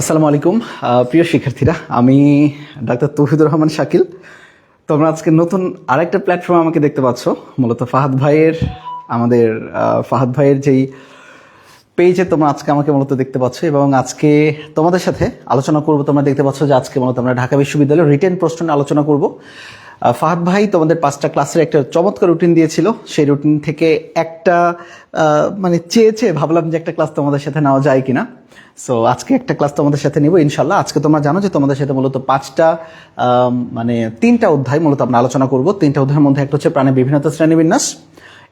আসসালামু আলাইকুম প্রিয় শিক্ষার্থীরা, আমি ডাক্তার তৌহিদুর রহমান শাকিল। তোমরা আজকে নতুন আরেকটা প্ল্যাটফর্মে আমাকে দেখতে পাচ্ছ। মূলত আমাদের ফাহাদ ভাইয়ের যেই পেজে তোমরা আজকে আমাকে মূলত দেখতে পাচ্ছ, এবং আজকে তোমাদের সাথে আলোচনা করব। তোমরা দেখতে পাচ্ছ যে আজকে মূলত আমরা ঢাকা বিশ্ববিদ্যালয়ের রিটেন প্রশ্ন নিয়ে আলোচনা করব। ফাহাদ ভাই তোমাদের 5টা ক্লাসের একটা চমৎকার রুটিন দিয়েছিল। সেই রুটিন থেকে একটা চেয়ে ভাবলাম যে একটা ক্লাস তোমাদের সাথে নেওয়া যায় কিনা। সো আজকে একটা ক্লাস তোমাদের সাথে নিব ইনশাল্লাহ। আজকে তোমরা জানো যে তোমাদের সাথে মূলত 3টা অধ্যায় মূলত আমরা আলোচনা করব। 3টা অধ্যায়ের মধ্যে একটা হচ্ছে প্রাণের বিভিন্নতা শ্রেণীবিন্যাস,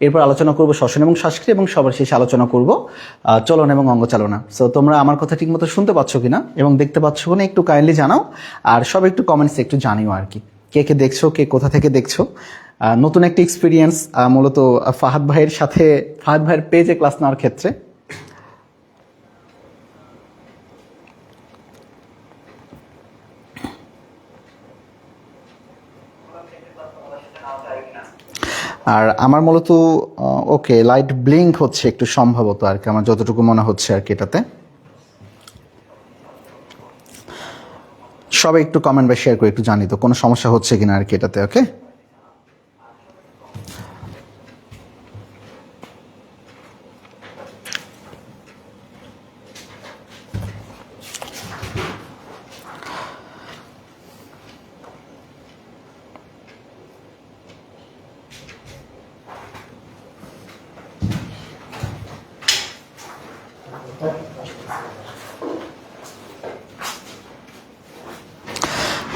এরপর আলোচনা করব শ্বসন এবং শ্বাসকৃতি, এবং সবার শেষে আলোচনা করব চলন এবং অঙ্গচালনা। সো তোমরা আমার কথা ঠিক মতো শুনতে পাচ্ছ কিনা এবং দেখতে পাচ্ছ কিনা একটু কাইন্ডলি জানাও, আর সব একটু কমেন্টসে একটু জানিও আর কি, কে কে দেখছো, কে কোথা থেকে দেখছো। নতুন একটা এক্সপিরিয়েন্স মূলত ফাহাদ ভাইয়ের পেজে ক্লাস নেওয়ার ক্ষেত্রে। আর আমার মূলত ওকে লাইট ব্লিঙ্ক হচ্ছে একটু সম্ভবত আর কি, আমার যতটুকু মনে হচ্ছে আর কি। এটাতে সবাই একটু কমেন্ট বা শেয়ার করে একটু জানি তো কোনো সমস্যা হচ্ছে কিনা আর কি এটাতে। ওকে,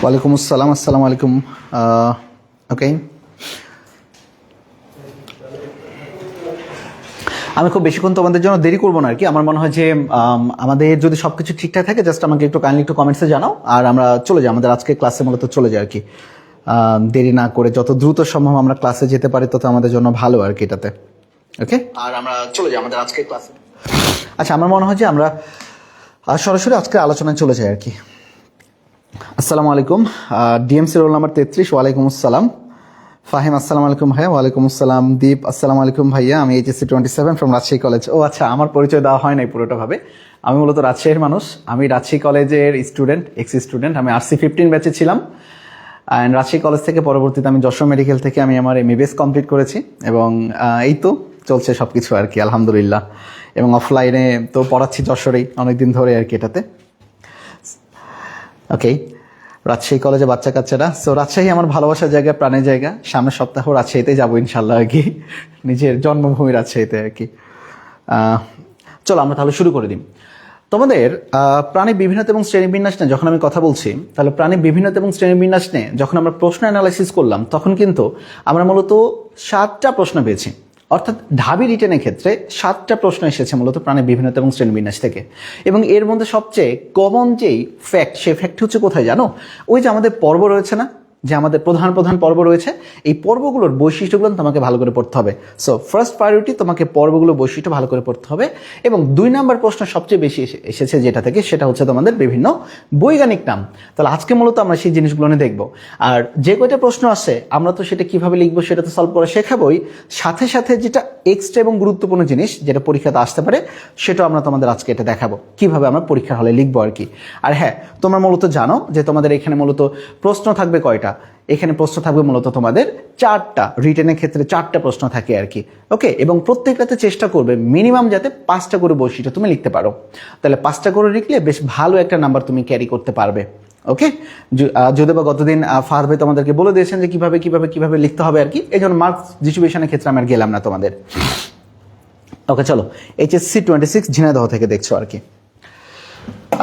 ওয়ালাইকুম আসসালাম। আসসালামু আলাইকুম। ওকে, আমি খুব বেশিক্ষণ তোমাদের জন্য দেরি করবো না আর কি। আমার মনে হয় যে আমাদের যদি সবকিছু ঠিকঠাক থাকে, জাস্ট আমাকে একটু কাইন্ডলি একটু কমেন্টসে জানাও, আর আমরা চলে যাই আমাদের আজকে ক্লাসে মূলত চলে যাই আর কি। দেরি না করে যত দ্রুত সম্ভব আমরা ক্লাসে যেতে পারি তত আমাদের জন্য ভালো আর কি এটাতে। ওকে, আর আমরা চলে যাই আমাদের আজকে ক্লাসে। আচ্ছা, আমার মনে হয় যে আমরা সরাসরি আজকে আলোচনায় চলে যাই আর কি। আসসালামু আলাইকুম। DMC roll number 33। ওয়ালাইকুম আসসালাম। ফাহিম আসসালামু আলাইকুম ভাইয়া। ওয়ালাইকুম আসসালাম। দীপ আসসালামু আলাইকুম ভাইয়া। আমি HSC 27 ফ্রম রাজশাহী কলেজ। ও আচ্ছা, আমার পরিচয় দেওয়া হয় নাই পুরোটাভাবে। আমি মূলত রাজশাহীর মানুষ। আমি রাজশাহী কলেজের এক্স স্টুডেন্ট। আমি RC 15 ব্যাচে ছিলাম, অ্যান্ড রাজশাহী কলেজ থেকে পরবর্তীতে আমি যশোর মেডিকেল থেকে আমি আমার MBBS কমপ্লিট করেছি, এবং এই তো চলছে সব কিছু আর কি আলহামদুলিল্লাহ। এবং অফলাইনে তো পড়াচ্ছি যশোরেই অনেকদিন ধরে আর কি এটাতে। ওকে, রাজশাহী কলেজে বাচ্চা কাচ্চারা। সো রাজশাহী আমার ভালোবাসার জায়গা, প্রাণের জায়গা। সামনের সপ্তাহ রাজশাহীতে যাবো ইনশাল্লাহ আর কি, নিজের জন্মভূমি রাজশাহীতে আর কি। চলো আমরা তাহলে শুরু করে দিই। তোমাদের প্রাণী বিভিন্নতা এবং শ্রেণীবিন্যাস নিয়ে যখন আমি কথা বলছি, তাহলে প্রাণী বিভিন্নতা এবং শ্রেণীবিন্যাস নিয়ে যখন আমরা প্রশ্ন অ্যানালাইসিস করলাম, তখন কিন্তু আমরা মূলত 7টা প্রশ্ন পেয়েছি। অর্থাৎ ঢাবি রিটেনের ক্ষেত্রে 7টা প্রশ্ন এসেছে মূলত প্রাণী বিভিন্নতা এবং শ্রেণীবিন্যাস থেকে। এবং এর মধ্যে সবচেয়ে কমন যেই ফ্যাক্ট, সেই ফ্যাক্ট হচ্ছে কোথায় জানো? ওই যে আমাদের পর্ব রয়েছে না, যে আমাদের প্রধান পর্ব রয়েছে, এই পর্বগুলোর বৈশিষ্ট্যগুলো তোমাকে ভালো করে পড়তে হবে। সো ফার্স্ট প্রায়োরিটি তোমাকে পর্বগুলোর বৈশিষ্ট্য ভালো করে পড়তে হবে। এবং 2 নাম্বার প্রশ্ন সবচেয়ে বেশি এসেছে যেটা থেকে, সেটা হচ্ছে তোমাদের বিভিন্ন বৈজ্ঞানিক নাম। তাহলে আজকে মূলত আমরা সেই জিনিসগুলো নিয়ে দেখবো। আর যে কয়টা প্রশ্ন আসছে আমরা তো সেটা কিভাবে লিখবো সেটা তো সলভ করে শেখাবোই, সাথে সাথে যেটা এক্সট্রা এবং গুরুত্বপূর্ণ জিনিস যেটা পরীক্ষাতে আসতে পারে, সেটাও আমরা তোমাদের আজকে এটা দেখাবো কিভাবে আমরা পরীক্ষার হলে লিখবো আর কি। আর হ্যাঁ, তোমরা মূলত জানো যে তোমাদের এখানে মূলত প্রশ্ন থাকবে কয়টা? এখানে প্রশ্ন থাকবে মূলত তোমাদের 4টা। রিটেনের ক্ষেত্রে 4টা প্রশ্ন থাকে আর কি। ওকে, এবং প্রত্যেকটাতে চেষ্টা করবে মিনিমাম যাতে 5টা করে বৈশিষ্ট্য তুমি লিখতে পারো। তাহলে 5টা করে লিখলে বেশ ভালো একটা নাম্বার তুমি ক্যারি করতে পারবে। ওকে, যদি বা গতদিন ফাহাদ ভাই তোমাদেরকে বলে দিয়েছেন যে কিভাবে লিখতে হবে আর কি, এই জন্য মার্কস ডিস্ট্রিবিউশনের ক্ষেত্রে আমি আর গেলাম না তোমাদের। ওকে, চলো HSC 26 ঝিনাইদহ থেকে দেখছো আর কি।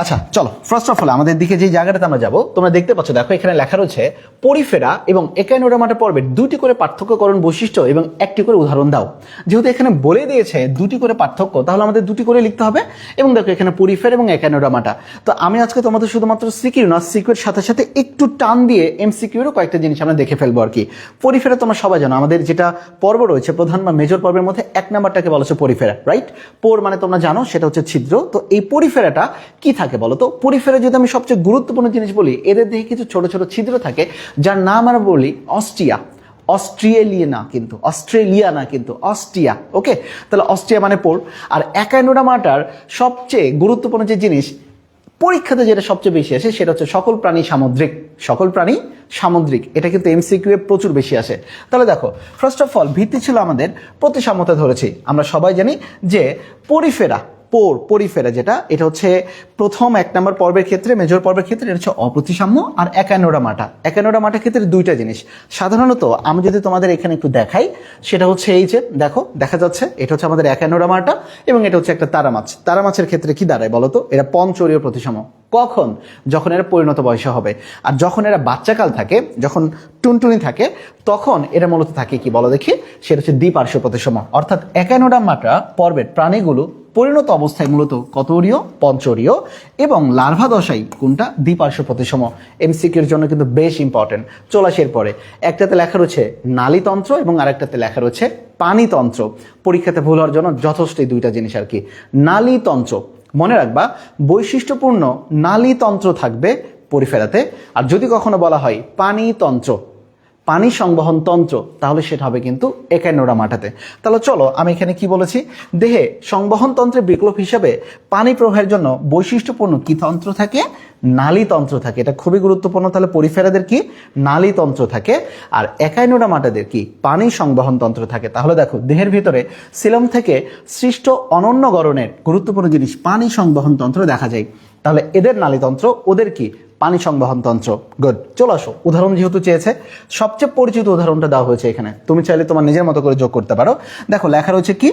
আচ্ছা চলো, ফার্স্ট অফ অল আমাদের দিকে যে জায়গাটাতে আমরা যাবো, তোমরা দেখতে পাচ্ছ, দেখো এখানে লেখা রয়েছে পরিফেরা এবং একাইনোডার্মাটা পর্বের 2টি করে পার্থক্যকরণ বৈশিষ্ট্য এবং 1টি করে উদাহরণ দাও। যেহেতু এখানে বলে দিয়েছে 2টি করে পার্থক্য, তাহলে আমাদের 2টি করে লিখতে হবে। এবং দেখো এখানে পরিফেরা এবং একাইনোডার্মাটা। তো আমি আজকে তোমাদের শুধুমাত্র সিকিউ না, সিকিউর সাথে সাথে একটু টান দিয়ে MCQ'রও কয়েকটা জিনিস আমরা দেখে ফেলবো আর কি। পরিফেরা তোমরা সবাই জানো, আমাদের যেটা পর্ব রয়েছে প্রধান বা মেজর পর্বের মধ্যে 1 নাম্বারটাকে বলা হচ্ছে পরিফেরা, রাইট? পোর মানে তোমরা জানো সেটা হচ্ছে ছিদ্র। তো এই পরিফেরাটা কি থাকে বলো তো? পরিফেরা যদি আমি সবচেয়ে গুরুত্বপূর্ণ জিনিস বলি, এদের দেখে কিছু ছোট ছোট ছিদ্র থাকে, যার নাম আমরা বলি অস্টিয়া। অস্ট্রেলিয়া না কিন্তু অস্টিয়া। ওকে, তাহলে অস্ট্রিয়া মানে পোর। আর একাইনোডার্মাটার সবচেয়ে গুরুত্বপূর্ণ যে জিনিস, পরীক্ষাতে যেটা সবচেয়ে বেশি আসে সেটা হচ্ছে সকল প্রাণী সামুদ্রিক। সকল প্রাণী সামুদ্রিক, এটা কিন্তু এমসিকিউ এ প্রচুর বেশি আসে। তাহলে দেখো, ফার্স্ট অফ অল ভিত্তি ছিল আমাদের প্রতিসাম্যতা ধরেছি। আমরা সবাই জানি যে পরিফেরা, পরিফেরা যেটা, এটা হচ্ছে প্রথম 1 নম্বর পর্বের ক্ষেত্রে, মেজর পর্বের ক্ষেত্রে এটা হচ্ছে অপ্রতিসাম্য, আর একানোডার্মাটা। একানোডার্মাটার ক্ষেত্রে দুইটা জিনিস সাধারণত আমি যদি তোমাদের এখানে একটু দেখাই, সেটা হচ্ছে এই যে দেখো, দেখা যাচ্ছে এটা হচ্ছে আমাদের একানোডার্মাটা এবং এটা হচ্ছে একটা তারা মাছ। তারা মাছের ক্ষেত্রে কি দাঁড়ায় বলো তো? এরা পঞ্চরীয় প্রতিসাম্য। কখন? যখন এরা পরিণত বয়সে হবে। আর যখন এরা বাচ্চাকাল থাকে, যখন টুনটুনি থাকে, তখন এরা মূলত থাকে কি বলো দেখি, সেটা হচ্ছে দ্বিপার্শ্বীয় প্রতিসাম্য। অর্থাৎ একানোডার্মাটা পর্বের প্রাণীগুলো পরিণত অবস্থায় মূলত কতরীয়? পঞ্চরীয়, এবং লার্ভা দশায় কোনটা? দ্বিপার্শ্ব প্রতিসম। এমসিকিউর জন্য কিন্তু বেশ ইম্পর্টেন্ট। চলে আসে এরপরে, একটাতে লেখা রয়েছে নালীতন্ত্র এবং আরেকটাতে লেখা রয়েছে পানিতন্ত্র। পরীক্ষাতে ভুল হওয়ার জন্য যথেষ্ট এই দুইটা জিনিস আর কি। নালীতন্ত্র মনে রাখবা, বৈশিষ্ট্যপূর্ণ নালীতন্ত্র থাকবে পরিফেরাতে। আর যদি কখনো বলা হয় পানিতন্ত্র, পানি সংবহন তন্ত্র, তাহলে সেটা হবে কিন্তু একানোডার্মাটাতে। তাহলে চলো, আমি এখানে কি বলেছি, দেহে সংবহন তন্ত্রের বিকল্প হিসাবে পানি প্রবাহের জন্য বৈশিষ্ট্যপূর্ণ কি তন্ত্র থাকে? নালীতন্ত্র থাকে। এটা খুবই গুরুত্বপূর্ণ। তাহলে পরিফেরাদের কি? নালীতন্ত্র থাকে। আর একানোডার্মাটাদের কি? পানি সংবহন তন্ত্র থাকে। তাহলে দেখো, দেহের ভিতরে সিলম থেকে সৃষ্ট অনন্য গড়নের গুরুত্বপূর্ণ জিনিস পানি সংবহন তন্ত্র দেখা যায়। তাহলে এদের নালীতন্ত্র, ওদের কি? পানি সংবহন তন্ত্র। গুড। চলে আসো, উদাহরণ যেহেতু চেয়েছে, সবচেয়ে পরিচিত উদাহরণটা দেওয়া হয়েছে এখানে, তুমি চাইলে তোমার নিজের মতো করে যোগ করতে পারো। দেখো, লেখা রয়েছে কি?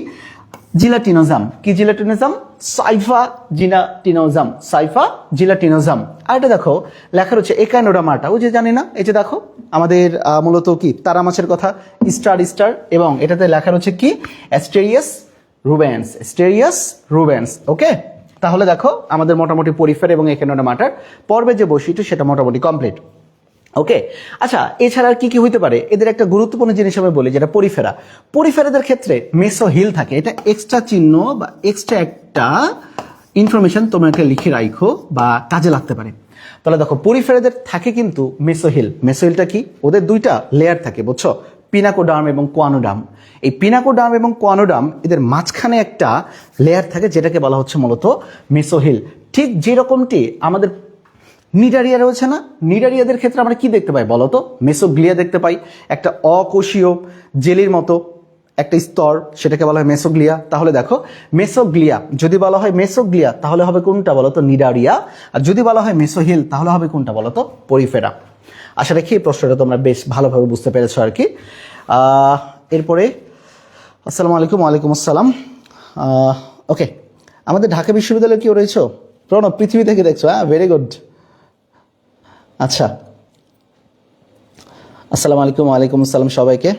জিলাটিনোজাম। কি জিলাটিনোজাম? সাইফা জিলাটিনোজাম। সাইফা জিলাটিনোজাম। আর এটা দেখো, লেখা রয়েছে একানোডার্মাটা। ওই যে জানি না, এই যে দেখো আমাদের মূলত কি তারা মাছের কথা, স্টার, এবং এটাতে লেখা রয়েছে কি? অ্যাস্টেরিয়াস রুবেন্স। অ্যাস্টেরিয়াস রুবেন্স। ওকে, তাহলে দেখো আমাদের মোটামুটি পরিফেরা এবং একানোডার্মাটার পর্বের যে বৈশিষ্ট্য সেটা মোটামুটি কমপ্লিট। ওকে, আচ্ছা, এছাড়া আর কি কি হইতে পারে? এদের একটা গুরুত্বপূর্ণ জিনিস আমি বলি, যেটা পরিফেরা। পরিফেরাদের ক্ষেত্রে মেসোহিল থাকে। এটা এক্সট্রা চিহ্ন বা এক্সট্রা একটা ইনফরমেশন তোমাকে লিখে রাখো বা কাজে লাগতে পারে। তাহলে দেখো, পরিফেরাদের থাকে কিন্তু মেসোহিল। মেসোহিলটা কি? ওদের দুইটা লেয়ার থাকে, বুঝছো? পিনাকোডার্ম এবং কোয়ানোডার্ম। এই পিনাকোডার্ম এবং কোয়ানোডার্ম, এদের মাঝখানে একটা লেয়ার থাকে যেটাকে বলা হচ্ছে মূলত মেসোহিল। ঠিক যেরকমটি আমাদের নিডারিয়া রয়েছে না, নিডারিয়াদের ক্ষেত্রে আমরা কি দেখতে পাই বলো তো? মেসোগ্লিয়া দেখতে পাই, একটা অকোষীয় জেলির মতো একটা স্তর, সেটাকে বলা হয় মেসোগ্লিয়া। তাহলে দেখো, মেসোগ্লিয়া যদি বলা হয় মেসোগ্লিয়া, তাহলে হবে কোনটা বলো তো? নিডারিয়া। আর যদি বলা হয় মেসোহিল, তাহলে হবে কোনটা বলো তো? পরিফেরা। আশা রাখি এই প্রশ্নটা তোমরা বেশ ভালোভাবে বুঝতে পেরেছো আর কি। এরপরে, আসসালামু আলাইকুম। ওয়ালাইকুম আসসালাম। ওকে, আমাদের ঢাকা বিশ্ববিদ্যালয়ে কেউ রয়েছো? প্রণব, পৃথিবী থেকে দেখছো? হ্যাঁ, ভেরি গুড। আচ্ছা, আসসালামু আলাইকুম। ওয়ালাইকুম আসসালাম সবাইকে।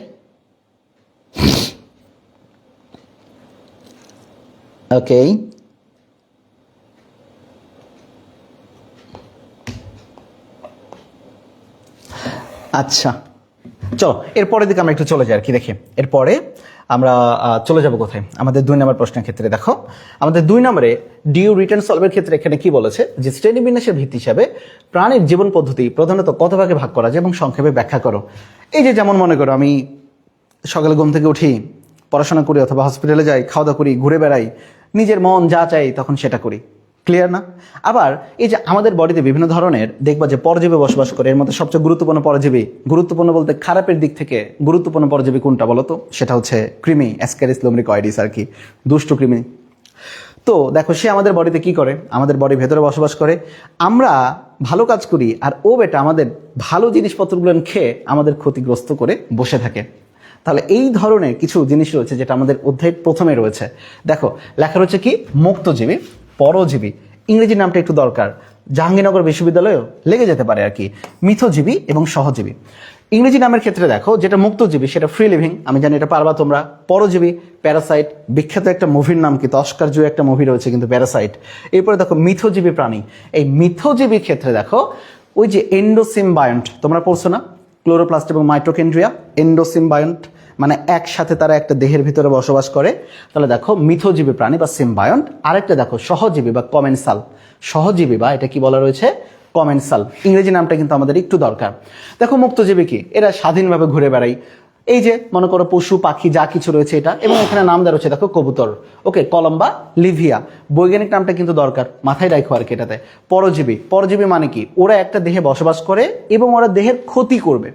ওকে, আচ্ছা, চলো এরপরের দিকে আমরা একটু চলে যাই আর কি। দেখি, এরপরে আমরা চলে যাব কোথায়? আমাদের 2 নম্বর প্রশ্নের ক্ষেত্রে দেখো, আমাদের 2 নম্বরে ডিউ রিটার্ন সলভের ক্ষেত্রে এখানে কি বলেছে, যে শ্রেণীবিন্যাসের ভিত্তি হিসাবে প্রাণীর জীবন পদ্ধতি প্রধানত কত ভাগে ভাগ করা যায় এবং সংক্ষেপে ব্যাখ্যা করো। এই যে যেমন মনে করো, আমি সকালে ঘুম থেকে উঠি, পড়াশোনা করি, অথবা হসপিটালে যাই, খাওয়া দাওয়া করি, ঘুরে বেড়াই, নিজের মন যা চাই তখন সেটা করি। ক্লিয়ার না? আবার এই যে আমাদের বডিতে বিভিন্ন ধরনের দেখবা যে পরজীবী বসবাস করে, এর মধ্যে সবচেয়ে গুরুত্বপূর্ণ পরজীবী, গুরুত্বপূর্ণ বলতে খারাপের দিক থেকে গুরুত্বপূর্ণ পরজীবী কোনটা বলো তো? সেটা হচ্ছে কৃমি, অ্যাসকারিস লুম্ব্রিকয়েডিস আর কি, দুষ্ট কৃমি। তো দেখো, সে আমাদের বডিতে কি করে? আমাদের বডির ভেতরে বসবাস করে। আমরা ভালো কাজ করি আর ও বেটা আমাদের ভালো জিনিসপত্রগুলো খেয়ে আমাদের ক্ষতিগ্রস্ত করে বসে থাকে। তাহলে এই ধরনের কিছু জিনিস রয়েছে যেটা আমাদের অধ্যায় প্রথমে রয়েছে। দেখো, লেখা রয়েছে কি? মুক্তজীবী, পরজীবী। ইংরেজি নামটা একটু দরকার, জাহাঙ্গীরনগর বিশ্ববিদ্যালয়েও লেগে যেতে পারে আর কি। মিথজীবী এবং সহজীবী। ইংরেজি নামের ক্ষেত্রে দেখো, যেটা মুক্তজীবী সেটা ফ্রি লিভিং, আমি জানি এটা পারবা তোমরা। পরজীবী প্যারাসাইট, বিখ্যাত একটা মুভির নাম কিন্তু, অস্কার জয়ী একটা মুভি রয়েছে কিন্তু, প্যারাসাইট। এরপরে দেখো মিথজীবী প্রাণী। এই মিথজীবীর ক্ষেত্রে দেখো, ওই যে এন্ডোসিমবায়ন্ট তোমরা পড়ছো না, ক্লোরোপ্লাস্ট এবং মাইটোকন্ড্রিয়া। এন্ডোসিমবায়ন্ট মানে একসাথে তারা একটা দেহের ভিতরে বসবাস করে। তাহলে দেখো মিথজীবী প্রাণী বা সিমবায়ন্ট। আরেকটা দেখো সহজীবী বা কমেন্সাল। সহজীবী বা এটা কি বলা রয়েছে? কমেন্সাল। ইংরেজি নামটা কিন্তু আমাদের একটু দরকার। দেখো মুক্তজীবী কি? এরা স্বাধীনভাবে ঘুরে বেড়ায়, এই যে মনে করো পশু পাখি যা কিছু রয়েছে এটা, এবং এখানে নাম দেওয়া রয়েছে দেখো কবুতর, ওকে, কলম্বা লিভিয়া। বৈজ্ঞানিক নামটা কিন্তু দরকার, মাথায় রাখো আর কি এটাতে। পরজীবী, পরজীবী মানে কি, ওরা একটা দেহে বসবাস করে এবং ওরা দেহের ক্ষতি করবে।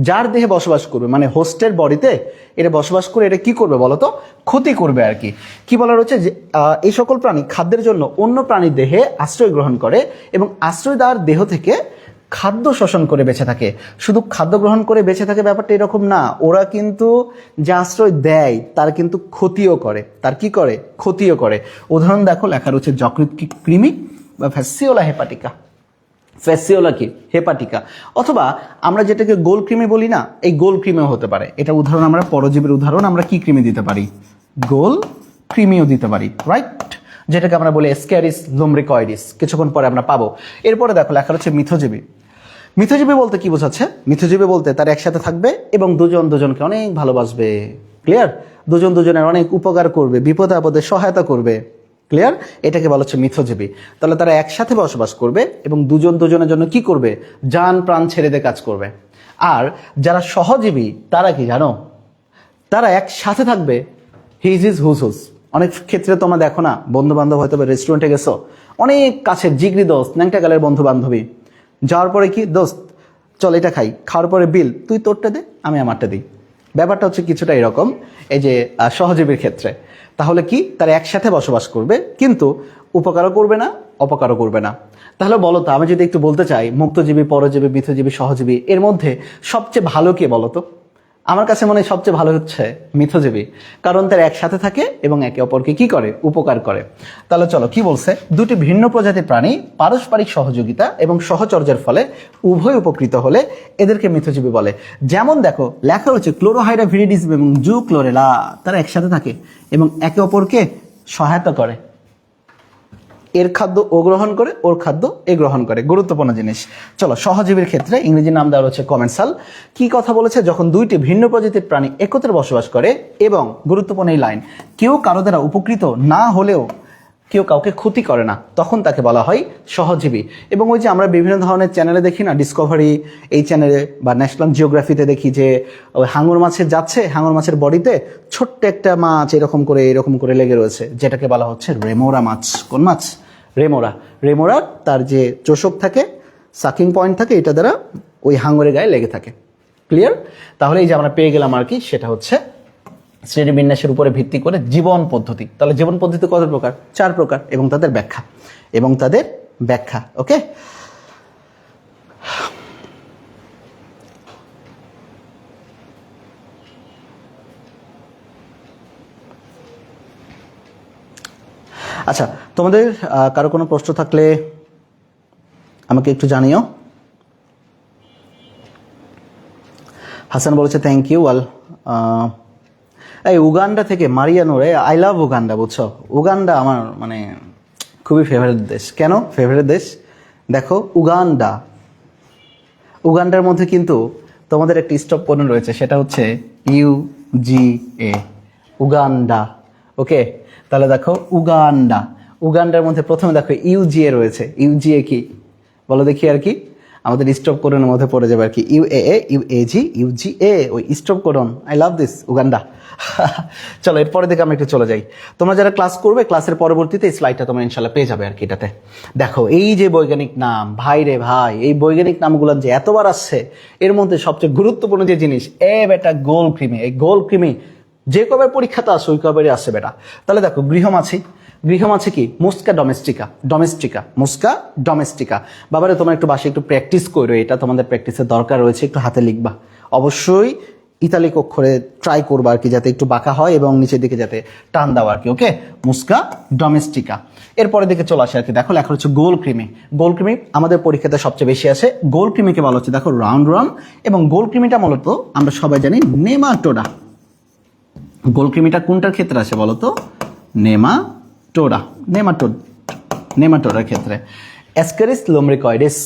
যার দেহে বসবাস করবে মানে হোস্টের বডিতে এটা বসবাস করে এটা কি করবে বলো তো, ক্ষতি করবে আর কি। কি বলা রয়েছে যে এই সকল প্রাণী খাদ্যের জন্য অন্য প্রাণীর দেহে আশ্রয় গ্রহণ করে এবং আশ্রয় দেওয়ার দেহ থেকে খাদ্য শোষণ করে বেঁচে থাকে। শুধু খাদ্য গ্রহণ করে বেঁচে থাকে ব্যাপারটা এরকম না, ওরা কিন্তু যে আশ্রয় দেয় তার কিন্তু ক্ষতিও করে, তার কি করে, ক্ষতিও করে। উদাহরণ দেখো, লেখা রয়েছে যকৃৎ কৃমি বা ফ্যাসিওলা হেপাটিকা। ফ্যাসিওলা কি, হেপাটিকা। অথবা আমরা যেটাকে গোল কৃমি বলি না, এই গোল কৃমিও হতে পারে। এটা উদাহরণ, আমরা পরজীবীর উদাহরণ আমরা কি কৃমি দিতে পারি, গোল কৃমিও দিতে পারি, রাইট, যেটাকে আমরা বলি এসক্যারিস লুম্ব্রিকয়েডিস, কিছুক্ষণ পরে আমরা পাবো। এরপরে দেখো লেখা হচ্ছে মিথজীবী। মিথজীবী বলতে কি বোঝাচ্ছে, মিথজীবী বলতে তারা একসাথে থাকবে এবং দুজন দুজনকে অনেক ভালোবাসবে, ক্লিয়ার, দুজন দুজনের অনেক উপকার করবে, বিপদে আপদে সহায়তা করবে, ক্লিয়ার, এটাকে বলা হচ্ছে মিথজীবী। তাহলে তারা একসাথে বসবাস করবে এবং দুজন দুজনের জন্য কি করবে, জান প্রাণ ছেড়ে দিয়ে কাজ করবে। আর যারা সহজীবী তারা কি জানো, তারা একসাথে থাকবে, হিজ ইজ হুজ হুজ। অনেক ক্ষেত্রে তোমরা দেখো না, বন্ধু বান্ধব হয়তো রেস্টুরেন্টে গেছো, অনেক কাছের জিগরি দোস্ত, ন্যাংটা গালের বন্ধু বান্ধবী, যাওয়ার পরে কি, দোস্ত চল এটা খাই, খাওয়ার পরে বিল তুই তোরটা দে আমি আমারটা দিই। ব্যাপারটা হচ্ছে কিছুটা এরকম এই যে সহজীবীর ক্ষেত্রে। তাহলে কি, তারা একসাথে বসবাস করবে কিন্তু উপকারও করবে না, অপকারও করবে না। তাহলে বলো তো, আমি যদি একটু বলতে চাই মুক্তজীবী, পরজীবী, মিথজীবী, সহজীবী, এর মধ্যে সবচেয়ে ভালো কে বলো তো? আমার কাছে মনে হয় সবচেয়ে ভালো হচ্ছে মিথজীবী, কারণ তারা একসাথে থাকে এবং একে অপরকে কি করে, উপকার করে। তাহলে চলো কি বলছে, দুটি ভিন্ন প্রজাতির প্রাণী পারস্পরিক সহযোগিতা এবং সহচর্যের ফলে উভয় উপকৃত হলে এদেরকে মিথজীবী বলে। যেমন দেখো লেখা হচ্ছে ক্লোরোহাইড্রা ভিরিডিজম এবং জু ক্লোরেলা, তারা একসাথে থাকে এবং একে অপরকে সহায়তা করে। এর খাদ্য ও গ্রহণ করে, ওর খাদ্য এ গ্রহণ করে, গুরুত্বপূর্ণ জিনিস। চলো সহজীবীর ক্ষেত্রে ইংরেজি নাম দেওয়া হচ্ছে কমেন্সাল। কি কথা বলেছে, যখন দুইটি ভিন্ন প্রজাতির প্রাণী একত্রে বসবাস করে এবং গুরুত্বপূর্ণ এই লাইন, কেউ কারো দ্বারা উপকৃত না হলেও কেউ কাউকে ক্ষতি করে না, তখন তাকে বলা হয় সহজীবী। এবং ওই যে আমরা বিভিন্ন ধরনের চ্যানেলে দেখি না, ডিসকভারি এই চ্যানেলে বা ন্যাশনাল জিওগ্রাফিতে দেখি যে ওই হাঙর মাছের যাচ্ছে, হাঙর মাছের বডিতে ছোট্ট একটা মাছ এরকম করে লেগে রয়েছে, যেটাকে বলা হচ্ছে রেমোরা মাছ। কোন মাছ, রেমোরা। রেমোরার তার যে চোষক থাকে, সাকিং পয়েন্ট থাকে, এটা দ্বারা ওই হাঙরের গায়ে লেগে থাকে, ক্লিয়ার। তাহলে এই যে আমরা পেয়ে গেলাম আর কি, সেটা হচ্ছে শ্রেণীবিন্যাসের উপরে ভিত্তি করে জীবন পদ্ধতি। তাহলে জীবন পদ্ধতি কত প্রকার, 4 প্রকার, এবং তাদের ব্যাখ্যা, ওকে। আচ্ছা, তোমাদের কারো কোনো প্রশ্ন থাকলে আমাকে একটু জানিও। হাসান বলেছে থ্যাংক ইউ। এই উগান্ডা থেকে মারিয়ানো রে, আই লাভ উগান্ডা, বুঝছো, উগান্ডা আমার মানে খুবই ফেভারিট দেশ। কেন ফেভারিট দেশ, দেখো উগান্ডার মধ্যে কিন্তু তোমাদের একটা স্টপ কোণ রয়েছে, সেটা হচ্ছে UGA, উগান্ডা, ওকে। তাহলে দেখো উগান্ডার মধ্যে প্রথমে দেখো UGA রয়েছে। UGA কি বলো দেখি আর কি, আমাদের স্টপ কোডনের মধ্যে পড়ে যাবে আর কি, UAA, UAG, UGA, ওই stop codon. I love this Uganda. চলো এরপরে দিকে আমরা একটু চলে যাই। তোমরা যারা ক্লাস করবে, ক্লাসের পরবর্তীতে এই স্লাইডটা তোমরা ইনশাল্লাহ পেয়ে যাবে আর কি। এটাতে দেখো এই যে বৈজ্ঞানিক নাম, ভাই রে ভাই, এই বৈজ্ঞানিক নামগুলো যে এতবার আসছে, এর মধ্যে সবচেয়ে গুরুত্বপূর্ণ যে জিনিস, বেটা গোল কৃমি। এই গোল কৃমি যে কবে পরীক্ষাতে আসে ওই কবে আসে বেটা। তাহলে দেখো গৃহমাছি কি, মুস্কা ডোমেস্টিকা। বাবারে তোমরা একটু বাসায় একটু প্র্যাকটিস করো, এটা তোমাদের প্র্যাকটিসের দরকার রয়েছে, একটু হাতে লিখবা অবশ্যই, ইতালিক অক্ষরে ট্রাই করবা আর কি, যাতে একটু বাঁকা হয় এবং নিচের দিকে যাতে টান দাও আর কি, ওকে। মুস্কা ডোমেস্টিকা। এরপরে দিকে চলে আসে আর কি, দেখো লেখা হচ্ছে গোল কৃমি আমাদের পরীক্ষাতে সবচেয়ে বেশি আসে। গোল কৃমিকে বলা হচ্ছে দেখো রাউন্ড এবং গোল কৃমিটা মূলত আমরা সবাই জানি নেমাটোডা। গোল কৃমিটা কোনটার ক্ষেত্রে আসে বলতো, নেমাটোডার ক্ষেত্রে। এসক্যারিস লুম্ব্রিকয়েডিস,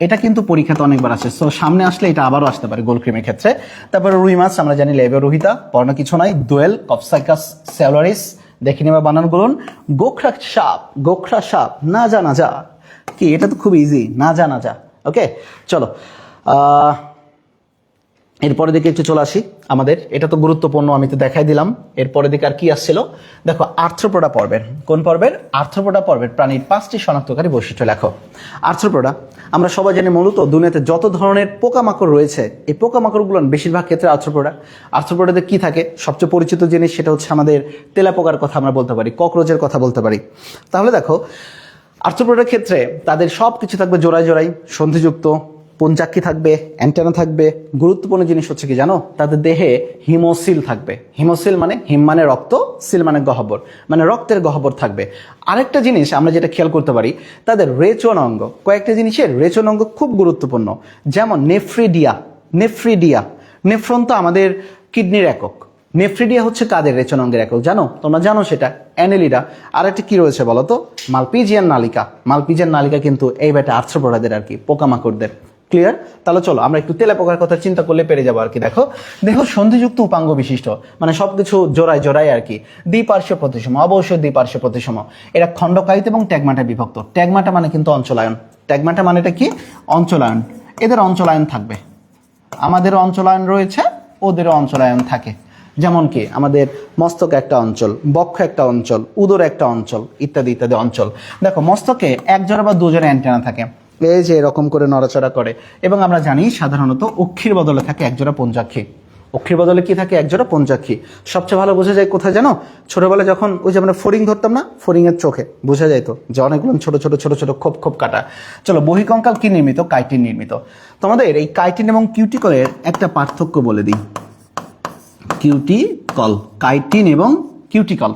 এটা কিন্তু পরীক্ষাতে অনেকবার আসে, সো সামনে আসলে এটা আবারও আসতে পারে গোল কৃমির ক্ষেত্রে। তারপরে রুই মাছ আমরা জানি লেবেরোহিতা, পড়ানো কিছু নাই। দোয়েল, কপসাইকাস সেলুলারিস, দেখে নেবা বানানগুলো। গোখরা সাপ, না যা কি, এটা তো খুব ইজি, না যা, ওকে। চলো এরপরের দিকে একটু চলে আসি। আমাদের এটা তো গুরুত্বপূর্ণ, আমি তো দেখাই দিলাম। এরপরের দিকে আর কি আসছিল দেখো, আর্থ্রোপোডা পর্বের। কোন পর্বের? আর্থ্রোপোডা পর্বের প্রাণীর 5টি শনাক্তকারী বৈশিষ্ট্য লেখো। আর্থ্রোপোডা আমরা সবাই জানি মূলত দুনিয়াতে যত ধরনের পোকামাকড় রয়েছে, এই পোকামাকড়গুলো বেশিরভাগ ক্ষেত্রে আর্থ্রোপোডা। আর্থ্রোপোডাতে কি থাকে? সবচেয়ে পরিচিত জিনিস সেটা হচ্ছে আমাদের তেলাপোকার কথা আমরা বলতে পারি, ককরোচের কথা বলতে পারি। তাহলে দেখো আর্থ্রোপোডার ক্ষেত্রে তাদের সব কিছু থাকবে জোড়ায় জোড়ায় সন্ধিযুক্ত, পঞ্চাক্ষী থাকবে, অ্যান্টেনা থাকবে। গুরুত্বপূর্ণ জিনিস হচ্ছে কি জানো? তাদের দেহে হিমোসিল থাকবে। হিমোসিল মানে হিম মানে রক্ত, সিল মানে গহ্বর, মানে রক্তের গহ্বর থাকবে। আরেকটা জিনিস আমরা যেটা খেয়াল করতে পারি, তাদের রেচন অঙ্গ, কয়েকটা জিনিসের রেচন অঙ্গ খুব গুরুত্বপূর্ণ। যেমন নেফ্রিডিয়া। নেফ্রিডিয়া, নেফ্রন তো আমাদের কিডনির একক। নেফ্রিডিয়া হচ্ছে কাদের রেচন অঙ্গের একক জানো? তোমরা জানো সেটা, অ্যানেলিডা। আর একটা কি রয়েছে বলো তো? মালপিজিয়ান নালিকা। মালপিজিয়ান নালিকা কিন্তু এই বেটা আর্থ্রোপোডাদের আর কি, পোকামাকড়দের। ক্লিয়ার? তাহলে চলো আমরা একটু তেলাপোকার কথা চিন্তা করলে পেরে যাবো আর কি। দেখো দেখো সন্ধিযুক্ত উপাঙ্গ বিশিষ্ট, মানে সবকিছু জোড়ায় জোড়ায় আর কি। দ্বিপার্শ্বীয় প্রতিসম, অবশ্যই দ্বিপার্শ্বীয় প্রতিসম। এরা খণ্ডকায়িত এবং ট্যাগমাটা বিভক্ত। ট্যাগমাটা মানে কিন্তু অঞ্চলায়ন। ট্যাগমাটা মানে এটা কি? অঞ্চলায়ন। এদের অঞ্চলায়ন থাকবে, আমাদেরও অঞ্চলায়ন রয়েছে, ওদেরও অঞ্চলায়ন থাকে। যেমন কি আমাদের মস্তক একটা অঞ্চল, বক্ষ একটা অঞ্চল, উদর একটা অঞ্চল, ইত্যাদি ইত্যাদি অঞ্চল। দেখো মস্তকে এক জোড়া বা দুজোড়া অ্যান্টেনা থাকে, এই যে এরকম করে নড়াচড়া করে। এবং আমরা জানি সাধারণত অক্ষির বদলে থাকে একজোড়া পঞ্চাক্ষী। অক্ষির বদলে কি থাকে? একজোড়া পঞ্চাক্ষী। সবচেয়ে ভালো বোঝা যায় কোথায় জানো? ছোটবেলায় যখন ওই যে আমরা ফড়িং ধরতাম না, ফড়িংয়ের চোখে বোঝা যাইতো যে অনেকগুলো ছোট ছোট ছোট ছোট খোপ খোপ কাটা। চলো বহিকঙ্কাল কি নির্মিত? কাইটিন নির্মিত। তোমাদের এই কাইটিন এবং কিউটিকলের একটা পার্থক্য বলে দিই। কিউটিকল, কাইটিন এবং কিউটিকল,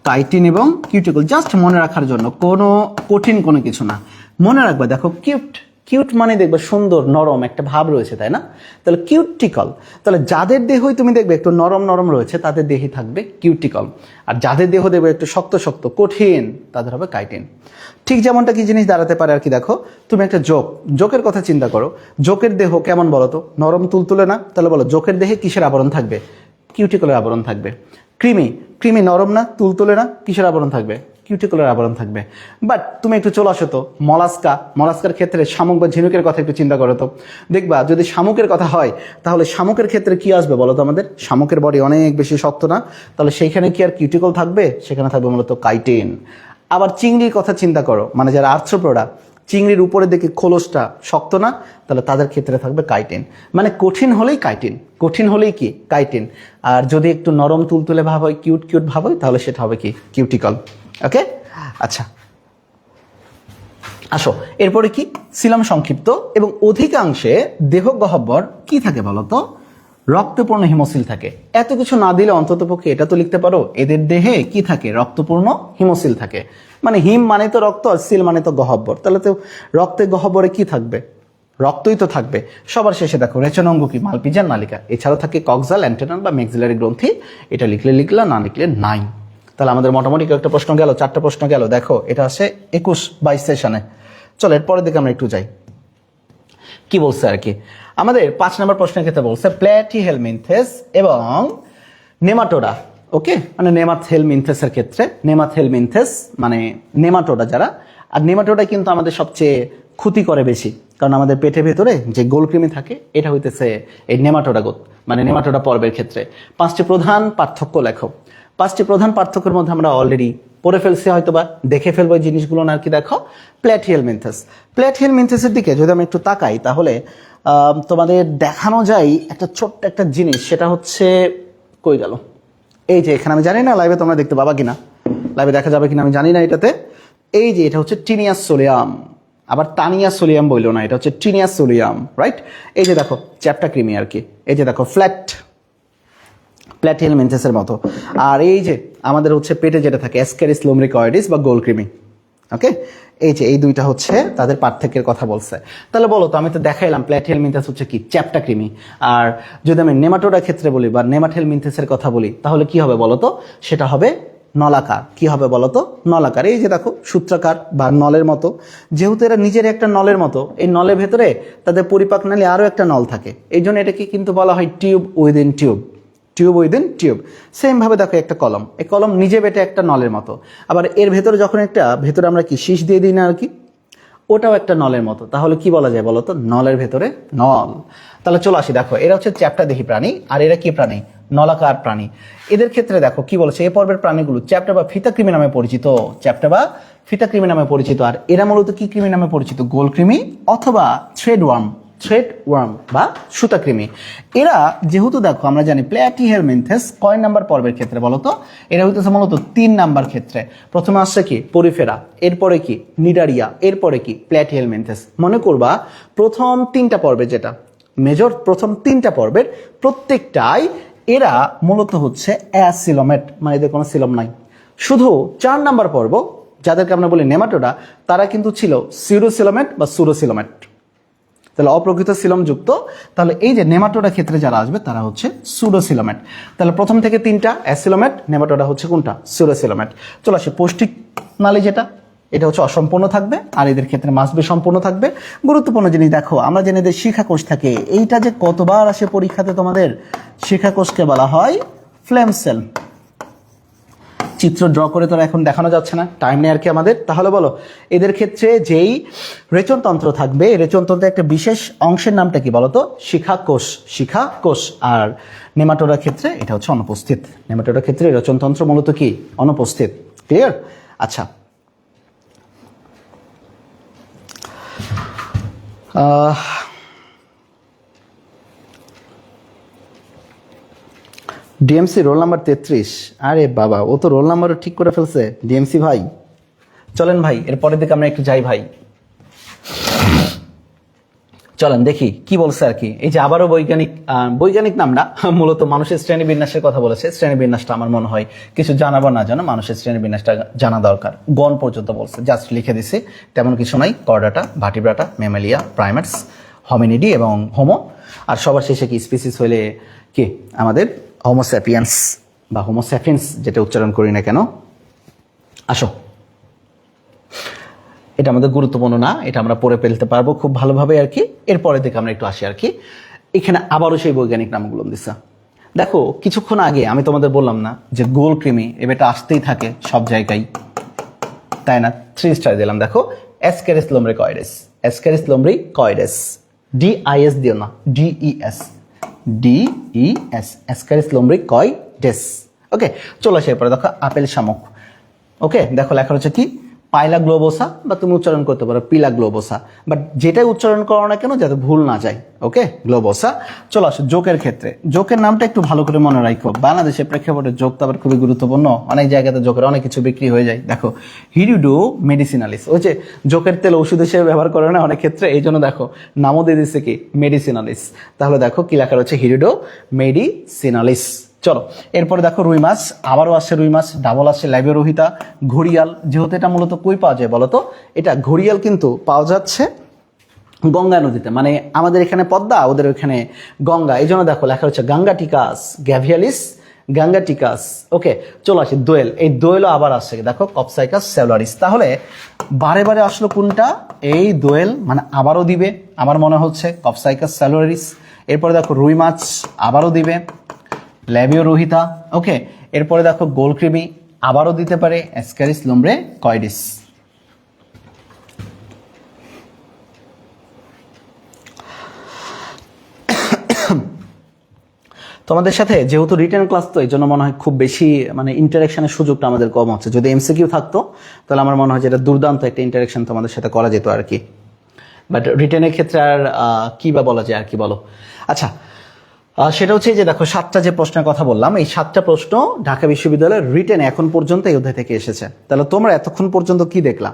কাইটিন এবং কিউটিকল জাস্ট মনে রাখার জন্য, কোনো কঠিন কোনো কিছু না, মনে রাখবে। দেখো কিউট, কিউট মানে দেখবে সুন্দর নরম একটা ভাব রয়েছে, তাই না? তাহলে কিউটিকল, তাহলে যাদের দেহই তুমি দেখবে একটু নরম নরম রয়েছে তাদের দেহে থাকবে কিউটিকল, আর যাদের দেহ দেখবে একটু শক্ত শক্ত কঠিন তাদের হবে কাইটিন। ঠিক যেমনটা কি জিনিস দাঁড়াতে পারে আর কি। দেখো তুমি একটা জোকের কথা চিন্তা করো, জোকের দেহ কেমন বলো তো? নরম তুলতুলে না? তাহলে বলো জোকের দেহে কিসের আবরণ থাকবে? কিউটিকলের আবরণ থাকবে। কৃমি নরম না, তুলতুলে না? কিসের আবরণ থাকবে? কিউটিকলের আবরণ থাকবে। বাট তুমি একটু চলে আসো তো মলাস্কার ক্ষেত্রে শামুক বা ঝিনুকের কথা একটু চিন্তা করো তো, দেখবা যদি শামুকের কথা হয় তাহলে শামুকের ক্ষেত্রে কি আসবে বলো তো? আমাদের শামুকের বডি অনেক বেশি শক্ত না? তাহলে সেইখানে কি আর কিউটিকল থাকবে? সেখানে থাকবে মূলত কাইটিন। আবার চিংড়ির কথা চিন্তা করো, মানে যারা আর্থ্রোপোডা, চিংড়ির উপরের দিকে খোলসটা শক্ত না? তাহলে তাদের ক্ষেত্রে থাকবে কাইটিন। মানে কঠিন হলেই কাইটিন, কঠিন হলেই কি? কাইটিন। আর যদি একটু নরম তুলতুলে ভাব হয়, কিউট কিউট ভাব হয়, তাহলে সেটা হবে কি? কিউটিকল। ওকে, আচ্ছা আসো এরপরে কি? সিলাম সংক্ষিপ্ত এবং অধিকাংশে দেহ গহ্বর কি থাকে বলতো? রক্তপূর্ণ হিমোসিল থাকে। এত কিছু না দিলে অন্ততপক্ষে এটা তো লিখতে পারো, এদের দেহে কি থাকে? রক্তপূর্ণ হিমোসিল থাকে। মানে হিম মানে তো রক্ত, আর সিল মানে তো গহ্বর। তাহলে তো রক্তের গহ্বরে কি থাকবে? রক্তই তো থাকবে। সবার শেষে দেখো রেচন অঙ্গ কি? মালপিজিয়ান নালিকা। এছাড়াও থাকে কক্সাল, অ্যান্টেনাল বা ম্যাক্সিলারি গ্রন্থি। এটা লিখলে লিখলা, না লিখলে নাই। তাহলে আমাদের মোটামুটি একটা প্রশ্ন গেল, 4টা প্রশ্ন গেল। দেখো এটা আছে 21-22 সেশনে। চলো এরপরের দিকে আমরা একটু যাই, কি বলছে আর কি। আমাদের 5 নম্বর প্রশ্নের ক্ষেত্রে বলছে প্ল্যাটিহেলমিনথেস এবং নেমাটোডা। ওকে, মানে নেমাথেলমিনথেসের ক্ষেত্রে, নেমাথেলমিনথেস মানে নেমাটোডা যারা। আর নেমাটোডা কিন্তু আমাদের সবচেয়ে ক্ষতি করে বেশি, কারণ আমাদের পেটের ভেতরে যে গোলকৃমি থাকে এটা হইতেছে এই নেমাটোডা গোত, মানে নেমাটোডা পর্বের ক্ষেত্রে। 5টি প্রধান পার্থক্য লেখো। 5টি প্রধান পার্থক্যের মধ্যে আমরা অলরেডি পড়ে ফেলছি, হয়তো বা দেখে ফেলবো এই জিনিসগুলো আর কি। দেখো প্ল্যাটিহেলমিনথেস, প্ল্যাটিহেলমিনথেসের দিকে যদি আমি একটু তাকাই তাহলে তোমাদের দেখানো যায় একটা ছোট্ট একটা জিনিস, সেটা হচ্ছে কই গেল? এই যে এখানে, আমি জানি না লাইভে তোমরা দেখতে পাবা কিনা, লাইভে দেখা যাবে কিনা আমি জানি না এটাতে। এই যে এটা হচ্ছে টিনিয়াস সোলিয়াম, আবার তানিয়া সোলিয়াম বললো না, এটা হচ্ছে টিনিয়াস সোলিয়াম, রাইট? এই যে দেখো চ্যাপ্টা ক্রিমি আর কি। এই যে দেখো প্ল্যাটিহেলমিনথেসের মতো। আর এই যে আমাদের হচ্ছে পেটে যেটা থাকে অ্যাসক্যারিস লুমব্রিকয়েডিস বা গোলকৃমি। ওকে, এই যে এই দুইটা হচ্ছে তাদের পার্থক্যের কথা বলছে। তাহলে বলো তো, আমি তো দেখাইলাম প্ল্যাটিহেলমিনথেস হচ্ছে কি? চ্যাপ্টা ক্রিমি। আর যদি আমি নেমাটোডার ক্ষেত্রে বলি বা নেমাথেলমিনথেসের কথা বলি তাহলে কি হবে বলো তো? সেটা হবে নলাকার। কি হবে বলো তো? নলাকার। এই যে দেখো সূত্রাকার বা নলের মতো। যেহেতু এরা নিজের একটা নলের মতো, এই নলের ভেতরে তাদের পরিপাক নালী আরও একটা নল থাকে, এই জন্য এটাকে কিন্তু বলা হয় tube within tube, tube within tube. Same ভাবে দেখো একটা কলম, এই কলম নিজে বেটে একটা নলের মতো। আবার এর ভেতরে যখন একটা ভেতরে আমরা কি শীষ দিয়ে দিই না আর কি, ওটাও একটা নলের মতো। তাহলে কি বলা যায় বলো তো? নলের ভেতরে নল। তাহলে চলো আসি, দেখো এরা হচ্ছে চ্যাপ্টাদেহী প্রাণী, আর এরা কি প্রাণী? নলাকার প্রাণী। এদের ক্ষেত্রে দেখো কি বলেছে, এই পর্বের প্রাণীগুলো চ্যাপ্টা বা ফিতাকৃমি নামে পরিচিত। চ্যাপ্টা বা ফিতাকৃমি নামে পরিচিত। আর এরা মূলত কি কৃমি নামে পরিচিত? গোলকৃমি অথবা থ্রেডওয়ার্ম বা সুতাকৃমি। এরা যেহেতু দেখো আমরা জানি প্ল্যাটিহেলমিনথেস কয় নাম্বার পর্বের ক্ষেত্রে বলো তো? এরা হইতেছে মূলত 3 নাম্বার ক্ষেত্রে। প্রথমে আসছে কি? পরিফেরা, এরপরে কি? নিডারিয়া, এরপরে কি? প্ল্যাটিহেলমিনথেস। মনে করবা প্রথম 3টা পর্বে, যেটা মেজর প্রথম 3টা পর্বের প্রত্যেকটাই এরা মূলত হচ্ছে অ্যাসিলোমেট, মানে এদের কোনো সিলম নাই। শুধু 4 নাম্বার পর্ব যাদেরকে আমরা বলি নেমাটোডা, তারা কিন্তু ছিল সিউডোসিলোমেট বা সুডোসিলোমেট, তাহলে অপ্রকৃত সিলম যুক্ত। তাহলে এই যে নেমাটোডা ক্ষেত্রে যারা আসবে তারা হচ্ছে সুডোসিলোমেট। তাহলে প্রথম থেকে 3টা অ্যাসিলোমেট, নেমাটোডা হচ্ছে কোনটা? সুডোসিলোমেট। চলে আসি পৌষ্টিক নালী, যেটা এটা হচ্ছে অসম্পূর্ণ থাকবে, আর এদের ক্ষেত্রে মাসবে সম্পূর্ণ থাকবে। গুরুত্বপূর্ণ জিনিস দেখো, আমরা জানি এদের শিখাকোষ থাকে, এইটা যে কতবার আসে পরীক্ষাতে তোমাদের, শিখাকোষকে বলা হয় ফ্লেম সেল। চিত্র ড্র করে তো এখন দেখানো যাচ্ছে না, টাইম নেই আর কি আমাদের। তাহলে বলো এদের ক্ষেত্রে যেই রেচনতন্ত্র থাকবে, রেচনতন্ত্রের একটা বিশেষ অংশের নামটা কি বলতো? শিখাকোষ। আর নেমাটোডার ক্ষেত্রে এটা হচ্ছে অনুপস্থিত। নেমাটোডার ক্ষেত্রে রেচনতন্ত্র মূলত কি? অনুপস্থিত। ক্লিয়ার? আচ্ছা, ডিএমসি রোল নাম্বার 33। আরে বাবা, ও তো রোল নাম্বারও ঠিক করে ফেলছে ডিএমসি ভাই। চলেন ভাই এরপরের দিকে আমরা একটু যাই ভাই, চলেন দেখি কি বলছে আর কি। এই যে আবারও বৈজ্ঞানিক নাম না, মূলত মানুষের শ্রেণীবিন্যাসের কথা বলেছে। শ্রেণীবিন্যাসটা আমার মনে হয় কিছু জানা বা না জানা, মানুষের শ্রেণীবিন্যাসটা জানা দরকার। গণ পর্যন্ত বলছে, জাস্ট লিখে দিছে, তেমন কিছু নাই। কর্ডাটা, ভার্টিব্রাটা, ম্যামালিয়া, প্রাইমেটস, হমিনিডি এবং হোমো। আর সবার শেষে কি স্পিসিস হইলে কি আমাদের হোমোস্যাপিয়েন্স বা হোমোস্যাপিয়েন্স, যেটা উচ্চারণ করি না কেন। আসো, এটা আমাদের গুরুত্বপূর্ণ না, এটা আমরা পড়ে ফেলতে পারবো খুব ভালোভাবে আর কি। এরপরে থেকে আমরা একটু আসি আর কি। এখানে আবারও সেই বৈজ্ঞানিক নামগুলো দিছে। দেখো কিছুক্ষণ আগে আমি তোমাদের বললাম না যে গোলকৃমি এবারটা আসতেই থাকে সব জায়গায়, তাই না? 3 স্টার দিলাম। দেখো অ্যাসক্যারিস লম্ব্রিকয়েডেস, অ্যাসক্যারিস লম্ব্রিকয়েডেস, ডিআইএস দিও না, ডিইএস, অ্যাসক্যারিস লম্ব্রিকয়েডেস। ওকে, চলে আসে এরপরে। দেখো আপেল শামুক। ওকে, দেখো লেখা হচ্ছে কি? পাইলা গ্লোবোসা, বা তুমি উচ্চারণ করতে পারো পিলা গ্লোবোসা, বাট যেটাই উচ্চারণ করো না কেন যাতে ভুল না যায়। ওকে, গ্লোবোসা। চলো আসো জোকের ক্ষেত্রে। জোকের নামটা একটু ভালো করে মনে রাখো, বাংলাদেশের প্রেক্ষাপটে জোক তো আবার খুবই গুরুত্বপূর্ণ। অনেক জায়গাতে জোকের অনেক কিছু বিক্রি হয়ে যায়। দেখো হিরিডো মেডিসিনালিস, ওই যে জোকের তেল ওষুধ হিসেবে ব্যবহার করে না অনেক ক্ষেত্রে, এই জন্য দেখো নামও দিয়ে দিচ্ছে কি? মেডিসিনালিস। তাহলে দেখো কি লেখা রয়েছে? হিরিডো মেডিসিনালিস। চলো এরপরে দেখো রুই মাছ, আবারও আসছে রুই মাছ, ডাবল আসছে ল্যাবিওরোহিতা। ঘড়িয়াল, যেহেতু এটা মূলত কই পাওয়া যায় বলতো? এটা ঘড়িয়াল কিন্তু পাওয়া যাচ্ছে গঙ্গা নদীতে, মানে আমাদের এখানে পদ্মা, ওদের ওখানে গঙ্গা, এই জন্য দেখো লেখা হচ্ছে গাঙ্গাটিকাস, গ্যাভিয়ালিস গাঙ্গাটিকাস। ওকে, চলো আসি দোয়েল। এই দোয়েলও আবার আসছে দেখো কপসাইকাস সেলুলারিস। তাহলে বারে বারে আসলো কোনটা? এই দোয়েল, মানে আবারও দিবে আমার মনে হচ্ছে কপসাইকাস সেলুলারিস। এরপরে দেখো রুই মাছ, আবারও দিবে ল্যাবিওরোহিতা। ওকে, এরপরে দেখো গোলকৃমি, আবারও দিতে পারে অ্যাসক্যারিস লম্ব্রিকয়েডেস। তোমাদের সাথে যেহেতু রিটেন ক্লাস, তো এই জন্য মনে হয় খুব বেশি মানে ইন্টারাকশনের সুযোগটা আমাদের কম হচ্ছে। যদি এমসিকিউ থাকতো তাহলে আমার মনে হয় যে এটা দুর্দান্ত একটা ইন্টারাকশন তোমাদের সাথে করা যেত আর কি। বাট রিটেনের ক্ষেত্রে আর কি বা বলা যায় আর কি, বলো। আচ্ছা, সেটা হচ্ছে যে দেখো 7টা যে প্রশ্নের কথা বললাম, এই 7টা প্রশ্ন ঢাকা বিশ্ববিদ্যালয়ের রিটেন এখন পর্যন্ত এই অধ্যায় থেকে এসেছে। তাহলে তোমরা এতক্ষণ পর্যন্ত কি দেখলা?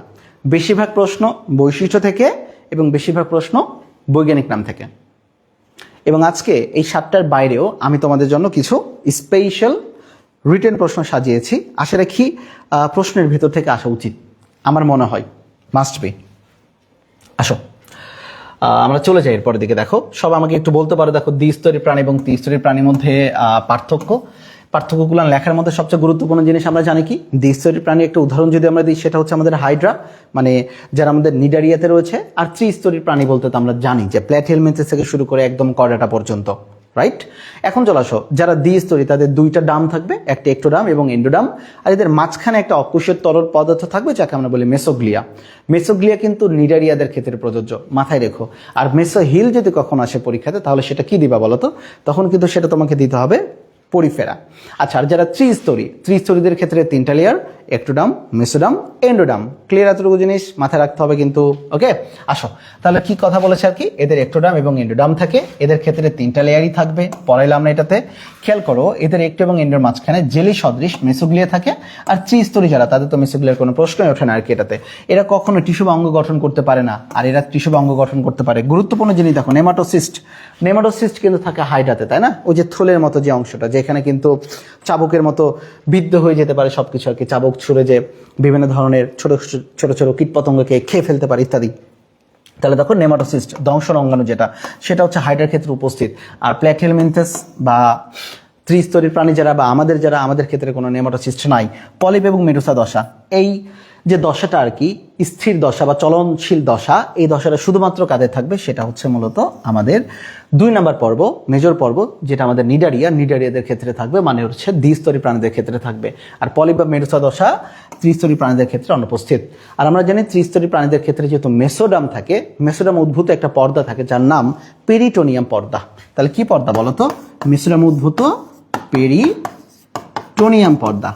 বেশিরভাগ প্রশ্ন বৈশিষ্ট্য থেকে এবং বেশিরভাগ প্রশ্ন বৈজ্ঞানিক নাম থেকে। এবং আজকে এই 7টার বাইরেও আমি তোমাদের জন্য কিছু স্পেশাল রিটেন প্রশ্ন সাজিয়েছি। আশা রাখি প্রশ্নের ভিতর থেকে আসা উচিত, আমার মনে হয় মাস্ট বি। আসো আমরা চলে যাই এরপরের দিকে। দেখো সব আমাকে একটু বলতে পারো, দেখো দ্বিস্তরী প্রাণী এবং ত্রিস্তরী প্রাণীর মধ্যে পার্থক্যগুলো লেখার মধ্যে সবচেয়ে গুরুত্বপূর্ণ জিনিস আমরা জানি কি? দ্বিস্তরী প্রাণী একটা উদাহরণ যদি আমরা দিই, সেটা হচ্ছে আমাদের হাইড্রা, মানে যারা আমাদের নিডারিয়াতে রয়েছে। আর ত্রিস্তরী প্রাণী বলতে তো আমরা জানি যে প্ল্যাটিহেলমিনথেস থেকে শুরু করে একদম কর্ডাটা পর্যন্ত। রাইট। এখন চলে আসো, যারা দ্বিস্তরী তাদের দুইটা ডাম থাকবে, একটা একটোডাম এবং এন্ডোডাম, আর এদের মাঝখানে একটা অকুশের তরল পদার্থ থাকবে যাকে আমরা বলি মেসোগ্লিয়া। মেসোগ্লিয়া কিন্তু নিডারিয়াদের ক্ষেত্রে প্রযোজ্য, মাথায় রেখো। আর মেসোহিল যদি কখনো আসে পরীক্ষাতে তাহলে সেটা কি দিবা বলো তো? তখন কিন্তু সেটা তোমাকে দিতে হবে পরিফেরা। আচ্ছা, আর যারা ত্রিস্তরীদের ক্ষেত্রে তিনটা লেয়ার, একটোডাম, মেসোডাম, এন্ডোডাম। ক্লিয়ার এতটুকু জিনিস মাথায় রাখতে হবে কিন্তু। ওকে, আসো তাহলে কি কথা বলেছে আর কি, এদের একটোডাম এবং এন্ডোডাম থাকে, এদের ক্ষেত্রে তিনটা লেয়ারই থাকবে, পড়াইলাম না এটাতে। খেয়াল করো, এদের একটো এবং এন্ডোর মাঝখানে জেলি সদৃশ মেসোগ্লিয়া থাকে। আর ত্রিস্তরী যারা তাদের তো মেসোগ্লিয়ার কোনো প্রশ্নই ওঠে না আর কি এটাতে। এরা কখনো টিস্যু বা অঙ্গ গঠন করতে পারে না, আর এরা টিস্যু বা অঙ্গ গঠন করতে পারে। গুরুত্বপূর্ণ জিনিস দেখো, নেমাটোসিস্ট কিন্তু থাকে হাইডাতে, তাই না? ওই যে থলের মতো যে অংশটা, যেখানে কিন্তু চাবুকের মতো বিদ্ধ হয়ে যেতে পারে সবকিছু আর কি, চাবুক ছুঁড়ে যে বিভিন্ন ধরনের ছোট ছোট ছোট কীটপতঙ্গকে খেয়ে ফেলতে পারে ইত্যাদি। তাহলে দেখো নেমাটোসিস্ট দংশন অঙ্গাণু যেটা, সেটা হচ্ছে হাইডার ক্ষেত্রে উপস্থিত। আর প্ল্যাটিহেলমিনথেস বা ত্রিস্তরী প্রাণী যারা বা আমাদের ক্ষেত্রে কোনো নেমাটোসিস্ট নাই। পলিপ এবং মেডুসা দশা, এই যে দশাটা আর কি স্থির দশা বা চলনশীল দশা, এই দশাটা শুধুমাত্র কাদের থাকবে? সেটা হচ্ছে মূলত আমাদের 2 নম্বর পর্ব, মেজর পর্ব, যেটা আমাদের নিডারিয়াদের ক্ষেত্রে থাকবে, মানে হচ্ছে দ্বিস্তরী প্রাণীদের ক্ষেত্রে থাকবে। আর পলিপ বা মেডুসা দশা ত্রিস্তরী প্রাণীদের ক্ষেত্রে অনুপস্থিত। আর আমরা জানি ত্রিস্তরী প্রাণীদের ক্ষেত্রে যেহেতু মেসোডাম থাকে, মেসোডাম উদ্ভূত একটা পর্দা থাকে যার নাম পেরিটোনিয়াম পর্দা। তাহলে কি পর্দা বলো তো? মেসোডাম উদ্ভূত পেরিটোনিয়াম পর্দা।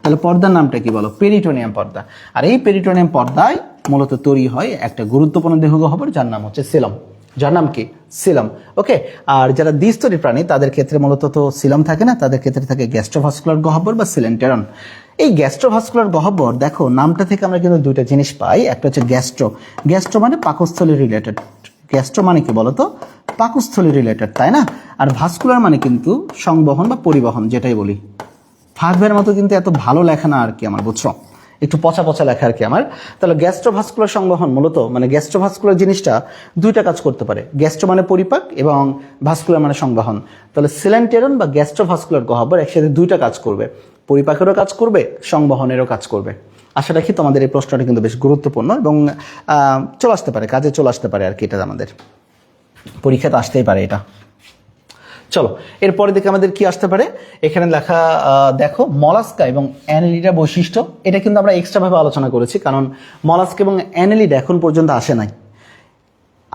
তাহলে পর্দার নামটা কি বলো? পেরিটোনিয়াম পর্দা। আর এই পেরিটোনিয়াম পর্দায় মূলত তৈরি হয় একটা গুরুত্বপূর্ণ দেহগহ্বর যার নাম হচ্ছে সিলম। যার নাম কি? সিলম। ওকে। আর যারা দ্বিস্তরী প্রাণী তাদের ক্ষেত্রে মূলত তো সিলম থাকে না, তাদের ক্ষেত্রে থাকে গ্যাস্ট্রোভাস্কুলার গহ্বর বা সিলেন্টেরন। এই গ্যাস্ট্রোভাস্কুলার গহ্বর, দেখো নামটা থেকে আমরা কিন্তু দুইটা জিনিস পাই। একটা হচ্ছে গ্যাস্ট্রো মানে পাকস্থলী রিলেটেড। গ্যাস্ট্রো মানে কি বলতো? পাকস্থলী রিলেটেড, তাই না? আর ভাস্কুলার মানে কিন্তু সংবহন বা পরিবহন, যেটাই বলি। ভার্বের মতো কিন্তু এত ভালো লেখা না আর কি আমার, বুঝছো? একটু পচা পচা লেখা আর কি আমার। তাহলে গ্যাস্ট্রোভাস্কুলার সংবহন মূলত মানে গ্যাস্ট্রোভাস্কুলার জিনিসটা দুইটা কাজ করতে পারে। গ্যাস্ট্রো মানে পরিপাক এবং ভাস্কুলার মানে সংবহন। তাহলে সিলেন্টেরন বা গ্যাস্ট্রোভাস্কুলার গহ্বর একসাথে দুইটা কাজ করবে, পরিপাকেরও কাজ করবে, সংবহনেরও কাজ করবে। আশা রাখি তোমাদের এই প্রশ্নটা কিন্তু বেশ গুরুত্বপূর্ণ এবং চলে আসতে পারে, কাজে চলে আসতে পারে আর কি, এটা আমাদের পরীক্ষাতে আসতেই পারে এটা। চলো এরপরে দেখে আমাদের কি আসতে পারে, এখানে লেখা দেখো মলাস্কা এবং অ্যানেলিডা বৈশিষ্ট্য। এটা কিন্তু আমরা এক্সট্রা ভাবে আলোচনা করেছি, কারণ মলাস্কা এবং অ্যানেলিডা এখন পর্যন্ত আসে নাই।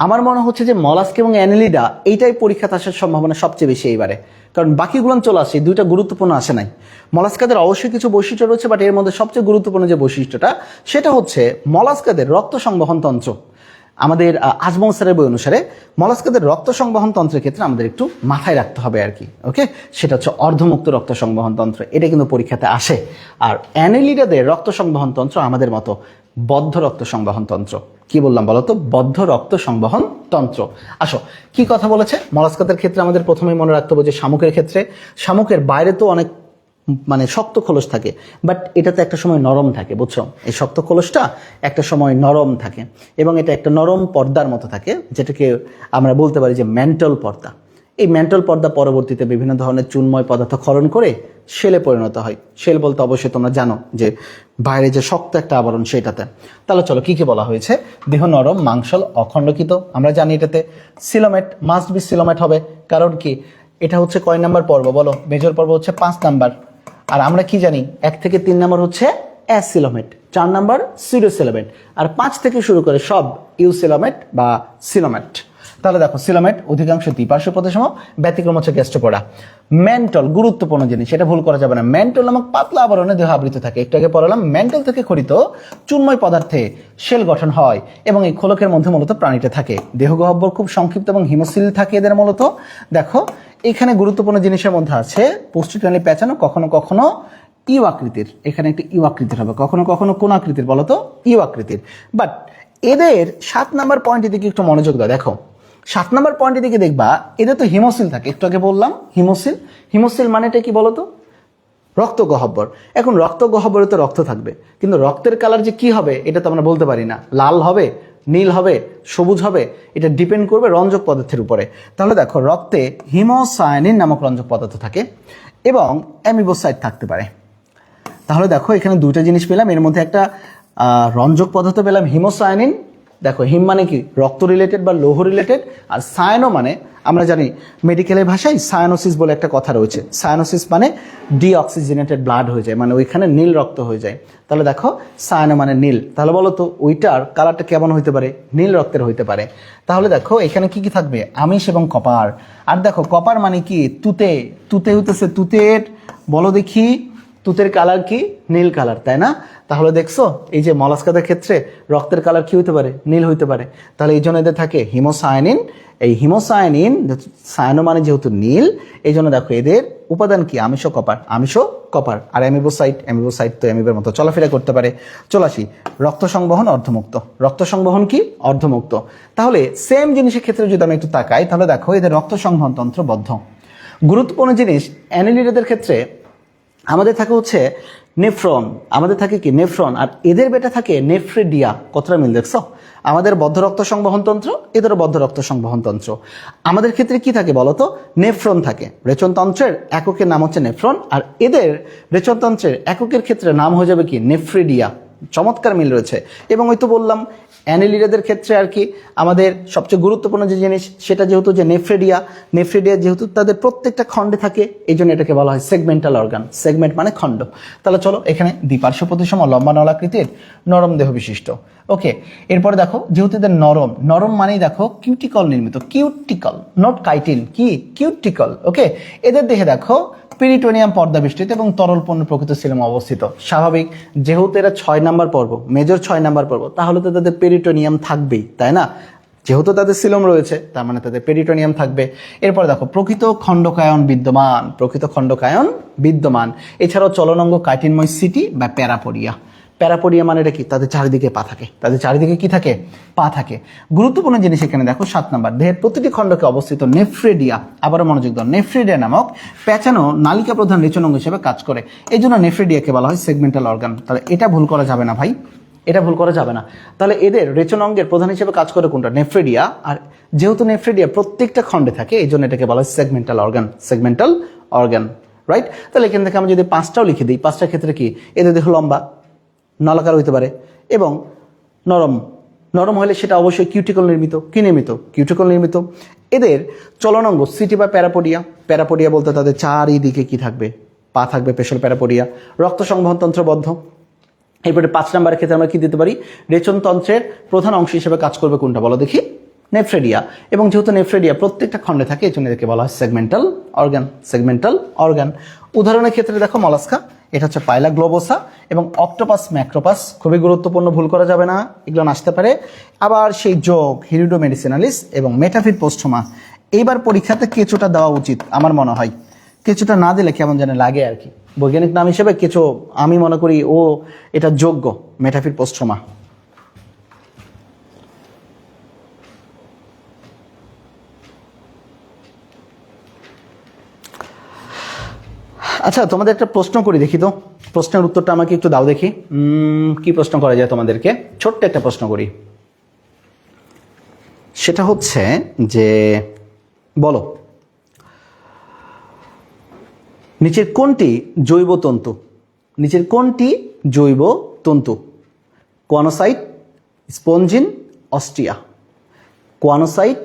আমার মনে হচ্ছে যে মলাস্কা এবং অ্যানেলিডা এইটাই পরীক্ষাতে আসার সম্ভাবনা সবচেয়ে বেশি এইবারে, কারণ বাকিগুলো চলে আসে, দুইটা গুরুত্বপূর্ণ আসে নাই। মলাস্কাদের অবশ্যই কিছু বৈশিষ্ট্য রয়েছে, বাট এর মধ্যে সবচেয়ে গুরুত্বপূর্ণ যে বৈশিষ্ট্যটা সেটা হচ্ছে মলাস্কাদের রক্ত সংবহন তন্ত্র। আমাদের আজমল স্যারের বই অনুসারে মলাস্কাদের রক্ত সংবহন তন্ত্রের ক্ষেত্রে আমাদের একটু মাথায় রাখতে হবে আর কি। ওকে, সেটা হচ্ছে অর্ধমুক্ত রক্ত সংবহন তন্ত্র, এটা কিন্তু পরীক্ষাতে আসে। আর অ্যানেলিডাদের রক্ত সংবহন তন্ত্র আমাদের মতো বদ্ধ রক্ত সংবহন তন্ত্র। কি বললাম বলতো? বদ্ধ রক্ত সংবহন তন্ত্র। আসো কি কথা বলেছে মলাস্কাদের ক্ষেত্রে আমাদের প্রথমেই মনে রাখতে হবে যে শামুকের ক্ষেত্রে, শামুকের বাইরে তো অনেক মানে শক্ত খোলস থাকে, বাট এটাতে একটা সময় নরম থাকে, বুঝছো? এই শক্ত খোলসটা একটা সময় নরম থাকে এবং এটা একটা নরম পর্দার মতো থাকে, যেটাকে আমরা বলতে পারি যে ম্যান্টল পর্দা। এই ম্যান্টল পর্দা পরবর্তীতে বিভিন্ন ধরনের চুনময় পদার্থ ক্ষরণ করে শেলে পরিণত হয়। শেল বলতে অবশ্যই তোমরা জানো যে বাইরে যে শক্ত একটা আবরণ সেটাতে। তাহলে চলো কি কি বলা হয়েছে। দেহ নরম, মাংসল, অখণ্ডকিত। আমরা জানি এটাতে সিলোমেট, মাস্ট বি সিলোমেট হবে, কারণ কি এটা হচ্ছে কয় নাম্বার পর্ব বলো? মেজর পর্ব হচ্ছে 5 নাম্বার। আর আমরা কি জানি 1 থেকে 3 নম্বর হচ্ছে অ্যাসিলোমেট, 4 নম্বর সিডোসিলোমেট, আর 5 থেকে শুরু করে সব ইউসিলোমেট বা সিলোমেট। তাহলে দেখো সিলোমেট অধিকাংশ দ্বিপার্শ্ব প্রতিসম, ব্যতিক্রম হচ্ছে গ্যাস্ট্রোপোডা। মেন্টল গুরুত্বপূর্ণ জিনিস, এটা ভুল করা যাবে না। মেন্টল নামক পাতলা আবরণে দেহ আবৃত থাকে। একটু আগে পড়ালাম মেন্টল থেকে খরিত চুনময় পদার্থে শেল গঠন হয় এবং এই খোলকের মধ্যে মূলত প্রাণীটা থাকে। দেহগহ্বর খুব সংক্ষিপ্ত এবং হিমোসিল থাকে এদের মূলত। দেখো এখানে গুরুত্বপূর্ণ জিনিসের মধ্যে আছে পোস্টিক্রালি প্যাঁচানো, কখনো কখনো ইউ আকৃতির। এখানে একটা ইউ আকৃতির হবে, কখনো কখনো কোন আকৃতির বলতো? ইউ আকৃতির। বাট এদের 7 নম্বর পয়েন্টের দিকে একটু মনোযোগ দাও। দেখো 7 নম্বর পয়েন্টের দিকে দেখবা এদের তো হিমোসিল থাকে। একটু আগে বললাম হিমোসিল মানেটা কি বলতো? রক্ত গহ্বর। এখন রক্ত গহ্বরে তো রক্ত থাকবে, কিন্তু রক্তের কালার যে কি হবে এটা তো আমরা বলতে পারি না। লাল হবে, নীল হবে, সবুজ হবে, এটা ডিপেন্ড করবে রঞ্জক পদার্থের উপরে। তাহলে দেখো রক্তে হিমোসায়ানিন নামক রঞ্জক পদার্থ থাকে এবং অ্যামিবোসাইট থাকতে পারে। তাহলে দেখো এখানে দুইটা জিনিস পেলাম, এর মধ্যে একটা রঞ্জক পদার্থ পেলাম হিমোসায়ানিন দেখো হিম মানে কি রক্ত রিলেটেড বা লৌহ রিলেটেড, আর সায়ানো মানে আমরা জানি মেডিকেলের ভাষায় সায়ানোসিস বলে একটা কথা রয়েছে। সায়ানোসিস মানে ডিঅক্সিজেনেটেড ব্লাড হয়ে যায়, মানে ওইখানে নীল রক্ত হয়ে যায়। তাহলে দেখো সায়ানো মানে নীল, তাহলে বলো তো ওইটার কালারটা কেমন হইতে পারে? নীল রক্তের হইতে পারে। তাহলে দেখো এখানে কি কি থাকবে? আমিষ এবং কপার। আর দেখো কপার মানে কি তুতে, তুতে হইতেছে তুতের, বলো দেখি তুতের কালার কি? নীল কালার, তাই না? তাহলে দেখছো এই যে মলাস্কাদের ক্ষেত্রে রক্তের কালার কি হইতে পারে? নীল হইতে পারে। তাহলে এই জন্য এদের থাকে হিমোসায়ানিন। এই হিমোসায়ানিন, সায়ানো মানে যেহেতু নীল, এই জন্য দেখো এদের উপাদান কি? আমিষ ও কপার, আমিষ ও কপার। আর অ্যামিবোসাইট, অ্যামিবোসাইট তো অ্যামিবের মতো চলাফেরা করতে পারে। চলে আসি রক্ত সংবহন অর্ধমুক্ত। রক্ত সংবহন কি? অর্ধমুক্ত। তাহলে সেম জিনিসের ক্ষেত্রে যদি আমি একটু তাকাই, তাহলে দেখো এদের রক্ত সংবহন তন্ত্র বদ্ধ। গুরুত্বপূর্ণ জিনিস অ্যানিলিডাদের ক্ষেত্রে আমাদের থাকে হচ্ছে নেফ্রন, আমাদের থাকে কি? নেফ্রন। আর এদের বেটা থাকে নেফ্রিডিয়া। কতটা মিল দেখছো? আমাদের বদ্ধ রক্ত সংবহন তন্ত্র, এদেরও বদ্ধ রক্ত সংবহন তন্ত্র। আমাদের ক্ষেত্রে কি থাকে বলতো? নেফ্রন থাকে। রেচনতন্ত্রের এককের নাম হচ্ছে নেফ্রন, আর এদের রেচনতন্ত্রের এককের ক্ষেত্রে নাম হয়ে যাবে কি? নেফ্রিডিয়া। চমৎকার মিল রয়েছে। এবং ওই তো বললাম অ্যানিলিডাদের ক্ষেত্রে আর কি আমাদের সবচেয়ে গুরুত্বপূর্ণ যে জিনিস সেটা যেহেতু যে নেফ্রিডিয়া, নেফ্রিডিয়া যেহেতু তাদের প্রত্যেকটা খণ্ডে থাকে, এই জন্য এটাকে বলা হয় সেগমেন্টাল অর্গান। সেগমেন্ট মানে খণ্ড। তাহলে চলো এখানে দ্বিপার্শ্ব প্রতিসম লম্বা নলাকৃতির নরম দেহ বিশিষ্ট। ওকে, এরপরে দেখো যেহেতু এদের নরম, নরম মানেই দেখো কিউটিকল নির্মিত, কিউটিকল নট কাইটিন, কি? কিউটিকল। ওকে, এদের দেহে দেখো পেরিটোনিয়াম পর্দা বেষ্টিত এবং তরল পণ্য প্রকৃত সিলোম অবস্থিত। স্বাভাবিক, যেহেতু এরা 6 নাম্বার পর্ব, মেজর 6 নাম্বার পর্ব, তাহলে তো তাদের পেরিটোনিয়াম থাকবেই, তাই না? যেহেতু তাদের সিলোম রয়েছে তার মানে তাদের পেরিটোনিয়াম থাকবে। এরপরে দেখো প্রকৃত খণ্ডকায়ন বিদ্যমান, প্রকৃত খণ্ডকায়ন বিদ্যমান। এছাড়াও চলনাঙ্গ কাইটিনময় সিটি বা প্যারাপোডিয়া। প্যারাপোডিয়া মানে এটা কি? তাদের চারিদিকে পা থাকে। তাদের চারিদিকে কি থাকে? পা থাকে। গুরুত্বপূর্ণ জিনিস এখানে দেখো 7 নাম্বার, দেহের প্রতিটি খণ্ডকে অবস্থিত নেফ্রিডিয়া, আবারও মনোযোগ দাও, নেফ্রিডিয়া নামক প্যাঁচানো নালিকা প্রধান রেচনাঙ্গ হিসেবে কাজ করে। এই জন্য নেফ্রিডিয়াকে বলা হয় সেগমেন্টাল অর্গান। তাহলে এটা ভুল করা যাবে না ভাই, এটা ভুল করা যাবে না। তাহলে এদের রেচনাঙ্গের প্রধান হিসেবে কাজ করে কোনটা? নেফ্রিডিয়া। আর যেহেতু নেফ্রিডিয়া প্রত্যেকটা খণ্ডে থাকে, এই জন্য এটাকে বলা হয় segmental organ, segmental organ. Right? তাহলে এখান থেকে আমি যদি 5টাও লিখে দিই, 5টার ক্ষেত্রে কি? এদের দেহ লম্বা, নলাকার হইতে পারে এবং নরম। নরম হলে সেটা অবশ্যই কিউটিকল নির্মিত। কি নির্মিত? কিউটিকল নির্মিত। এদের চলনাঙ্গ সিটি বা প্যারাপোডিয়া। প্যারাপোডিয়া বলতে তাদের চারিদিকে কি থাকবে? পা থাকবে, পেশল প্যারাপোডিয়া। রক্ত সংবহন তন্ত্রবদ্ধ। এরপরে 5 নাম্বারের ক্ষেত্রে আমরা কি দিতে পারি? রেচনতন্ত্রের প্রধান অংশ হিসেবে কাজ করবে কোনটা বলো দেখি? নেফ্রিডিয়া। এবং যেহেতু নেফ্রিডিয়া প্রত্যেকটা খণ্ডে থাকে, এই জন্য এদেরকে বলা হয় সেগমেন্টাল অর্গান, সেগমেন্টাল অর্গান। উদাহরণের ক্ষেত্রে দেখো মলাস্কা, এটা হচ্ছে পাইলা গ্লোবোসা এবং অক্টোপাস ম্যাক্রোপাস। খুবই গুরুত্বপূর্ণ, ভুল করা যাবে না, এগুলো আসতে পারে। আবার সেই যোগ হিরিডো মেডিসিনালিস এবং মেটাফিট পোস্টোমা। এইবার পরীক্ষাতে কেঁচোটা দেওয়া উচিত আমার মনে হয়। কেঁচোটা না দিলে কেমন যেন লাগে আর কি। বৈজ্ঞানিক নাম হিসেবে কেঁচো আমি মনে করি ও এটা যোগ্য, মেটাফিট পোস্টোমা। আচ্ছা, তোমাদের একটা প্রশ্ন করি দেখি তো, প্রশ্নের উত্তরটা আমাকে একটু দাও দেখি। কি প্রশ্ন করা যায় তোমাদেরকে? ছোট্ট একটা প্রশ্ন করি, সেটা হচ্ছে যে বলো নিচের কোনটি জৈব তন্তু? নিচের কোনটি জৈব তন্তু? Choanocyte, spongin, Austria. Choanocyte,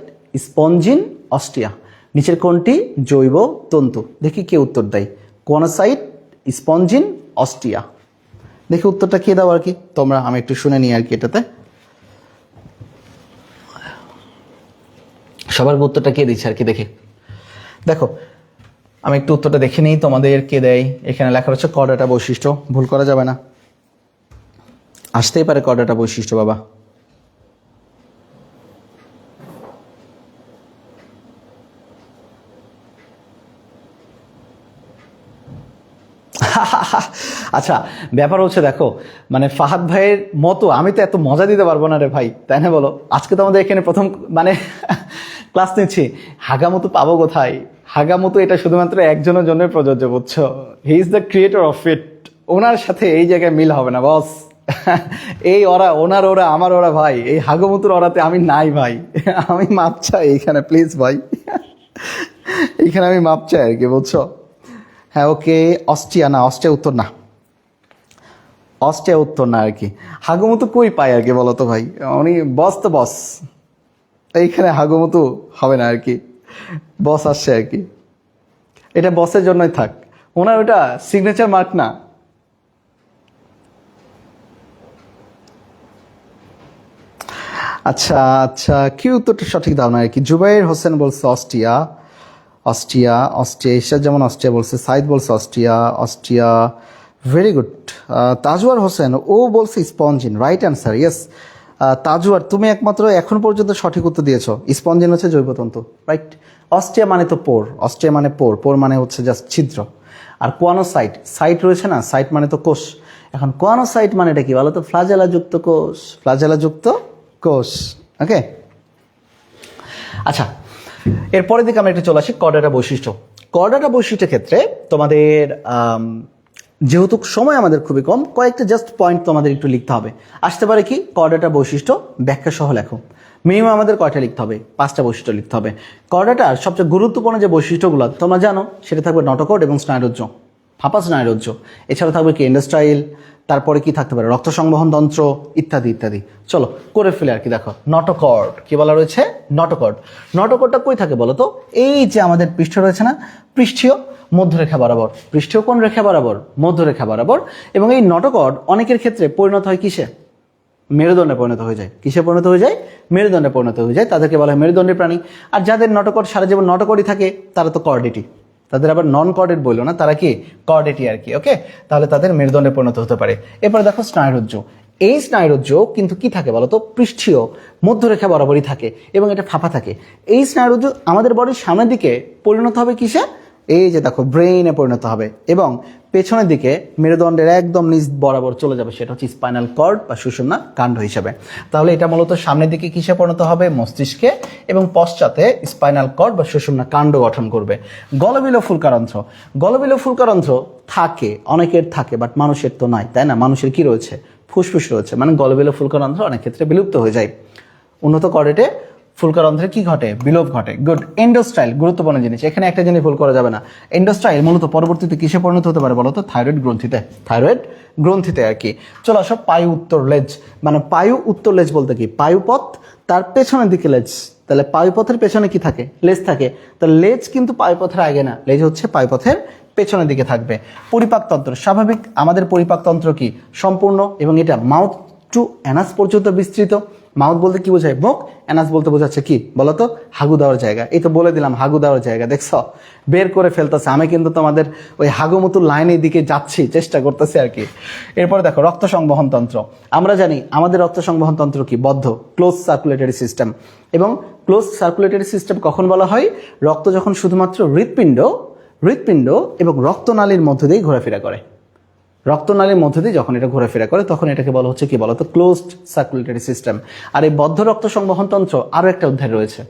spongin, Austria. নিচের কোনটি জৈব তন্তু? দেখি কে উত্তর দেয়। Choanocyte, spongin, Austria. দেখি উত্তরটা কে দাও আর কি তোমরা, আমি একটু শুনে নিই আর কি। এটাতে সবার উত্তরটা কে দিচ্ছে আর কি দেখি। দেখো আমি একটু উত্তরটা দেখে নিই তোমাদের কে দেয়। এখানে লেখা হচ্ছে কর্ডাটা বৈশিষ্ট্য, ভুল করা যাবে না, আসতেই পারে কর্ডাটা বৈশিষ্ট্য বাবা। আচ্ছা, ব্যাপার হচ্ছে দেখো, মানে ফাহাদ ভাইয়ের মতো আমি তো এত মজা দিতে পারবো না রে ভাই, তাই না বলো? আজকে তো আমাদের এখানে প্রথম মানে ক্লাস নিচ্ছি, হাগামতো পাবো কোথায়? হাগামতো এটা শুধুমাত্র একজনের জন্য প্রযোজ্য, বুঝছো? He is the creator of it. ওনার সাথে এই জায়গায় মিল হবে না বস। এই ওরা, ওনার ওরা, আমার ওরা ভাই, এই হাগামতুর ওরাতে আমি নাই ভাই। আমি মাপ চাই এইখানে, প্লিজ ভাই। এইখানে আমি মাপ চাই আর কি, বুঝছো? হ্যাঁ ওকে, অস্ট্রিয়া না, অস্ট্রিয়া উত্তর না। অস্ট্রিয়া উত্তর না আর কি। হাগুমুতু কই পায় আর কি বলো তো ভাই, উনি বস তো বস, এইখানে হাগুমুতু হবে না আর কি, বস আসছে আর কি, এটা বসের জন্যই থাক, ওনার ওটা সিগনেচার মার্ক না। আচ্ছা আচ্ছা, কি উত্তরটা সঠিক দাও না আর কি। জুবাইর হোসেন বলছে অস্ট্রিয়া, অস্ট্রিয়া অস্ট্রিয়া, ঈশ্বর যেমন অস্ট্রিয়া বলছে, সাইদ বলছে Austria, Austria, very good. Tazwar Hossain ও বলছে spongin, right answer, yes. Tazwar তুমি একমাত্র এখন পর্যন্ত সঠিক উত্তর দিয়েছো, স্পঞ্জিন হচ্ছে জৈবতন্তু, রাইট। অস্ট্রিয়া মানে তো পোর, অস্ট্রিয়া মানে পোর, পোর মানে হচ্ছে জাস্ট ছিদ্র। আর কোয়ানোসাইট, সাইট রয়েছে না, সাইট মানে তো কোষ। এখন কোয়ানোসাইট মানে এটা কি বলো তো, ফ্লাজেলাযুক্ত কোষ, ফ্লাজেলাযুক্ত কোষ, ওকে। আচ্ছা, এরপরের দিকে আমরা একটু চলে আসি কর্ডাটা বৈশিষ্ট্য। কর্ডাটা বৈশিষ্ট্যের ক্ষেত্রে তোমাদের যেহেতু সময় আমাদের খুবই কম, কয়েকটা জাস্ট পয়েন্ট তোমাদের একটু লিখতে হবে। আসতে পারে কি, কর্ডাটা বৈশিষ্ট্য ব্যাখ্যা সহ লেখো। মিনিমাম আমাদের কয়টা লিখতে হবে, 5টা বৈশিষ্ট্য লিখতে হবে। কর্ডাটার সবচেয়ে গুরুত্বপূর্ণ যে বৈশিষ্ট্যগুলো তোমরা জানো, সেটা থাকবে নটোকর্ড এবং স্নায়ুরজ্জ, ফাঁপা স্নায়ুরজ্জ। এছাড়া থাকবে কি এন্ডোস্টাইল, তারপরে কি থাকতে পারে রক্ত সংবহন তন্ত্র, ইত্যাদি ইত্যাদি। চলো করে ফেলে আর কি। দেখো নটোকর্ড কি বলা রয়েছে, নটোকর্ড। নটোকর্ডটা কই থাকে বলো তো, এই যে আমাদের পৃষ্ঠ রয়েছে না, পৃষ্ঠীয় মধ্যরেখা বরাবর, পৃষ্ঠীয় কোন রেখা বরাবর, মধ্যরেখা বরাবর। এবং এই নটোকর্ড অনেকের ক্ষেত্রে পরিণত হয় কিসে, মেরুদণ্ডে পরিণত হয়ে যায়। কিসে পরিণত হয়ে যায়, মেরুদণ্ডে পরিণত হয়ে যায়, তাদেরকে বলা হয় মেরুদণ্ডী প্রাণী। আর যাদের নটোকর্ড সারা জীবন নটোকর্ডই থাকে, তারা তো কর্ডেটি। তাদের আবার নন কর্ডেট বললো না, তারা কি কর্ডেটি আর কি, ওকে। তাহলে তাদের মেরুদণ্ডে পরিণত হতে পারে। এরপরে দেখো স্নায়ুরজ্জ। এই স্নায়ুরজ্জ কিন্তু কি থাকে বলতো, পৃষ্ঠীয় মধ্যরেখা বরাবরই থাকে এবং এটা ফাঁপা থাকে। এই স্নায়ুরজ্জ আমাদের বডির সামনের দিকে পরিণত হবে কিসে, এই যে দেখো ব্রেইনে পরিণত হবে, এবং পেছনের দিকে মেরুদণ্ডের একদম নিচ বরাবর চলে যাবে, সেটা হচ্ছে স্পাইনাল কর্ড বা সুষুম্না কাণ্ড হিসেবে। তাহলে এটা মূলত সামনের দিকে কিসে পরিণত হবে, মস্তিষ্কে, এবং পশ্চাতে স্পাইনাল কর্ড বা সুষুম্না কাণ্ড গঠন করবে। গলবিল ফুলকারন্ধ্র, গলবিল ফুলকারন্ধ্র থাকে, অনেকের থাকে, বাট মানুষের তো নাই, তাই না। মানুষের কি রয়েছে, ফুসফুস রয়েছে, মানে গলবিল ফুলকারন্ধ্র অনেক ক্ষেত্রে বিলুপ্ত হয়ে যায়। উন্নত কর্ডেটে ফুলকারন্ধ্রে কি ঘটে, বিলোপ ঘটে। গুড। এন্ডোস্টাইল গুরুত্বপূর্ণ জিনিস, এখানে একটা জিনিস ভুল করা যাবে না। এন্ডোস্টাইল মূলত পরবর্তীতে কিসে পরিণত হতে পারে বলতো, থাইরয়েড গ্রন্থিতে, থাইরয়েড গ্রন্থিতে আর কি। চলো আসো পায়ু উত্তর লেজ, মানে পায়ু উত্তর লেজ বলতে কি, পায়ুপথ তার পেছনের দিকে লেজ, তাহলে পায়ুপথের পেছনে কি থাকে, লেজ থাকে। তাহলে লেজ কিন্তু পায়ুপথের আগে না, লেজ হচ্ছে পায়ুপথের পেছনের দিকে থাকবে। পরিপাকতন্ত্র, স্বাভাবিক আমাদের পরিপাকতন্ত্র কি সম্পূর্ণ, এবং এটা মাউথ টু অ্যানাস পর্যন্ত বিস্তৃত। মাউথ বলতে কি বোঝায়, মুখ। অ্যানাস বলতে বোঝাচ্ছে কি বলতো, হাগু দেওয়ার জায়গা। এই তো বলে দিলাম হাগু দেওয়ার জায়গা, দেখছো বের করে ফেলতেছে। আমি কিন্তু তোমাদের ওই হাগুমতুর লাইনের দিকে যাচ্ছি, চেষ্টা করতেছি আর কি। এরপরে দেখো রক্ত সংবহন তন্ত্র। আমরা জানি আমাদের রক্ত সংবহন তন্ত্র কি, বদ্ধ, ক্লোজ সার্কুলেটরি সিস্টেম। এবং ক্লোজ সার্কুলেটরি সিস্টেম কখন বলা হয়, রক্ত যখন শুধুমাত্র হৃৎপিণ্ড এবং রক্তনালীর মধ্য দিয়ে ঘোরাফেরা করে, রক্তনালীর মধ্যে দিয়ে যখন এটা ঘোরাফেরা করে, তখন এটাকে বলা হচ্ছে কি বলতো, ক্লোজড সার্কুলেটরি সিস্টেম। আর এই বদ্ধ রক্ত সংবহন তন্ত্র আরও একটা অধ্যায় রয়েছে,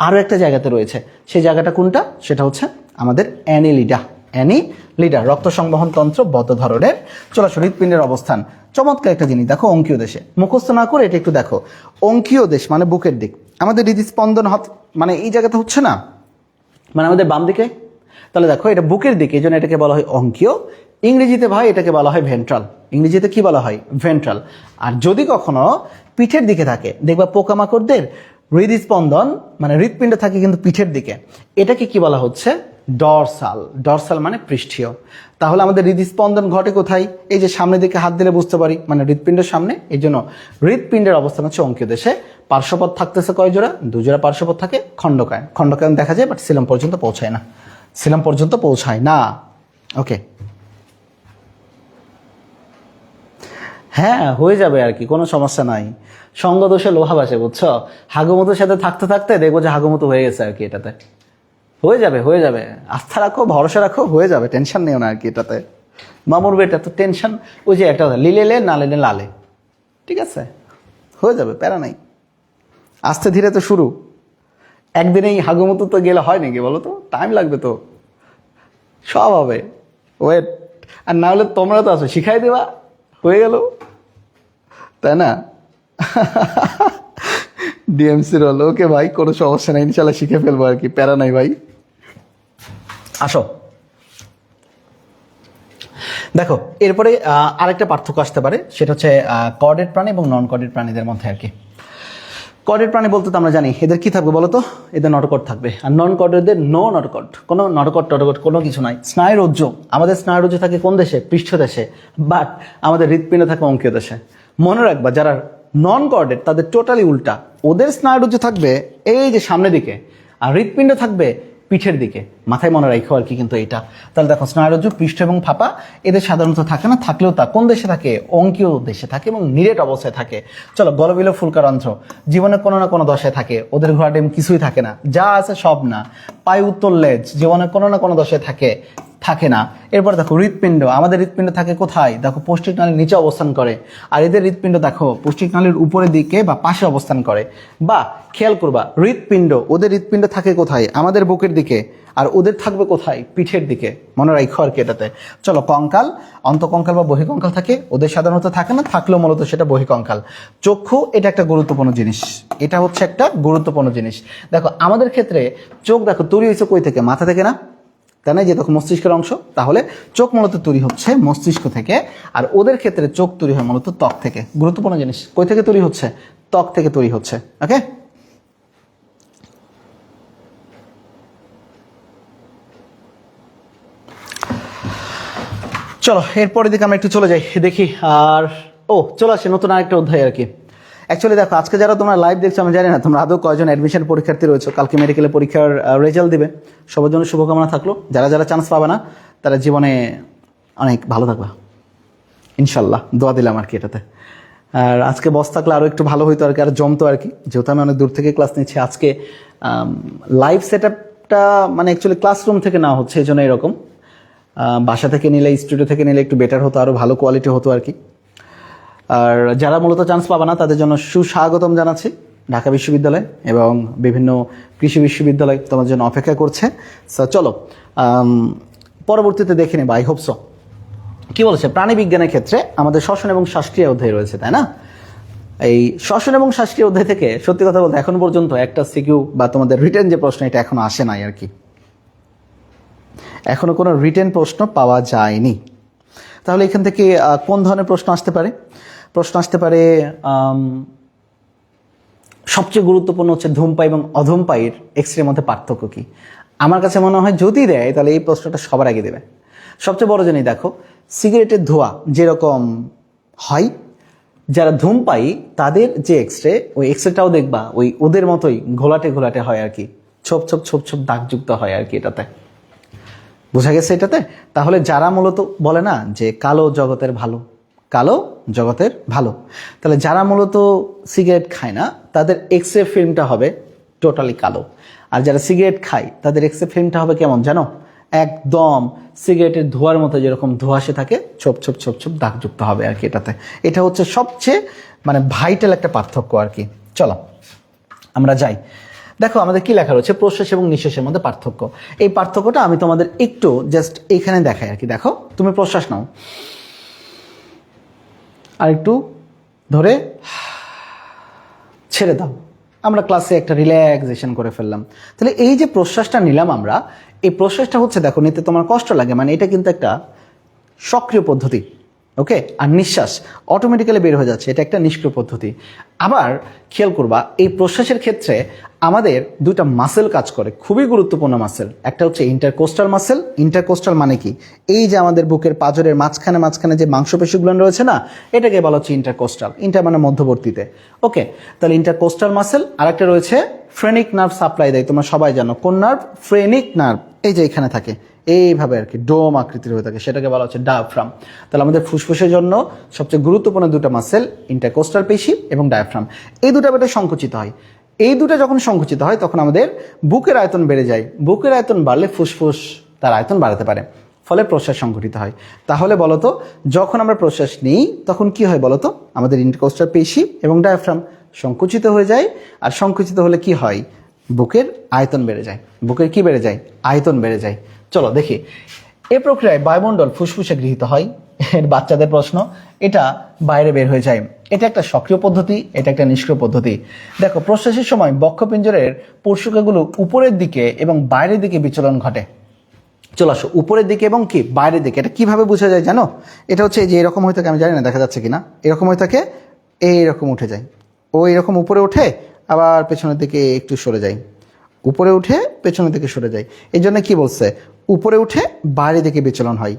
আরও একটা জায়গাতে রয়েছে। সেই জায়গাটা কোনটা, সেটা হচ্ছে আমাদের অ্যানিলিডা, অ্যানিলিডা, রক্ত সংবহন তন্ত্র বদ্ধ ধরনের। চলো আসো হৃৎপিণ্ডের অবস্থান, চমৎকার একটা জিনিস দেখো, অঙ্কীয় দেশে, মুখস্থ না করে এটা একটু দেখো। অঙ্কীয় দেশ মানে বুকের দিক, আমাদের হৃদস্পন্দন মানে এই জায়গাটা হচ্ছে না, মানে আমাদের বাম দিকে। তাহলে দেখো এটা বুকের দিকে, এই জন্য এটাকে বলা হয় অঙ্কীয়। ইংরেজিতে ভাই এটাকে বলা হয় ভেন্ট্রাল, ইংরেজিতে কি বলা হয়, ভেন্ট্রাল। আর যদি কখনো পিঠের দিকে থাকে, দেখবা পোকামাকড়দের হৃদস্পন্দন মানে হৃৎপিণ্ড থাকে কিন্তু পিঠের দিকে, এটাকে কি বলা হচ্ছে, ডরসাল। ডরসাল মানে পৃষ্ঠীয়। তাহলে আমাদের হৃদস্পন্দন ঘটে কোথায়, এই যে সামনের দিকে হাত দিলে বুঝতে পারি, মানে হৃৎপিণ্ডের সামনে। এই জন্য হৃৎপিণ্ডের অবস্থান হচ্ছে অঙ্কীয় দেশে। পার্শ্বপদ থাকতেছে কয় জোড়া, 2 জোড়া পার্শ্বপদ থাকে। খণ্ডকায়ন, খণ্ডকায়ন দেখা যায় বাট সিলাম পর্যন্ত পৌঁছায় না, সিলাম পর্যন্ত পৌঁছায় না, ওকে। হ্যাঁ হয়ে যাবে আর কি, কোনো সমস্যা নাই। সঙ্গদোষে লোহা বাসে, বুঝছো। হাগুমতুর সাথে থাকতে থাকতে দেখবো যে হাগুমতু হয়ে গেছে আর কি, এটাতে হয়ে যাবে, হয়ে যাবে। আস্থা রাখো, ভরসা রাখো, হয়ে যাবে, টেনশন নিও না আর কি এটাতে। মামুর বেটা তো টেনশন, ওই যে একটা কথা, লিলে লে না লেনে লালে, ঠিক আছে, হয়ে যাবে, প্যারা নাই। আস্তে ধীরে তো শুরু, একদিনেই হাগুমতু তো গেলে হয় নাকি বলো তো, টাইম লাগবে তো, সব হবে, ওয়েট। আর না হলে তোমরা তো আছো, শিখাই দেবা, হয়ে গেল, তাই না। ডিএমসি রোল, ওকে ভাই, কোনো সমস্যা নাই, ইনশাল্লাহ শিখে ফেলবো আর কি, প্যারা নাই ভাই। আসো দেখো এরপরে আরেকটা পার্থক্য আসতে পারে, সেটা হচ্ছে কর্ডেড প্রাণী এবং নন কর্ডেড প্রাণীদের মধ্যে আর কি। কর্ডেড প্রাণী বলতে তো আমরা জানি এদের কি থাকবে বলো তো, এদের নটকট থাকবে, আর নন কর্ডেডদের নো নটকট, কোনো নটকট টটকট কোনো কিছু নাই। স্নায়ুরজ্জ, আমাদের স্নায়ুরজ্জ থাকে কোন দেশে? পৃষ্ঠ দেশে, বাট আমাদের হৃৎপিণ্ড থাকে অঙ্কীয় দেশে। মনে রাখবা যারা নন কর্ডেড তাদের টোটালি উল্টা, ওদের স্নায়ুরজ্জ থাকবে এই যে সামনের দিকে, আর হৃৎপিণ্ড থাকবে পিঠের দিকে। মাথায় মনে রাখো আর কি কিন্তু এটা। তাহলে দেখো স্নায়ুরজ্জু পৃষ্ঠ এবং ফাঁপা এদের সাধারণত থাকে না, থাকলেও তা কোন দেশে থাকে? অঙ্কীয় দেশে থাকে এবং নিরেট অবস্থায় থাকে। চলো গলবিল ফুলকারন্ধ্র জীবনে কোনো না কোনো দশায় থাকে, ওদের ঘোড়া ডিম কিছুই থাকে না, যা আছে সব না। পায়ে উত্তর লেজ জীবনে কোনো না কোনো দশায় থাকে, থাকে না। এরপর দেখো হৃৎপিণ্ড, আমাদের হৃৎপিণ্ড থাকে কোথায়? দেখো পৌষ্টিক নালীর নিচে অবস্থান করে, আর এদের হৃৎপিণ্ড দেখো পৌষ্টিক নালীর উপরের দিকে বা পাশে অবস্থান করে। বা খেয়াল করবা হৃৎপিণ্ড, ওদের হৃৎপিণ্ড থাকে কোথায়? আমাদের বুকের দিকে, আর ওদের থাকবে কোথায়? পিঠের দিকে। মনে রাখো আর কি এটাতে। চলো কঙ্কাল, অন্তকঙ্কাল বা বহিকঙ্কাল থাকে, ওদের সাধারণত থাকে না, থাকলেও মূলত সেটা বহিকঙ্কাল। চক্ষু, এটা একটা গুরুত্বপূর্ণ জিনিস, এটা হচ্ছে একটা গুরুত্বপূর্ণ জিনিস। দেখো আমাদের ক্ষেত্রে চোখ দেখো তৈরি হয়েছে কই থেকে? মাথা থেকে না, তাই না? যে দেখো মস্তিষ্কের অংশ, তাহলে চোখ মূলত তৈরি হচ্ছে মস্তিষ্ক থেকে, আর ওদের ক্ষেত্রে চোখ তৈরি হয় মূলত ত্বক থেকে। গুরুত্বপূর্ণ জিনিস, কই থেকে তৈরি হচ্ছে? ত্বক থেকে তৈরি হচ্ছে। ওকে, চলো এরপরের দিকে আমরা একটু চলে যাই, দেখি। আর চলে আসে নতুন আরেকটা অধ্যায় আর কি। অ্যাকচুয়ালি দেখো আজকে যারা তোমরা লাইভ দেখছো আমি জানি না তোমরা আদৌ কয়জন অ্যাডমিশন পরীক্ষার্থী রয়েছে, কালকে মেডিকেলের পরীক্ষার রেজাল্ট দিবে। সবার জন্য শুভকামনা থাকলো। যারা যারা চান্স পাবে না তারা জীবনে অনেক ভালো থাকবে ইনশাল্লাহ, দোয়া দিলাম আর কি এটাতে। আর আজকে বস থাকলে আরও একটু ভালো হইতো আর কি, আর জমতো আর কি, যেহেতু আমি অনেক দূর থেকে ক্লাস নিচ্ছি। আজকে লাইভ সেট আপটা মানে অ্যাকচুয়ালি ক্লাসরুম থেকে নেওয়া হচ্ছে, এই জন্য এরকম। বাসা থেকে নিলে, স্টুডিও থেকে নিলে একটু বেটার হতো, আরও ভালো কোয়ালিটি হতো আর কি। আর যারা মূলত চান্স পাবে না তাদের জন্য সুস্বাগতম জানাচ্ছি। ঢাকা বিশ্ববিদ্যালয় এবং বিভিন্ন কৃষি বিশ্ববিদ্যালয় তোমার জন্য অপেক্ষা করছে। সো চলো পরবর্তীতে দেখে নেব, আই হোপ সো। কী বলেছে? প্রাণীবিজ্ঞানের ক্ষেত্রে আমাদের শ্বসন এবং শ্বাসক্রিয়া অধ্যায় রয়েছে, তাই না? এই শ্বসন এবং শ্বাসক্রিয়া অধ্যায় থেকে সত্যি কথা বলতে এখন পর্যন্ত একটা সিকিউ বা তোমাদের রিটেন যে প্রশ্ন, এটা এখনো আসে নাই আর কি। এখনো কোনো রিটেন প্রশ্ন পাওয়া যায়নি। তাহলে এখান থেকে কোন ধরনের প্রশ্ন আসতে পারে? প্রশ্ন আসতে পারে, সবচেয়ে গুরুত্বপূর্ণ হচ্ছে ধূমপায়ী এবং অধূমপায়ীর এক্সরের মধ্যে পার্থক্য কি? আমার কাছে মনে হয় যদি দেয় তাহলে এই প্রশ্নটা সবার আগে দেবে। সবচেয়ে বড় জিনিস দেখো, সিগারেটের ধোঁয়া যেরকম হয়, যারা ধূমপায়ী তাদের যে এক্সরে, ওই এক্সরেটাও দেখবা ওই ওদের মতোই ঘোলাটে ঘোলাটে হয় আর কি, ছোপ ছোপ ছোপ ছোপ দাগযুক্ত হয় আর কি। এটাতে বোঝা গেছে এটাতে। তাহলে যারা মূলত বলে না যে কালো জগতের ভালো, কালো জগতের ভালো, তাহলে যারা মূলত সিগারেট খায় না তাদের এক্সরে ফিল্মটা হবে টোটালি কালো। আর যারা সিগারেট খায় তাদের এক্সরে ফিল্মটা হবে কেমন জানো? একদম সিগারেটের ধোঁয়ার মতো, যেরকম ধোঁয়াশে থাকে, ছোপ ছোপ ছোপ ছোপ দাগযুক্ত হবে আর কি এটাতে। এটা হচ্ছে সবচেয়ে মানে ভাইটাল একটা পার্থক্য আর কি। চলো আমরা যাই। দেখো আমাদের কি লেখা রয়েছে? প্রশ্বাস এবং নিঃশ্বাসের মধ্যে পার্থক্য। এই পার্থক্যটা আমি তোমাদের একটু জাস্ট এইখানে দেখাই আর কি। দেখো তুমি প্রশ্বাস নাও, আর একটু ধরে ছেড়ে দাও। আমরা ক্লাসে একটা রিল্যাক্সেশন করে ফেললাম। তাহলে এই যে প্রশ্বাসটা নিলাম আমরা, এই প্রশ্বাসটা হচ্ছে দেখো নিতে তোমার কষ্ট লাগে, মানে এটা কিন্তু একটা সক্রিয় পদ্ধতি। ওকে, আর নিঃশ্বাস অটোমেটিক্যালি বের হয়ে যাচ্ছে, এটা একটা নিষ্ক্রিয় পদ্ধতি। আবার খেয়াল করবা এই প্রশ্বাসের ক্ষেত্রে আমাদের দুটা মাসেল কাজ করে, খুবই গুরুত্বপূর্ণ মাসেল। একটা হচ্ছে ইন্টারকোস্টাল মাসেল। ইন্টারকোস্টাল মানে কি? এই যে আমাদের বুকের পাঁজরের মাঝখানে মাঝখানে যে মাংসপেশিগুলো রয়েছে না, এটাকে বলা হচ্ছে ইন্টারকোস্টাল। ইন্টার মানে মধ্যবর্তীতে। ওকে, তাহলে ইন্টারকোস্টাল মাসেল। আর একটা রয়েছে ফ্রেনিক নার্ভ সাপ্লাই দেয়, তোমরা সবাই জানো কোন নার্ভ? Phrenic nerve. এই যে এখানে থাকে এইভাবে আর কি, ডোম আকৃতির হয়ে থাকে, সেটাকে বলা হচ্ছে ডায়াফ্রাম। তাহলে আমাদের ফুসফুসের জন্য সবচেয়ে গুরুত্বপূর্ণ দুটো মাসেল ইন্টারকোস্টাল পেশি এবং ডায়াফ্রাম। এই দুটো বেটে সংকুচিত হয়। এই দুটো যখন সংকুচিত হয় তখন আমাদের বুকের আয়তন বেড়ে যায়। বুকের আয়তন বাড়লে ফুসফুস তার আয়তন বাড়াতে পারে, ফলে প্রশ্বাস সংঘটিত হয়। তাহলে বলতো যখন আমরা প্রশ্বাস নিই তখন কি হয় বলতো? আমাদের ইন্টারকোস্টাল পেশি এবং ডায়াফ্রাম সংকুচিত হয়ে যায়। আর সংকুচিত হলে কি হয়? বুকের আয়তন বেড়ে যায়। বুকের কি বেড়ে যায়? আয়তন বেড়ে যায়। চলো দেখি। এই প্রক্রিয়ায় বায়ুমণ্ডল ফুসফুসে গৃহীত হয়। এর বাচ্চাদের প্রশ্ন, এটা বাইরে বের হয়ে যায়। এটা একটা সক্রিয় পদ্ধতি, এটা একটা নিষ্ক্রিয় পদ্ধতি। দেখো প্রশ্বাসের সময় বক্ষপিঞ্জরের পর্ষুকাগুলো উপরের দিকে এবং বাইরের দিকে বিচলন ঘটে। চলে আসো উপরের দিকে এবং কি বাইরের দিকে। এটা কিভাবে বোঝা যায় জানো? এটা হচ্ছে যে এরকম হয়ে থাকে, আমি জানি না দেখা যাচ্ছে কিনা, এরকম হয়ে থাকে, এইরকম উঠে যায়, ও এরকম উপরে ওঠে আবার পেছনের দিকে একটু সরে যায়, উপরে উঠে পেছনের দিকে সরে যায়। এই জন্য কি বলছে, উপরে উঠে বাইরের দিকে বিচলন হয়,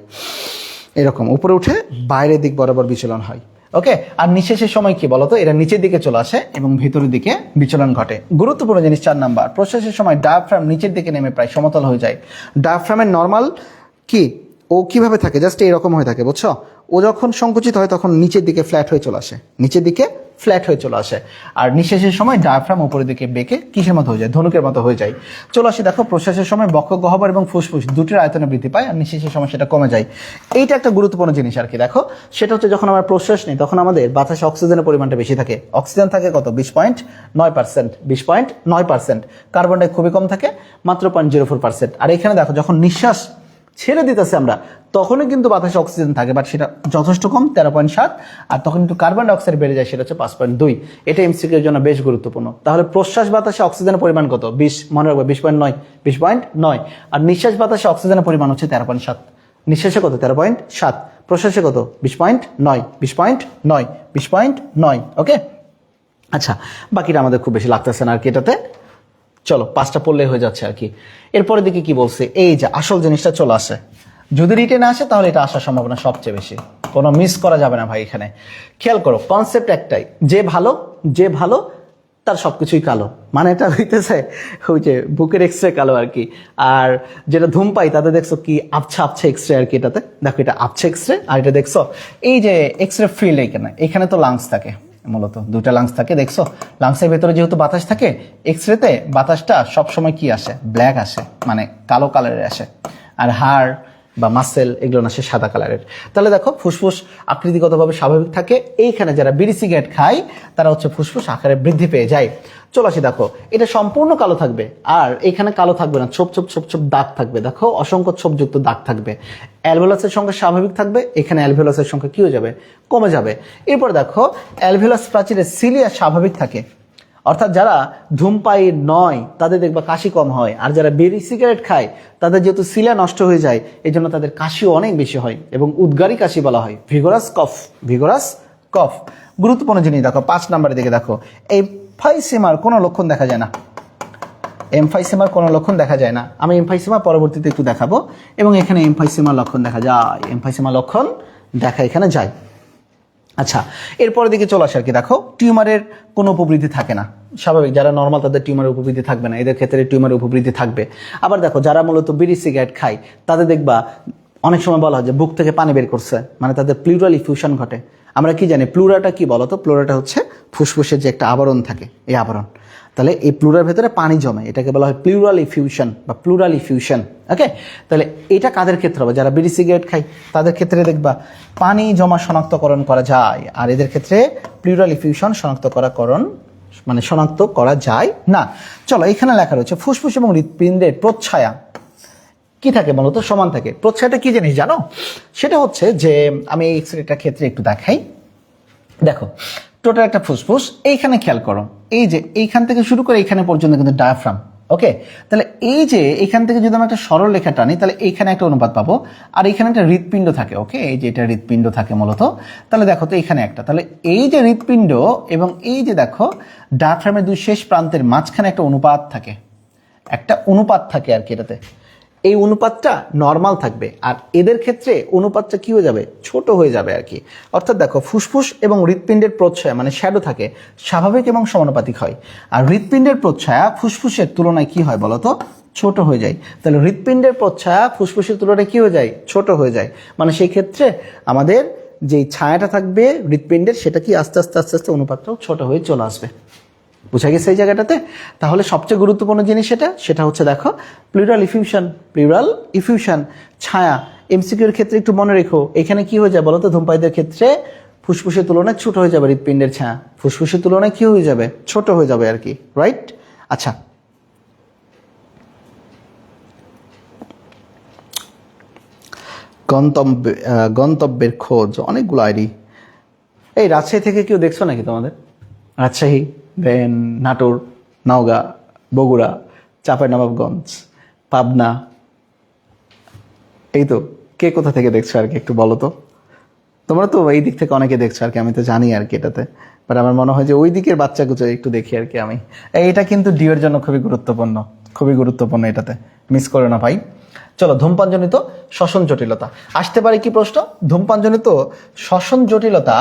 এরকম উপরে উঠে বাইরের দিক বরাবর বিচলন হয়। ওকে, আর নিঃশ্বাসের সময় কি বলতো, এটা নিচের দিকে চলে আসে এবং ভেতরের দিকে বিচলন ঘটে। গুরুত্বপূর্ণ জিনিস 4 নাম্বার, প্রশ্বাসের সময় ডায়াফ্রাম নিচের দিকে নেমে প্রায় সমতল হয়ে যায়। ডায়াফ্রামের নর্মাল কি, ও কিভাবে থাকে, জাস্ট এইরকম হয়ে থাকে, বুঝছো? ও যখন সংকুচিত হয় তখন নিচের দিকে ফ্ল্যাট হয়ে চলে আসে, নিচের দিকে ফ্ল্যাট হয়ে চলে আসে। আর নিঃশ্বাসের সময় ডায়াফ্রাম উপরের দিকে বেঁকে কিসের মতো হয়ে যায়, ধনুকের মতো হয়ে যায়। চলে আসি দেখো, প্রশ্বাসের সময় বক্ষ গহ্বর এবং ফুসফুস দুটির আয়তনে বৃদ্ধি পায়, আর নিঃশ্বাসের সময় সেটা কমে যায়। এইটা একটা গুরুত্বপূর্ণ জিনিস আর কি। দেখো, সেটা হচ্ছে যখন আমরা প্রশ্বাস নিই তখন আমাদের বাতাসে অক্সিজেনের পরিমাণটা বেশি থাকে। অক্সিজেন থাকে কত, 20.9%, 20.9%। কার্বন ডাই খুবই কম থাকে, মাত্র 0.04%। আর এখানে দেখো, যখন নিঃশ্বাস ছেড়ে দিতেছে আমরা তখনই কিন্তু বাতাসে অক্সিজেন থাকে, বাট সেটা যথেষ্ট কম, 13.7। আর তখন কিন্তু কার্বন ডাইঅক্সাইড বেড়ে যায়, সেটা হচ্ছে 5.2। এটা এমসিকিউ এর জন্য বেশ গুরুত্বপূর্ণ। তাহলে প্রশ্বাস বাতাসে অক্সিজেনের পরিমাণ কত, 20, মনে রাখবে 20.9, 20.9। আর নিঃশ্বাস বাতাসে অক্সিজেনের পরিমাণ হচ্ছে 13.7। নিঃশ্বাসে কত, 13.7, প্রশ্বাসে কত, 20.9, 20.9, 20.9। ওকে, আচ্ছা, বাকিটা আমাদের খুব বেশি লাগতেছে না আর কি এটাতে। চলো 5টা পড়লে হয়ে যাচ্ছে আর কি। এরপরে দিকে কি বলছে, এই যে আসল জিনিসটা চলে আসে, যদি রিটেন আসে তাহলে এটা আসার সম্ভাবনা সবচেয়ে বেশি, কোনো মিস করা যাবে না ভাই। এখানে খেয়াল করো, কনসেপ্ট একটাই, যে ভালো তার সবকিছুই কালো, মানে এটা হইতেছে ওই যে বুকের এক্সরে কালো আর কি। আর যেটা ধূমপাই তাদের দেখছো কি আবছা আবছা এক্সরে আর কি, এটাতে দেখো এটা আবছা এক্সরে। আর এটা দেখছো এই যে এক্সরে ফিল্ড, এখানে তো লাংস থাকে, মূলত 2টা লাংস থাকে, দেখছো লাংসের ভেতরে যেহেতু বাতাস থাকে, এক্সরেতে বাতাসটা সবসময় কি আসে, ব্ল্যাক আসে, মানে কালো কালারের আসে। আর হাড় বা মাসেল এগুলো আসে সাদা কালারের। তাহলে দেখো, ফুসফুস আকৃতিগতভাবে স্বাভাবিক থাকে। এইখানে যারা বিড়ি সিগারেট খায় তারা হচ্ছে ফুসফুস আকারে বৃদ্ধি পেয়ে যায়। চলে আসি দেখো, এটা সম্পূর্ণ কালো থাকবে, আর এখানে কালো থাকবে না, ছোপ ছোপ ছোপ ছোপ দাগ থাকবে। দেখো, অসংখ্য ছোপযুক্ত দাগ থাকবে। অ্যালভেলাসের সংখ্যা স্বাভাবিক থাকবে, এখানে অ্যালভেলাসের সংখ্যা কি হয়ে যাবে, কমে যাবে। এরপর দেখো, অ্যালভেলাস প্রাচীরের সিলিয়া স্বাভাবিক থাকে, অর্থাৎ যারা ধূমপায়ী নয় তাদের দেখবা কাশি কম হয়। আর যারা বিড়ি সিগারেট খায় তাদের যেহেতু সিলিয়া নষ্ট হয়ে যায়, এই জন্য তাদের কাশিও অনেক বেশি হয় এবং উদ্গারী কাশি বলা হয়, ভিগোরাস কফ, ভিগোরাস কফ। গুরুত্বপূর্ণ জিনিস দেখো, 5 নম্বরের দিকে দেখো, এমফাইসেমার কোনো লক্ষণ দেখা যায় না, এমফাইসেমার কোনো লক্ষণ দেখা যায় না। আমি এমফাইসেমা পরবর্তীতে একটু দেখাবো, এবং এখানে এমফাইসেমার লক্ষণ দেখা যায়, এমফাইসেমার লক্ষণ দেখা এখানে যায়। আচ্ছা, এরপরের দিকে চলে আসে আর কি। দেখো, টিউমারের কোনো উপবৃদ্ধি থাকে না, স্বাভাবিক। যারা নর্মাল তাদের টিউমারের উপবৃদ্ধি থাকবে না, এদের ক্ষেত্রে টিউমারের উপবৃদ্ধি থাকবে। আবার দেখো, যারা মূলত বিড়ি সিগারেট খায় তাদের দেখবা অনেক সময় বলা হয় যে বুক থেকে পানি বের করছে, মানে তাদের প্লিউরাল ইফিউশন ঘটে। আমরা কি জানি প্লুরাটা কি বলতো, প্লুরাটা হচ্ছে ফুসফুসের যে একটা আবরণ থাকে, এই আবরণ। তাহলে এই প্লুরার ভেতরে পানি জমে, এটাকে বলা হয় প্লিউরাল ইফিউশন বা প্লুরাল ইফিউশন। ওকে, তাহলে এটা কাদের ক্ষেত্রে হবে, যারা বিড়ি সিগারেট খায় তাদের ক্ষেত্রে দেখবা পানি জমা শনাক্তকরণ করা যায়, আর এদের ক্ষেত্রে প্লিউরাল ইফিউশন শনাক্ত করা যায় না। চলো, এখানে লেখা রয়েছে ফুসফুস এবং হৃৎপিণ্ডের প্রচ্ছায়া কি থাকে, মূলত সমান থাকে। প্রচ্ছায়াটা কি জিনিস জানো, সেটা হচ্ছে যে আমি এই এক্সরেটার ক্ষেত্রে একটু দেখাই। দেখো, টোটাল একটা ফুসফুস, এইখানে খেয়াল করো, এই যে এইখান থেকে শুরু করে এইখানে পর্যন্ত কিন্তু ডায়াফ্রাম। ওকে, তাহলে এই যে এখান থেকে যদি আমরা একটা সরল রেখা টানি তাহলে এইখানে একটা অনুপাত পাবো, আর এখানে একটা হৃৎপিণ্ড থাকে। ওকে, এই যে এটা হৃৎপিণ্ড থাকে মূলত। তাহলে দেখো তো এখানে একটা, তাহলে এই যে হৃৎপিণ্ড এবং এই যে দেখো ডায়াফ্রামের 2 শেষ প্রান্তের মাঝখানে একটা অনুপাত থাকে আর কি এটাতে। এই অনুপাতটা নর্মাল থাকবে, আর এদের ক্ষেত্রে অনুপাতটা কি হয়ে যাবে, ছোট হয়ে যাবে আর কি। অর্থাৎ দেখো, ফুসফুস এবং হৃৎপিণ্ডের প্রচ্ছায়া মানে শ্যাডো থাকে, স্বাভাবিক এবং সমানুপাতিক হয়। আর হৃৎপিণ্ডের প্রচ্ছায়া ফুসফুসের তুলনায় কি হয় বলতো, ছোট হয়ে যায়। তাহলে হৃৎপিণ্ডের প্রচ্ছায়া ফুসফুসের তুলনায় কি হয়ে যায়, ছোট হয়ে যায়। মানে সেই ক্ষেত্রে আমাদের যেই ছায়াটা থাকবে হৃৎপিণ্ডের, সেটা কি আস্তে আস্তে আস্তে আস্তে অনুপাতটাও ছোট হয়ে চলে আসবে। বুঝা গেছে এই জায়গাটাতে? তাহলে সবচেয়ে গুরুত্বপূর্ণ জিনিস সেটা হচ্ছে দেখো, প্লিউরাল ইফিউশন ছায়া। এমসিকিউর ক্ষেত্রে একটু মনে রেখো, এখানে কি হয়ে যায় বলো তো, ধূমপায়ীদের ক্ষেত্রে ফুসফুসের তুলনায় ছোট হয়ে যাবে হৃৎপিণ্ডের ছায়া, ফুসফুসের তুলনায় কি হয়ে যাবে, ছোট হয়ে যাবে আর কি, রাইট? আচ্ছা, গন্তব্যের খোঁজ, অনেকগুলো আইডি। এই রাজশাহী থেকে কেউ দেখছো নাকি তোমাদের? রাজশাহী, দেন নাটোর, নওগাঁ, বগুড়া, চাঁপাইনবাবগঞ্জ, পাবনা, এই তো, কে কোথা থেকে দেখছো আর কি একটু বলো তো। তোমরা তো এই দিক থেকে অনেকে দেখছো আর কি, আমি তো জানি আর কি এটাতে, বাট আমার মনে হয় যে ওই দিকের বাচ্চাগুলো একটু দেখি আর কি আমি। এটা কিন্তু ডিউ এর জন্য খুবই গুরুত্বপূর্ণ, খুবই গুরুত্বপূর্ণ, এটাতে মিস করো না ভাই। চলো, ধূমপানজনিত শ্বসন জটিলতা আসতে পারে কি প্রশ্ন, ধূমপানজনিত শ্বসন জটিলতা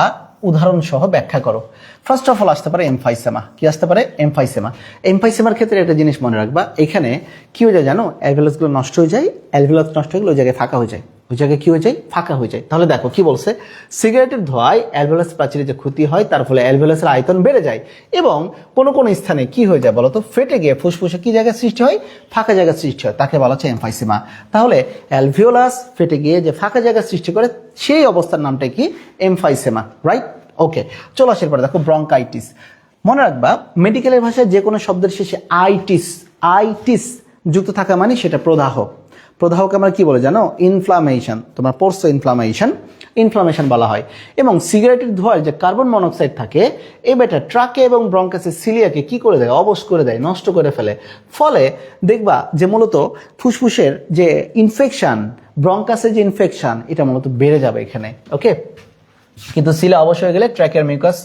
উদাহরণ সহ ব্যাখ্যা করো। ফার্স্ট অফ অল আসতে পারে এমফাইসেমা। কি আসতে পারে? এমফাইসেমা। এমফাইসেমার ক্ষেত্রে একটা জিনিস মনে রাখবা, এখানে কি হয়ে যায় জানো, অ্যালভেলাসগুলো নষ্ট হয়ে যায়, অ্যালভেলাস নষ্ট হয়ে গেলে ওই জায়গায় ফাঁকা হয়ে যায়, ওই জায়গায় কি হয়ে যায়, ফাঁকা হয়ে যায়। তাহলে দেখো কি বলছে, সিগারেটের ধোঁয়ায় অ্যালভেলাস প্রাচীরে যে ক্ষতি হয় তার ফলে অ্যালভেলাসের আয়তন বেড়ে যায় এবং কোনো কোনো স্থানে কি হয়ে যায় বলতো, ফেটে গিয়ে ফুসফুসে কি জায়গা সৃষ্টি হয়, ফাঁকা জায়গা সৃষ্টি হয়, তাকে বলা হচ্ছে এমফাইসেমা। তাহলে অ্যালভিওলাস ফেটে গিয়ে যে ফাঁকা জায়গা সৃষ্টি করে সেই অবস্থার নামটা কি, এমফাইসেমা, রাইট? ওকে, চলো আসার পরে দেখো ব্রঙ্কাইটিস। মনে রাখবা মেডিকেলের ভাষায় যে কোনো শব্দের শেষে আইটিস, আইটিস যুক্ত থাকা মানে সেটা প্রদাহ। প্রদাহকে আমরা কি বলে জানো, ইনফ্লামেশন। তোমরা পড়ছো ইনফ্লামেশন, ইনফ্লামেশন বলা হয়। এবং সিগারেটের ধোঁয়ায় যে কার্বন মনোক্সাইড থাকে, এ বেটা ট্রাকে এবং ব্রঙ্কাসের সিলিয়াকে কি করে দেয়, অবশ করে দেয়, নষ্ট করে ফেলে। ফলে দেখবা যে মূলত ফুসফুসের যে ইনফেকশন, ব্রঙ্কাসের যে ইনফেকশন, এটা মূলত বেড়ে যাবে এখানে। ওকে, কিন্তু সিলা অবশ্য হয়ে গেলে ট্র্যাকের মিউকাস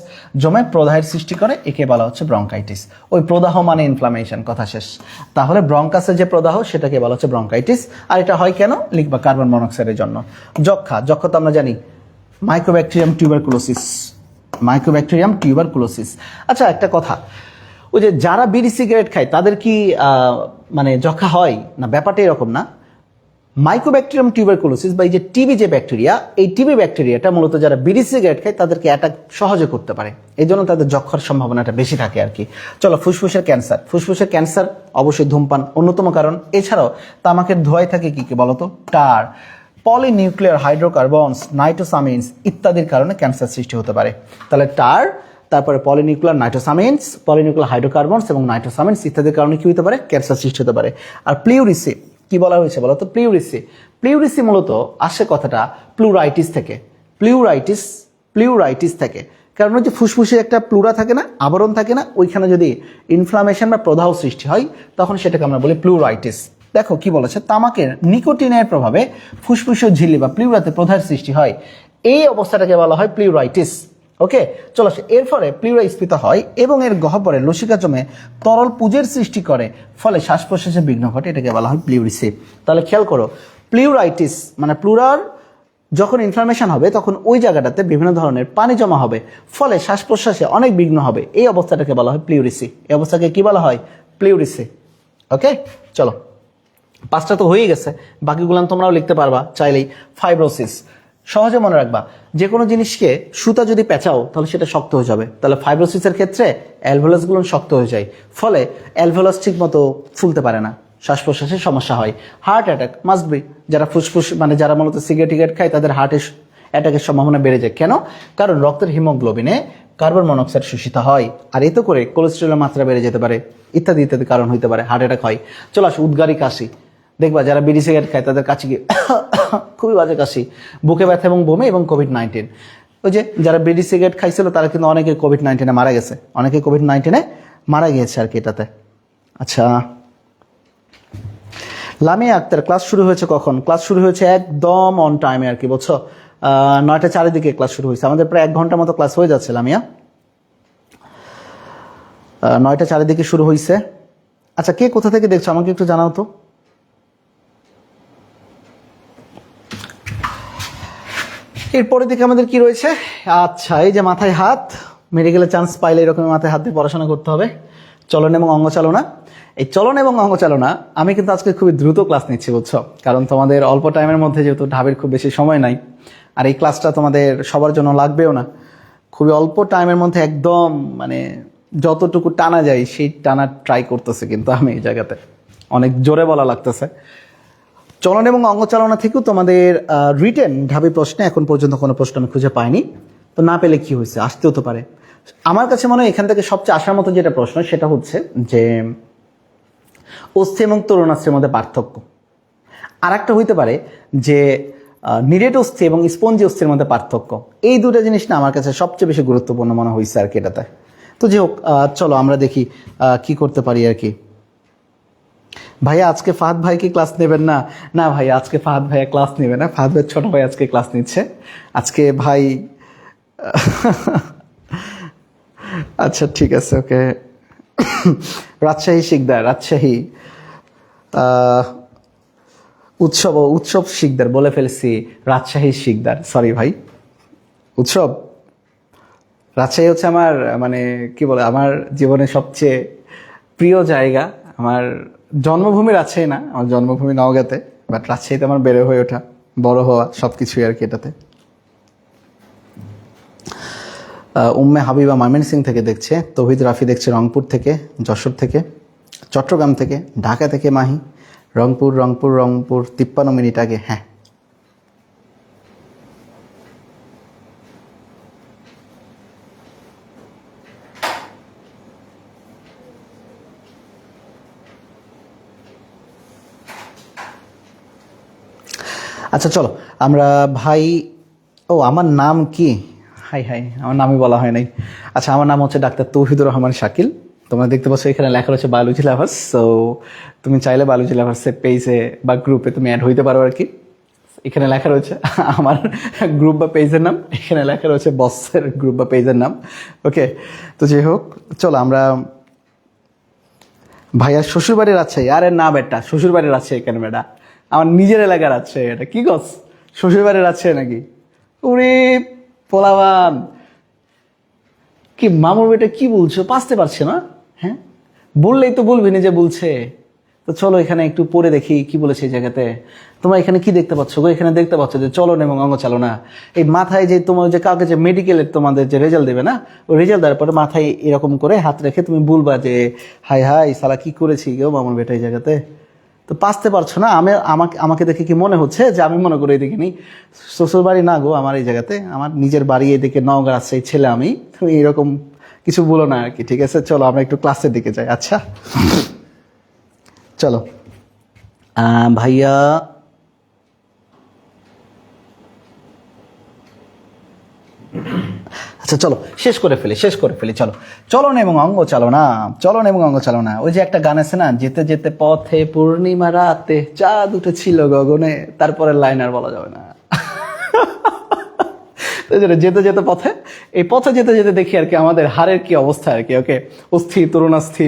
জমে প্রদাহের সৃষ্টি করে, একে বলা হচ্ছে ব্রঙ্কাইটিস। ওই প্রদাহ মানে ইনফ্লামেশন, কথা শেষ। তাহলে ব্রঙ্কাসের যে প্রদাহ সেটাকে বলা হচ্ছে ব্রঙ্কাইটিস। আর এটা হয় কেন, লিখবা কার্বন মনোক্সাইডের জন্য। যক্ষা, যক্ষা তো আমরা জানি মাইক্রোব্যাকটেরিয়াম টিউবারকুলোসিস, মাইক্রোব্যাকটেরিয়াম টিউবারকুলোসিস। আচ্ছা একটা কথা, ওই যে যারা বিড়ি সিগারেট খায় তাদের কি মানে যক্ষা হয় না? ব্যাপারটা এরকম না। মাইক্রোব্যাকটেরিয়াম টিউবারকুলোসিস বা এই যে টিবি যে ব্যাকটেরিয়া, এই টিবি ব্যাকটেরিয়াটা মূলত যারা বিড়ি সিগারেট খায় তাদেরকে অ্যাটাক সহজে করতে পারে, এই জন্য তাদের যক্ষার সম্ভাবনাটা বেশি থাকে আর কি। চলো, ফুসফুসের ক্যান্সার। ফুসফুসের ক্যান্সার অবশ্যই ধূমপান অন্যতম কারণ। এছাড়াও তামাকের ধোঁয়ায় থাকে কি কি বলতো, টার, পলিনিউক্লিয়ার হাইড্রোকার্বনস, নাইট্রোসামিনস ইত্যাদির কারণে ক্যান্সার সৃষ্টি হতে পারে। তাহলে টার, তারপরে পলিনিউক্লিয়ার নাইট্রোসামিনস, পলিনিউক্লিয়ার হাইড্রোকার্বনস এবং নাইট্রোসামিনস ইত্যাদির কারণে কি হতে পারে, ক্যান্সার সৃষ্টি হতে পারে। আর প্লিউরিসি কি বলা হয়েছে বলতো, প্লিউরিসি। প্লিউরিসি মূলত আসে কথাটা প্লুরাইটিস থেকে, প্লিউরাইটিস, প্লিউরাইটিস থেকে। কারণ ওই যে ফুসফুসে একটা প্লুরা থাকে না, আবরণ থাকে না, ওইখানে যদি ইনফ্লামেশন বা প্রদাহ সৃষ্টি হয় তখন সেটাকে আমরা বলি প্লুরাইটিস। দেখো কি বলেছে, তামাকের নিকোটিনের প্রভাবে ফুসফুসীয় ঝিল্লি বা প্লিউরাতে প্রদাহের সৃষ্টি হয়, এই অবস্থাটাকে বলা হয় প্লিউরাইটিস। ওকে, চলো এর ফলে প্লিউরা স্ফীত হয় এবং এর গহ্বরে লসিকা জমে তরল পুঁজের সৃষ্টি করে, ফলে শ্বাস প্রশ্বাসে বিঘ্ন ঘটে, এটাকে বলা হয় প্লিউরিসি। তাহলে খেয়াল করো, প্লিউরাইটিস মানে প্লুরার যখন ইনফ্লামেশন হবে তখন ওই জায়গাটাতে বিভিন্ন ধরনের পানি জমা হবে, ফলে শ্বাস প্রশ্বাসে অনেক বিঘ্ন হবে, এই অবস্থাটাকে বলা হয় প্লিউরিসি। এই অবস্থাকে কি বলা হয়, প্লিউরিসি। ওকে, চলো 5টা তো হয়ে গেছে, বাকিগুলো তোমরাও লিখতে পারবা চাইলেই। ফাইব্রোসিস, সহজে মনে রাখবা, যে কোনো জিনিসকে সুতা যদি পেঁচাও তাহলে সেটা শক্ত হয়ে যাবে। তাহলে ফাইব্রোসিসের ক্ষেত্রে অ্যালভেলাসগুলো শক্ত হয়ে যায়, ফলে অ্যালভেলাস ঠিক মতো ফুলতে পারে না, শ্বাস প্রশ্বাসের সমস্যা হয়। হার্ট অ্যাটাক মাস্ট বি, যারা ফুসফুস মানে যারা মূলত সিগারেট টিগারেট খায় তাদের হার্টের অ্যাটাকের সম্ভাবনা বেড়ে যায়। কেন? কারণ রক্তের হিমোগ্লোবিনে কার্বন মনোক্সাইড শোষিত হয়, আর এতে করে কোলেস্টেরলের মাত্রা বেড়ে যেতে পারে, ইত্যাদি ইত্যাদি কারণ হতে পারে, হার্ট অ্যাটাক হয়। চলো আসো উদ্গারী কাশি। দেখবা যারা বিড়ি সিগারেট খায় তাদের কাছে গিয়ে খুবই বাজে কাশি, বুকে ব্যথা এবং বমি এবং কোভিড-19। ওই যে যারা বিড়ি সিগারেট খাইছিল তারা কিন্তু অনেকে কোভিড-19 মারা গেছে, অনেকে কোভিড-19 মারা গিয়েছে আর কি এটাতে। আচ্ছা, লামিয়া আক্তার, ক্লাস শুরু হয়েছে কখন? ক্লাস শুরু হয়েছে একদম অন টাইমে আর কি, বুঝছো? 9টা 4 দিকে ক্লাস শুরু হয়েছে, আমাদের প্রায় 1 ঘন্টার মতো ক্লাস হয়ে যাচ্ছে লামিয়া। 9টা 4 দিকে শুরু হয়েছে। আচ্ছা, কে কোথা থেকে দেখছো আমাকে একটু জানাও তো। এরপরে দিকে আমাদের কি রয়েছে? আচ্ছা, এই যে মাথায় হাত, মেডিকেলে চান্স পাইলে এরকম মাথায় হাত দিয়ে পড়াশোনা করতে হবে। চলন এবং অঙ্গচালনা। এই চলন এবং অঙ্গচালনা আমি কিন্তু আজকে খুবই দ্রুত ক্লাস নিচ্ছি, বুঝছো? কারণ তোমাদের অল্প টাইমের মধ্যে যেহেতু ঢাবির খুব বেশি সময় নাই, আর এই ক্লাসটা তোমাদের সবার জন্য লাগবেও না, খুবই অল্প টাইমের মধ্যে একদম মানে যতটুকু টানা যায় সেই টানা ট্রাই করতেছে, কিন্তু আমি এই জায়গাতে অনেক জোরে বলা লাগতেছে। চলন এবং অঙ্গচালনা থেকেও তোমাদের রিটেন ঢাবি প্রশ্নে এখন পর্যন্ত কোনো প্রশ্ন আমি খুঁজে পাইনি, তো না পেলে কি হয়েছে, আসতেও তো পারে। আমার কাছে মনে হয় এখান থেকে সবচেয়ে আসার মতো যেটা প্রশ্ন সেটা হচ্ছে যে অস্থি এবং তরুণাস্থির মধ্যে পার্থক্য। আর একটা হইতে পারে যে নিরেট অস্থি এবং স্পঞ্জি অস্থির মধ্যে পার্থক্য। এই দুটো জিনিস না আমার কাছে সবচেয়ে বেশি গুরুত্বপূর্ণ মনে হয়েছে আর কি এটাতে। তো যাই হোক, চলো আমরা দেখি কি করতে পারি আর কি। ভাইয়া আজকে ফাহাদ ভাই কি ক্লাস নেবেন না? না ভাই, আজকে ফাহাদ ভাইয়া ক্লাস নেবে না। ফাহাদ ভাইয়ের ছোট ভাই আজকে ক্লাস নিচ্ছে। আজকে ভাই আচ্ছা ঠিক আছে, ওকে। রাজশাহী শিকদার, রাজশাহী উৎসব শিকদার বলে ফেলছি, রাজশাহী শিকদার, সরি ভাই। উৎসব, রাজশাহী হচ্ছে আমার মানে কি বলে, আমার জীবনের সবচেয়ে প্রিয় জায়গা। আমার জন্মভূমি রাজশাহী না, আমার জন্মভূমি নওগাঁতে, বাট রাজশাহীতে আমার বেড়ে হয়ে ওঠা, বড় হওয়া, সব কিছুই আর কি এটাতে। উম্মে হাবিবা ময়মনসিং থেকে দেখছে, তৌহিদ রাফি দেখছে রংপুর থেকে, যশোর থেকে, চট্টগ্রাম থেকে, ঢাকা থেকে মাহি, রংপুর 53 মিনিট আগে। হ্যাঁ, আচ্ছা চলো আমরা ভাই, ও আমার নাম কি, হাই হাই, আমার নামই বলা হয় নাই। আচ্ছা, আমার নাম হচ্ছে ডাক্তার তৌহিদুর রহমান শাকিল। তোমরা দেখতে পাচ্ছ এখানে লেখা রয়েছে বায়োলজি লাভার্স। সো তুমি চাইলে বায়োলজি লাভার্সের পেজে বা গ্রুপে তুমি অ্যাড হইতে পারো আর কি। এখানে লেখা রয়েছে আমার গ্রুপ বা পেজের নাম, এখানে লেখা রয়েছে বসের গ্রুপ বা পেজের নাম। ওকে, তো যাই হোক, চলো আমরা, ভাইয়ার শ্বশুরবাড়ির রাজশাহী। আরে না বেটা, শ্বশুরবাড়ির রাজশাহী কেন বেটা, আমার নিজের এলাকার রাজশাহী। এটা কি গছ, শ্বশুরবাড়ির রাজশাহী নাকি? ওরে পোলাবান, কি মামুর বেটা কি বলছো, পাসতে পারছে না? হ্যাঁ, বললেই তো বলবি না যে বলছে। তো চলো এখানে একটু পড়ে দেখি কি বলেছে এই জায়গাতে। তোমরা এখানে কি দেখতে পাচ্ছ গো? এখানে দেখতে পাচ্ছ যে চলন এবং অঙ্গ চালনা। এই মাথায় যে তোমার যে কাউকে যে মেডিকেলের তোমাদের যে রেজাল্ট দেবে না, ওই রেজাল্ট দেওয়ার পরে মাথায় এরকম করে হাত রেখে তুমি বলবা যে হাই হাই সালা কি করেছি গো মামুর বেটা এই জায়গাতে। তো পাসতে পারছো না। আমাকে দেখে কি মনে হচ্ছে যে আমি মনে করি এদিকে নেই? শ্বশুর বাড়ি না গো আমার এই জায়গাতে, আমার নিজের বাড়ি এদিকে নওগাঁ রাজশাহী, ছেলে আমি। তুমি এরকম কিছু বলো না আর কি, ঠিক আছে? চলো আমরা একটু ক্লাসের দিকে যাই। আচ্ছা চলো ভাইয়া, আচ্ছা চলো শেষ করে ফেলি। চলো, চলন এবং অঙ্গ চালনা। ওই যে একটা গান আছে না, যেতে যেতে পথে পূর্ণিমা রাতে চাঁদ উঠেছিল গগনে, তারপরে লাইন আর বলা যাবে না। যেতে যেতে পথে, এই পথে যেতে যেতে দেখি আর কি আমাদের হাড়ের কি অবস্থা আর কি। ওকে, অস্থি তরুণাস্থি,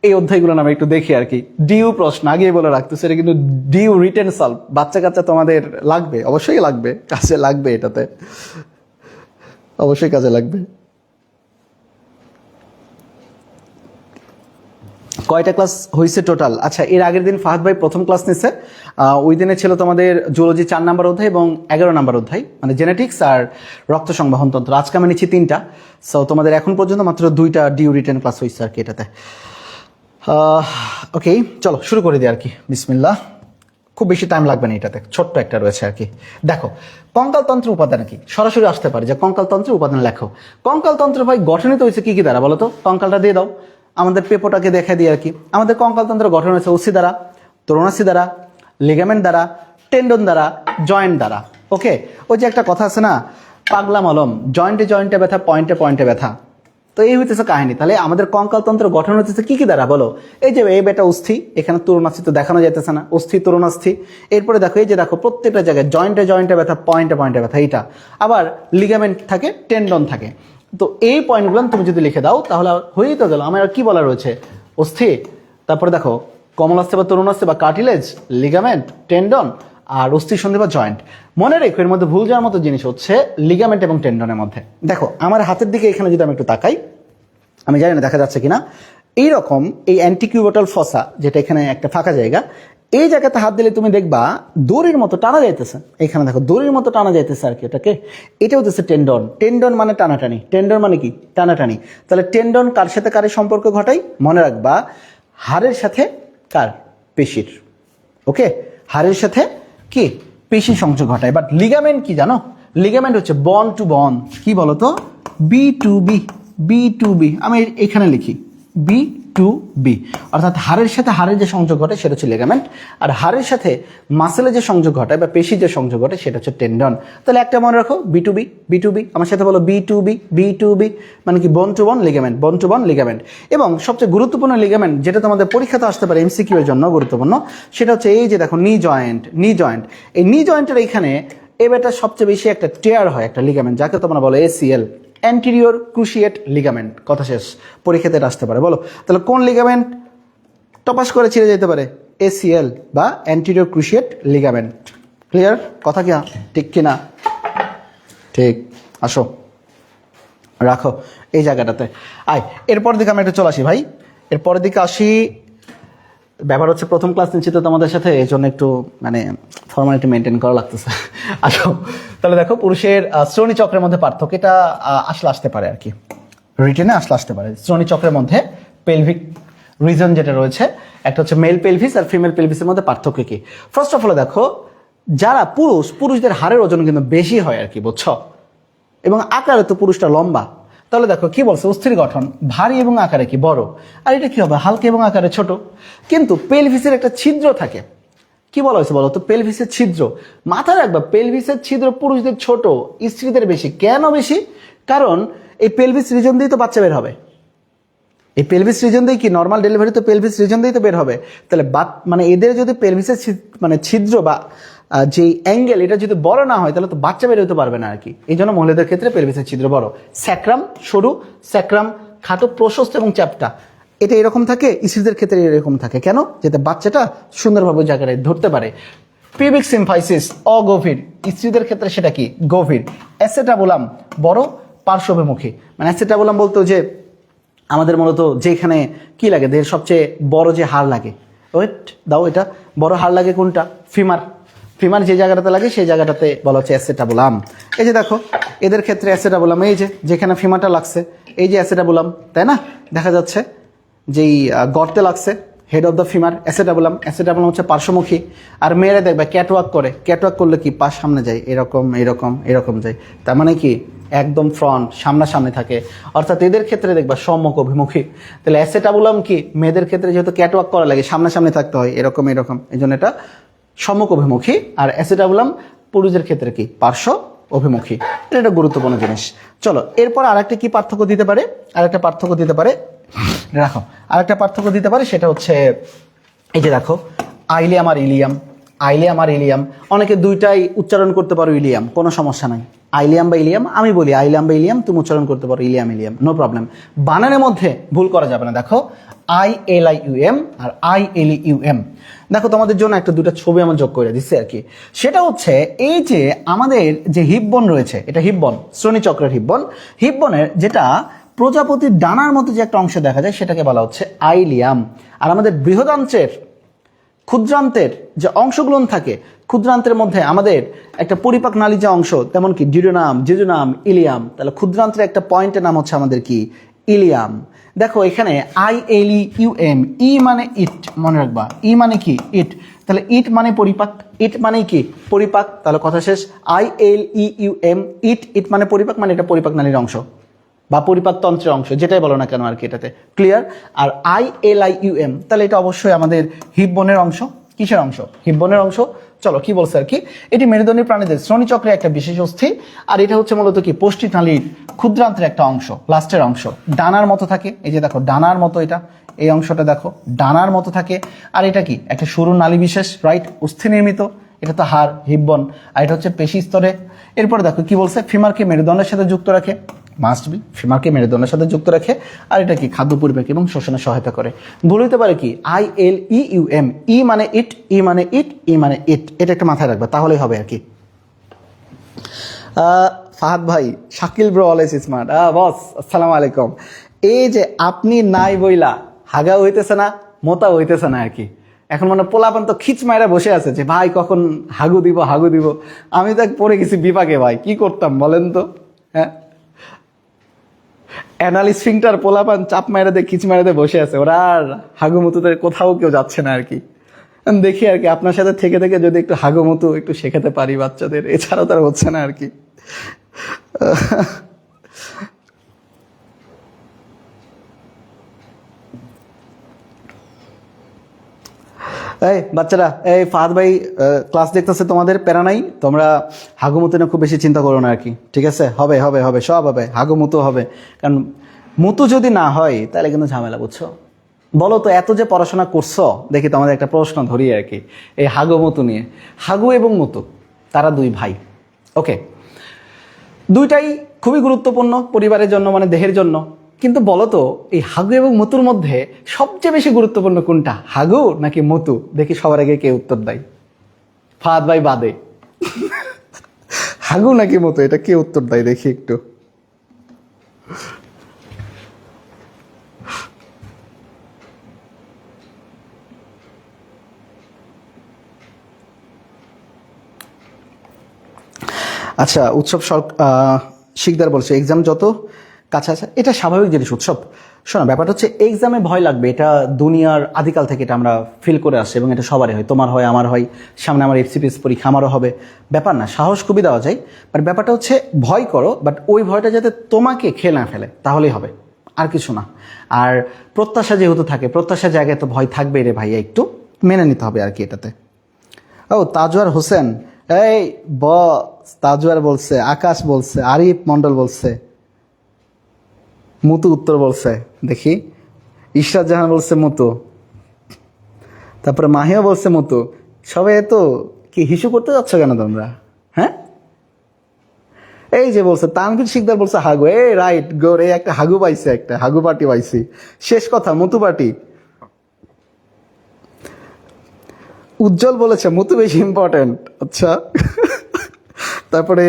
এই অধ্যায়গুলো আমি একটু দেখি আর কি। ডিউ প্রশ্ন আগেই বলে রাখতেছে, এটা কিন্তু ডিউ রিটেন সলভ। বাচ্চা কাচ্চা তোমাদের লাগবে, অবশ্যই লাগবে, কাজে লাগবে, এটাতে অবশ্যই কাজে লাগবে। কয়টা ক্লাস হয়েছে টোটাল? আচ্ছা, এর আগের দিন ফাহাদ ভাই প্রথম ক্লাস নিচ্ছে। ওই দিনে ছিল তোমাদের জুলজি 4 নাম্বার অধ্যায় এবং 11 নাম্বার অধ্যায়, মানে জেনেটিক্স আর রক্ত সংবহন তন্ত্র। আজকে আমি নিচ্ছি 3টা। সো তোমাদের এখন পর্যন্ত মাত্র 2টা ডিউ রিটেন ক্লাস হয়েছে আর কি এটাতে। ওকে, চলো শুরু করে দিই আর কি। বিসমিল্লাহ। খুব বেশি টাইম লাগবে না এটাতে, ছোট্ট একটা রয়েছে আর কি। দেখো, কঙ্কালতন্ত্রের উপাদান কি? সরাসরি আসতে পারে যে কঙ্কালতন্ত্রের উপাদান লেখো। কঙ্কালতন্ত্র ভাই গঠনিত হয়েছে কি দ্বারা বলো তো? কঙ্কালটা দিয়ে দাও, আমাদের পেপোটাকে দেখা দিই আর কি। আমাদের কঙ্কালতন্ত্র গঠন হয়েছে অস্থি দ্বারা, তরুণাস্থি দ্বারা, লিগামেন্ট দ্বারা, টেন্ডন দ্বারা, জয়েন্ট দ্বারা। ওকে, ওই যে একটা কথা আছে না, পাগলা মলম, জয়েন্টে জয়েন্টে ব্যথা, পয়েন্টে পয়েন্টে ব্যথা। তো এই হইতেছে কাহিনী। তাহলে আমাদের কঙ্কালতন্ত্র গঠন হচ্ছে কি দ্বারা বলো? এই যে এই বেটা অস্থি, এখানে তরুণাস্থি তো দেখানো যাইতেছে না, অস্থি তরুণাস্থি। এরপরে দেখো, এই যে দেখো প্রত্যেকটা জায়গায় জয়েন্টে জয়েন্টে ব্যথা, পয়েন্টে পয়েন্টে ব্যথা, এইটা। আবার লিগামেন্ট থাকে, টেন্ডন থাকে। তো এই পয়েন্টগুলো তুমি যদি লিখে দাও তাহলে হয়েই তো গেল। আমার কি বলা রয়েছে? অস্থি, তারপরে দেখো কমলাস্থি বা তরুণাস্থি বা কার্টিলেজ, লিগামেন্ট, টেন্ডন আর অস্থি সন্ধি বা জয়েন্ট। মনে রেখো, এর মধ্যে ভুল যাওয়ার মতো জিনিস হচ্ছে লিগামেন্ট এবং টেন্ডনের মধ্যে। দেখো আমার হাতের দিকে এখানে যদি আমি একটু তাকাই, আমি জানি না দেখা যাচ্ছে কিনা, এইরকম এই অ্যান্টিকিউবেটাল ফসা, যেটা এখানে একটা ফাঁকা জায়গা, এই জায়গাতে হাত দিলে তুমি দেখবা দড়ির মতো টানা যাইতেছে। এখানে দেখো দড়ির মতো টানা যাইতেছে আর কি এটাকে। এটা হচ্ছে টেন্ডন। টেন্ডন মানে টানাটানি, টেন্ডন মানে কি? টানাটানি। তাহলে টেন্ডন কার সাথে কারের সম্পর্ক ঘটাই? মনে রাখবা, হাড়ের সাথে কার? পেশির। ওকে, হাড়ের সাথে কি? পেশি সংযোগ ঘটায়। বাট লিগামেন্ট কি জানো? লিগামেন্ট হচ্ছে বন টু বন। কি বলো তো? B to B, B to B. আমি এখানে লিখি বি টু বি, অর্থাৎ হাড়ের সাথে হাড়ের যে সংযোগ ঘটে সেটা হচ্ছে লিগামেন্ট, আর হাড়ের সাথে মাসেলের যে সংযোগ ঘটায় বা পেশির যে সংযোগ ঘটে সেটা হচ্ছে টেন্ডন। তাহলে একটা মনে রাখো B to B, B to B, আমার সাথে বলো B to B, B to B মানে কি বোন টু বোন লিগামেন্ট, বোন টু বোন লিগামেন্ট। এবং সবচেয়ে গুরুত্বপূর্ণ লিগামেন্ট যেটা তোমাদের পরীক্ষাতে আসতে পারে এমসিকিউ এর জন্য গুরুত্বপূর্ণ, সেটা হচ্ছে এই যে দেখো নি জয়েন্ট, নি জয়েন্ট। এই নি জয়েন্টের এইখানে এবারটা সবচেয়ে বেশি একটা টেয়ার হয় একটা লিগামেন্ট, যাকে তোমরা বলো এসিএল, অ্যান্টিরিয়র ক্রুশিয়েট লিগামেন্ট। কথা শেষ, পরীক্ষাতে আসতে পারে। বলো তাহলে কোন লিগামেন্ট টপাস করে ছিঁড়ে যেতে পারে? এসিএল বা অ্যান্টিরিয়র ক্রুশিয়েট লিগামেন্ট। ক্লিয়ার কথা কি? ঠিক কিনা? ঠিক। আসো রাখো এই জায়গাটাতে। আয় এরপর দিকে আমরা একটু চলে আসি ভাই, এরপরের দিকে আসি। ব্যাপার হচ্ছে প্রথম ক্লাস নিচ্ছি তো তোমাদের সাথে, এই জন্য একটু মানে ফর্মালিটি মেনটেন করা লাগতেছে। আসো তাহলে দেখো পুরুষের শ্রোণী চক্রের মধ্যে পার্থক্য, এটা আসতে পারে আর কি, রিটেনে আসতে পারে। শ্রোণী চক্রের মধ্যে পেলভিক রিজন যেটা রয়েছে, একটা হচ্ছে মেল পেলভিস আর ফিমেল পেলভিসের মধ্যে পার্থক্য কি? ফার্স্ট অফ অল দেখো, যারা পুরুষদের হাড়ের ওজন কিন্তু বেশি হয় আর কি, বুঝছো? এবং আকারে তো পুরুষটা লম্বা, তাহলে দেখো কি বলছে, অস্থির গঠন, ভারী এবং আকারে কি বড়, আর এটা কি হবে হালকা এবং আকারে ছোট। কিন্তু পেলভিসের একটা ছিদ্র থাকে, কি বলা হয়েছে বলো তো? পেলভিসের ছিদ্র। মাথায় রাখবা, পেলভিসের ছিদ্র পুরুষদের ছোট, স্ত্রীদের বেশি। কেন বেশি? কারণ এই পেলভিস রিজন দিয়েই তো বাচ্চা বের হবে। এই পেলভিস রিজন দিয়ে কি নর্মাল ডেলিভারি তো পেলভিস রিজন দিয়েই তো বের হবে। তাহলে মানে এদের যদি পেলভিসের মানে ছিদ্র বা যে অ্যাঙ্গেল এটা যদি বড় না হয় তাহলে তো বাচ্চা বের হতে পারবে না আর কি। এই জন্য মহিলাদের ক্ষেত্রে পেলভিসের ছিদ্র বড়। স্যাক্রাম সরু, স্যাক্রাম খাটো, প্রশস্ত এবং চ্যাপ্টা, এটা এরকম থাকে। স্ত্রীদের ক্ষেত্রে এরকম থাকে, কেন? যাতে বাচ্চাটা সুন্দরভাবে জায়গায় ধরতে পারে। পিউবিক সিম্ফাইসিস অগভীর, স্ত্রীদের ক্ষেত্রে সেটা কি গভীর। অ্যাসেটাবুলাম বড়, পার্শ্বভিমুখী। মানে অ্যাসেটাবুলাম বলতো যে আমাদের মূলত যেখানে কি লাগে, দেহের সবচেয়ে বড় যে হাড় লাগে, ওয়েট দাও, এটা বড় হাড় লাগে কোনটা? ফিমার। ফিমার যে জায়গাটাতে লাগে সেই জায়গাটাতে বলা হচ্ছে অ্যাসেটাবুলাম। এই যে দেখো এদের ক্ষেত্রে অ্যাসেটাবুলাম, এই যে যেখানে ফিমারটা লাগছে এই যে অ্যাসেটাবুলাম, তাই না? দেখা যাচ্ছে যেই গর্তে লাগছে হেড অফ দ্য ফিমার, অ্যাসেটাবুলাম। অ্যাসেটাবুলাম হচ্ছে পার্শ্বমুখী। আর মেয়েরা দেখবে ক্যাটওয়াক করে, ক্যাটওয়াক করলে কি পা সামনে যায়, এরকম এরকম এরকম যায়, তার মানে কি একদম ফ্রন্ট সামনাসামনি থাকে। অর্থাৎ এদের ক্ষেত্রে দেখবা সম্মুখ অভিমুখী। তাহলে অ্যাসেটাবুলাম কি মেয়েদের ক্ষেত্রে যেহেতু ক্যাটওয়াক করা লাগে, সামনাসামনি থাকতে হয়, এরকম এরকম, এই জন্য এটা সম্মুখ অভিমুখী। আর অ্যাসেটাবুলাম পুরুষদের ক্ষেত্রে কি পার্শ্ব অভিমুখী। এটা একটা গুরুত্বপূর্ণ জিনিস। চলো এরপর আরেকটা কি পার্থক্য দিতে পারে, আরেকটা পার্থক্য দিতে পারে, রাখো আরেকটা পার্থক্য দিতে পারে, সেটা হচ্ছে এই যে দেখো আইলিয়াম আর ইলিয়াম, আইলিয়াম আর ইলিয়াম। অনেকে দুইটাই উচ্চারণ করতে পারো ইলিয়াম, কোনো সমস্যা নাই। আইলিয়াম বা ইলিয়াম, আমি বলি আইলিয়াম বা ইলিয়াম, তুমি উচ্চারণ করতে পারো ইলিয়াম ইলিয়াম, নো প্রবলেম। বানানের মধ্যে ভুল করা যাবে না। দেখো ILIUM আর ILEUM। দেখো তোমাদের জন্য একটা দুটো ছবি আমার যোগ করে দিচ্ছি আর কি। সেটা হচ্ছে এই যে আমাদের যে হিপবন রয়েছে, এটা হিপবন, শ্রোণীচক্রের হিপবন। হিপবনের যেটা প্রজাপতির ডানার মতো যে একটা অংশ দেখা যায় সেটাকে বলা হচ্ছে আইলিয়াম। আর আমাদের বৃহদান্ত্রের ক্ষুদ্রান্তের যে অংশগুলো থাকে, ক্ষুদ্রান্তের মধ্যে আমাদের একটা পরিপাক নালী যে অংশ, তেমন কি ডিউডেনাম, জিজুনাম, ইলিয়াম। তাহলে ক্ষুদ্রান্তের একটা পয়েন্টের নাম হচ্ছে আমাদের কি ইলিয়াম। দেখো এখানে ILEUM, ই মানে ইট, মনে রাখবা, ই মানে কি ইট। তাহলে ইট মানে পরিপাক, ইট মানে কি পরিপাক। তাহলে কথা শেষ। ILEUM, ইট, ইট মানে পরিপাক, মানে এটা পরিপাক নালীর অংশ বা পরিপাকতন্ত্রের অংশ, যেটাই বলো না কেন আর কি এটাতে। ক্লিয়ার? আর ILIUM, তাহলে এটা অবশ্যই আমাদের হিপবোনের অংশ। কিসের অংশ? হিপবোনের অংশ। চলো কি বলছে আর কি, এটি মেরুদণ্ডী প্রাণীদের শ্রোণীচক্রের একটা বিশেষ অস্থি। আর এটা হচ্ছে মূলত কি পোষ্টি নালীর ক্ষুদ্রান্তের একটা অংশ, লাস্টের অংশ। ডানার মতো থাকে, এই যে দেখো ডানার মতো, এটা এই অংশটা দেখো ডানার মতো থাকে। আর এটা কি একটা সরু নালী বিশেষ, রাইট, অস্থি নির্মিত। এটা তো হাড়, হিপবন। আর এটা হচ্ছে পেশি স্তরে। এরপরে দেখো কি বলছে, ফিমারকে মেরুদণ্ডের সাথে যুক্ত রাখে, মাস্ট বি, ফিমারকে মেরুদণ্ডের সাথে যুক্ত রাখে। আর এটা কি খাদ্য পরিপাক এবং শোষণে সহায়তা করে। ভুল হতে পারে কি ILEUM, ই মানে ইট, ই মানে ইট, ই মানে ইট, এটা একটা মাথায় রাখবে, তাহলেই হবে আর কি। ফাহাদ ভাই, শাকিল ব্রো অলওয়েজ স্মার্ট। বস আসসালামু আলাইকুম। এই যে আপনি নাই বইলা হাগা হইতেছে না, মোতা হইতেছে না আর কি। এখন মানে পোলাপান তো খিচ মায়েরা বসে আছে যে ভাই কখন হাগু দিব হাগু দিব। আমি তো পড়ে গেছি বিপাকে ভাই, কি করতাম বলেন তো? হ্যাঁ, অ্যানালিস ফিংটার পোলাপান চাপ মায়েরাতে খিচ মায়েরাতে বসে আছে, ওরা আর হাগু মতুতে কোথাও কেউ যাচ্ছে না আর কি। দেখি আর কি আপনার সাথে থেকে থেকে যদি একটু হাগু মতো একটু শেখাতে পারি বাচ্চাদের, এছাড়াও তার হচ্ছে না আর কি। এই বাচ্চারা, এই ফাহাদ ভাই ক্লাস দেখতেছে, তোমাদের প্যারা নাই, তোমরা হাগুমুতু নিয়ে খুব বেশি চিন্তা করো না আর কি, ঠিক আছে? হবে হবে হবে, সব হবে, হাগুমুতু হবে। কারণ মুতু যদি না হয় তাহলে কিন্তু ঝামেলা, বুঝছো? বলো তো, এত যে পড়াশোনা করছো, দেখি তোমাদের একটা প্রশ্ন ধরি আর কি, এই হাগুমুতু নিয়ে। হাগু এবং মুতু তারা দুই ভাই, ওকে? দুইটাই খুবই গুরুত্বপূর্ণ পরিবারের জন্য, মানে দেহের জন্য। কিন্তু বলো তো, এই হাগু এবং মুতুর মধ্যে সবচেয়ে বেশি গুরুত্বপূর্ণ কোনটা, হাগু নাকি মুতু? দেখি সবার আগে কে উত্তর দেয়, ফাহাদ ভাই বাদে। হাগু নাকি মুতু, এটা কে উত্তর দেয় দেখি একটু। আচ্ছা, উৎসব শিকদার বলছে এক্সাম যত কাছে আছে, এটা স্বাভাবিক জিনিস উৎসব। শোনো, ব্যাপারটা হচ্ছে এক্সামে ভয় লাগবে, এটা দুনিয়ার আদিকাল থেকে এটা আমরা ফিল করে আসছি, এবং এটা সবারই হয়, তোমার হয়, আমার হয়, সামনে আমার এফসিপিএস পরীক্ষা আমারও হবে। ব্যাপার না, সাহস খুবই দেওয়া যায়, বাট ব্যাপারটা হচ্ছে ভয় করো, বাট ওই ভয়টা যাতে তোমাকে খেয়ে না ফেলে, তাহলেই হবে, আর কিছু না। আর প্রত্যাশা যেহেতু থাকে, প্রত্যাশার জায়গায় তো ভয় থাকবেই রে ভাইয়া, একটু মেনে নিতে হবে আর কি এটাতে। ও তাজওয়ার হোসেন, এই তাজওয়ার বলছে, আকাশ বলছে, আরিফ মন্ডল বলছে, মুতু উত্তর বলছে, দেখি ইশরাত জাহান বলছে মুতু, তারপরে মাহিও বলছে মুতু। সবাই তো কি হিসু করতে যাচ্ছ কেন তোমরা, হ্যাঁ? এই যে বলছে তানভীর শিকদার বলছে হাগু, এই রাইট গোর, এই একটা হাগু পাইছে, একটা হাগু পার্টি পাইছি। শেষ কথা, মুতু পার্টি। উজ্জ্বল বলেছে মুতু বেশি ইম্পর্টেন্ট, আচ্ছা। তারপরে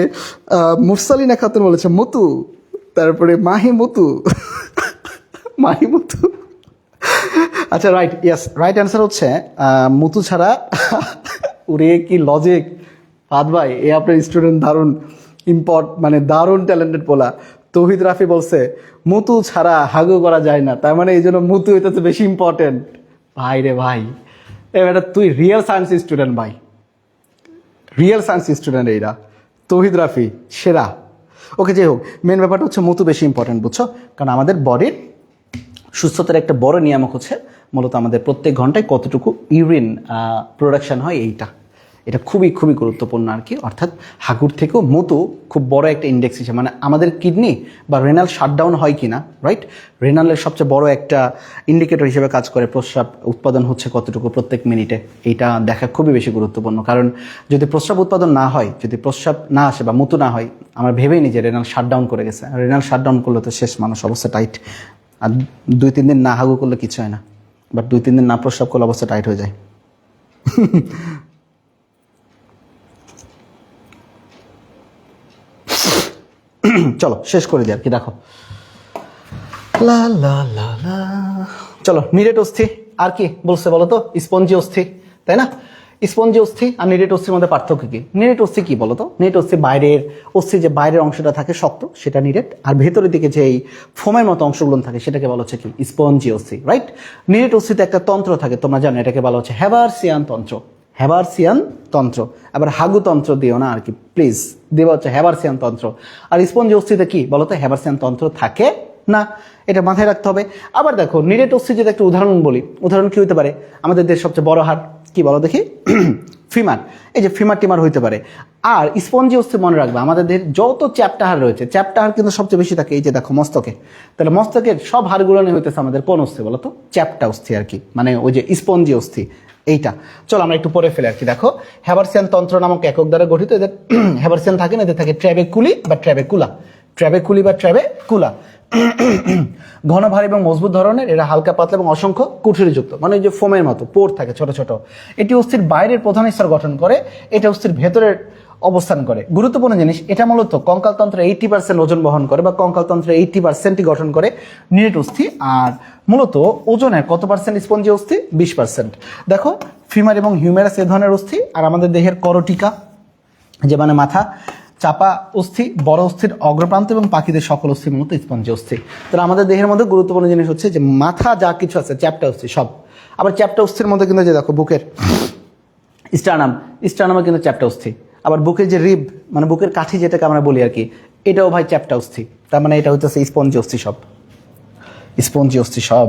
মুরসালিনা খাতুন বলেছে মুতু, তারপরে মাহি মুতু, মাহি মুতু। আচ্ছা রাইট, ইয়েস, রাইট অ্যান্সার হচ্ছে মুতু ছাড়া। ওরে কি লজিক ফাহাদ ভাই, এ আপনার স্টুডেন্ট দারুণ মানে দারুণ ট্যালেন্টেড পোলা। তৌহিদ রাফি বলছে মুতু ছাড়া হাগু করা যায় না, তার মানে এই জন্য মুতু এটা তো বেশি ইম্পর্টেন্ট। ভাই রে ভাই, এবার তুই রিয়েল সায়েন্স স্টুডেন্ট ভাই, রিয়েল সায়েন্স স্টুডেন্ট এইরা। তৌহিদ রাফি সেরা। ওকে, যাই হোক, মেন ব্যাপারটা হচ্ছে মুতু বেশি ইম্পর্টেন্ট, বুঝছো? কারণ আমাদের বডির সুস্থতার একটা বড় নিয়ামক হচ্ছে মূলত আমাদের প্রত্যেক ঘন্টায় কতটুকু ইউরিন প্রোডাকশন হয়, এটা খুবই খুবই গুরুত্বপূর্ণ আর কি। অর্থাৎ হাগুর থেকেও মুতু খুব বড় একটা ইন্ডেক্স হিসেবে, মানে আমাদের কিডনি বা রেনাল শাটডাউন হয় কি না, রাইট? রেনালের সবচেয়ে বড় একটা ইন্ডিকেটর হিসেবে কাজ করে প্রস্রাব উৎপাদন হচ্ছে কতটুকু প্রত্যেক মিনিটে, এইটা দেখা খুবই বেশি গুরুত্বপূর্ণ। কারণ যদি প্রস্রাব উৎপাদন না হয়, যদি প্রস্রাব না আসে বা মুতু না হয়, আমরা ভেবেই নিই যে রেনাল শাটডাউন করে গেছে। রেনাল শাটডাউন করলে তো শেষ, মানুষ অবস্থা টাইট। আর 2-3 দিন না হাগু করলে কিছু হয় না, বাট 2-3 দিন না প্রস্রাব করলে অবস্থা টাইট হয়ে যায়। চলো শেষ করে দিই আর কি। দেখো, লা লা লা লা, চলো নিরেট অস্থি আর কি বলছে বলো তো? স্পঞ্জি অস্থি, তাই না? স্পঞ্জি অস্থি আর নিরেট অস্থির মধ্যে পার্থক্য কি? নিরেট অস্থি কি বলো তো? নিরেট অস্থি বাইরের অস্থি, যে বাইরের অংশটা থাকে শক্ত, সেটা নিরেট, আর ভেতরের দিকে যে এই ফোমের মতো অংশগুলো থাকে সেটাকে বলা হচ্ছে কি? স্পঞ্জি অস্থি, রাইট? নিরেট অস্থিতে একটা তন্ত্র থাকে, তোমরা জানো, এটাকে বলা হচ্ছে হ্যাবারসিয়ান তন্ত্র। হ্যাবারসিয়ান তন্ত্র, আবার হাগু তন্ত্র দিও না আর কি প্লিজ, দেওয়া হচ্ছে হ্যাবারসিয়ান তন্ত্র। আর স্পঞ্জি অস্থিতে কি বলতো? হ্যাবারসিয়ান তন্ত্র থাকে না, এটা মাথায় রাখতে হবে। আবার দেখো, নিরেট অস্থি যদি একটা উদাহরণ বলি, উদাহরণ কি হতে পারে? আমাদের দেশের সবচেয়ে বড় হাড় কি বলো দেখি? ফিমার। এই যে ফিমার টিমার হইতে পারে। আর স্পঞ্জি অস্থি মনে রাখবে, আমাদের দেহের যত চ্যাপ্টা হাড় রয়েছে, চ্যাপ্টা হাড় কিন্তু সবচেয়ে বেশি থাকে এই যে দেখো মস্তকে। তাহলে মস্তকের সব হাড়গুলো নিয়ে হইতেছে আমাদের কোন অস্থি বলো তো? চ্যাপ্টা অস্থি আর কি, মানে ওই যে স্পঞ্জি অস্থি এইটা। চলো আমরা একটু পরে ফেলে আর কি। দেখো, হ্যাবারসিয়ান তন্ত্র নামক একক দ্বারা গঠিত। এদের হ্যাবারসিয়ান থাকে না, এদের থাকে ট্র্যাবেকুলি বা ট্র্যাবেকুলা, ট্র্যাবেকুলি বা ট্র্যাবেকুলা। ঘন ভারী এবং মজবুত ধরনের, এরা হালকা পাতলা এবং অসংখ্য কুঠুরিযুক্ত, মানে যে ফোমের মতো পোর থাকে ছোট ছোট। এটি অস্থির বাইরের প্রধান স্তর গঠন করে, এটা অস্থির ভেতরের অবস্থান করে। গুরুত্বপূর্ণ জিনিস, এটা মূলত কঙ্কালতন্ত্রের 80% ওজন বহন করে, বা কঙ্কালতন্ত্রের 80%ই গঠন করে নিরেট অস্থি। আর মূলত ওজনের কত পার্সেন্ট স্পঞ্জি অস্থি? 20%। দেখো, ফিমার এবং হিউমেরাস এ ধরনের অস্থি। আর আমাদের দেহের করটিকা, যে মানে মাথা, চাপা অস্থি, বড় অস্থির অগ্রপ্রান্ত এবং পাখিদের সকল অস্থি মূলত স্পঞ্জি অস্থি। তাহলে আমাদের দেহের মধ্যে গুরুত্বপূর্ণ জিনিস হচ্ছে যে মাথা যা কিছু আছে চ্যাপ্টা অস্থি সব। আবার চ্যাপ্টা অস্থির মধ্যে কিন্তু যে দেখো বুকের স্টার্নামে কিন্তু চ্যাপ্টা অস্থি। আবার বুকের যে রিব, মানে বুকের কাঠি যেটাকে আমরা বলি আর কি, এটাও ভাই চ্যাপ্টা অস্থি। তার মানে এটা হচ্ছে স্পঞ্জি অস্থি সব, স্পঞ্জি অস্থি সব।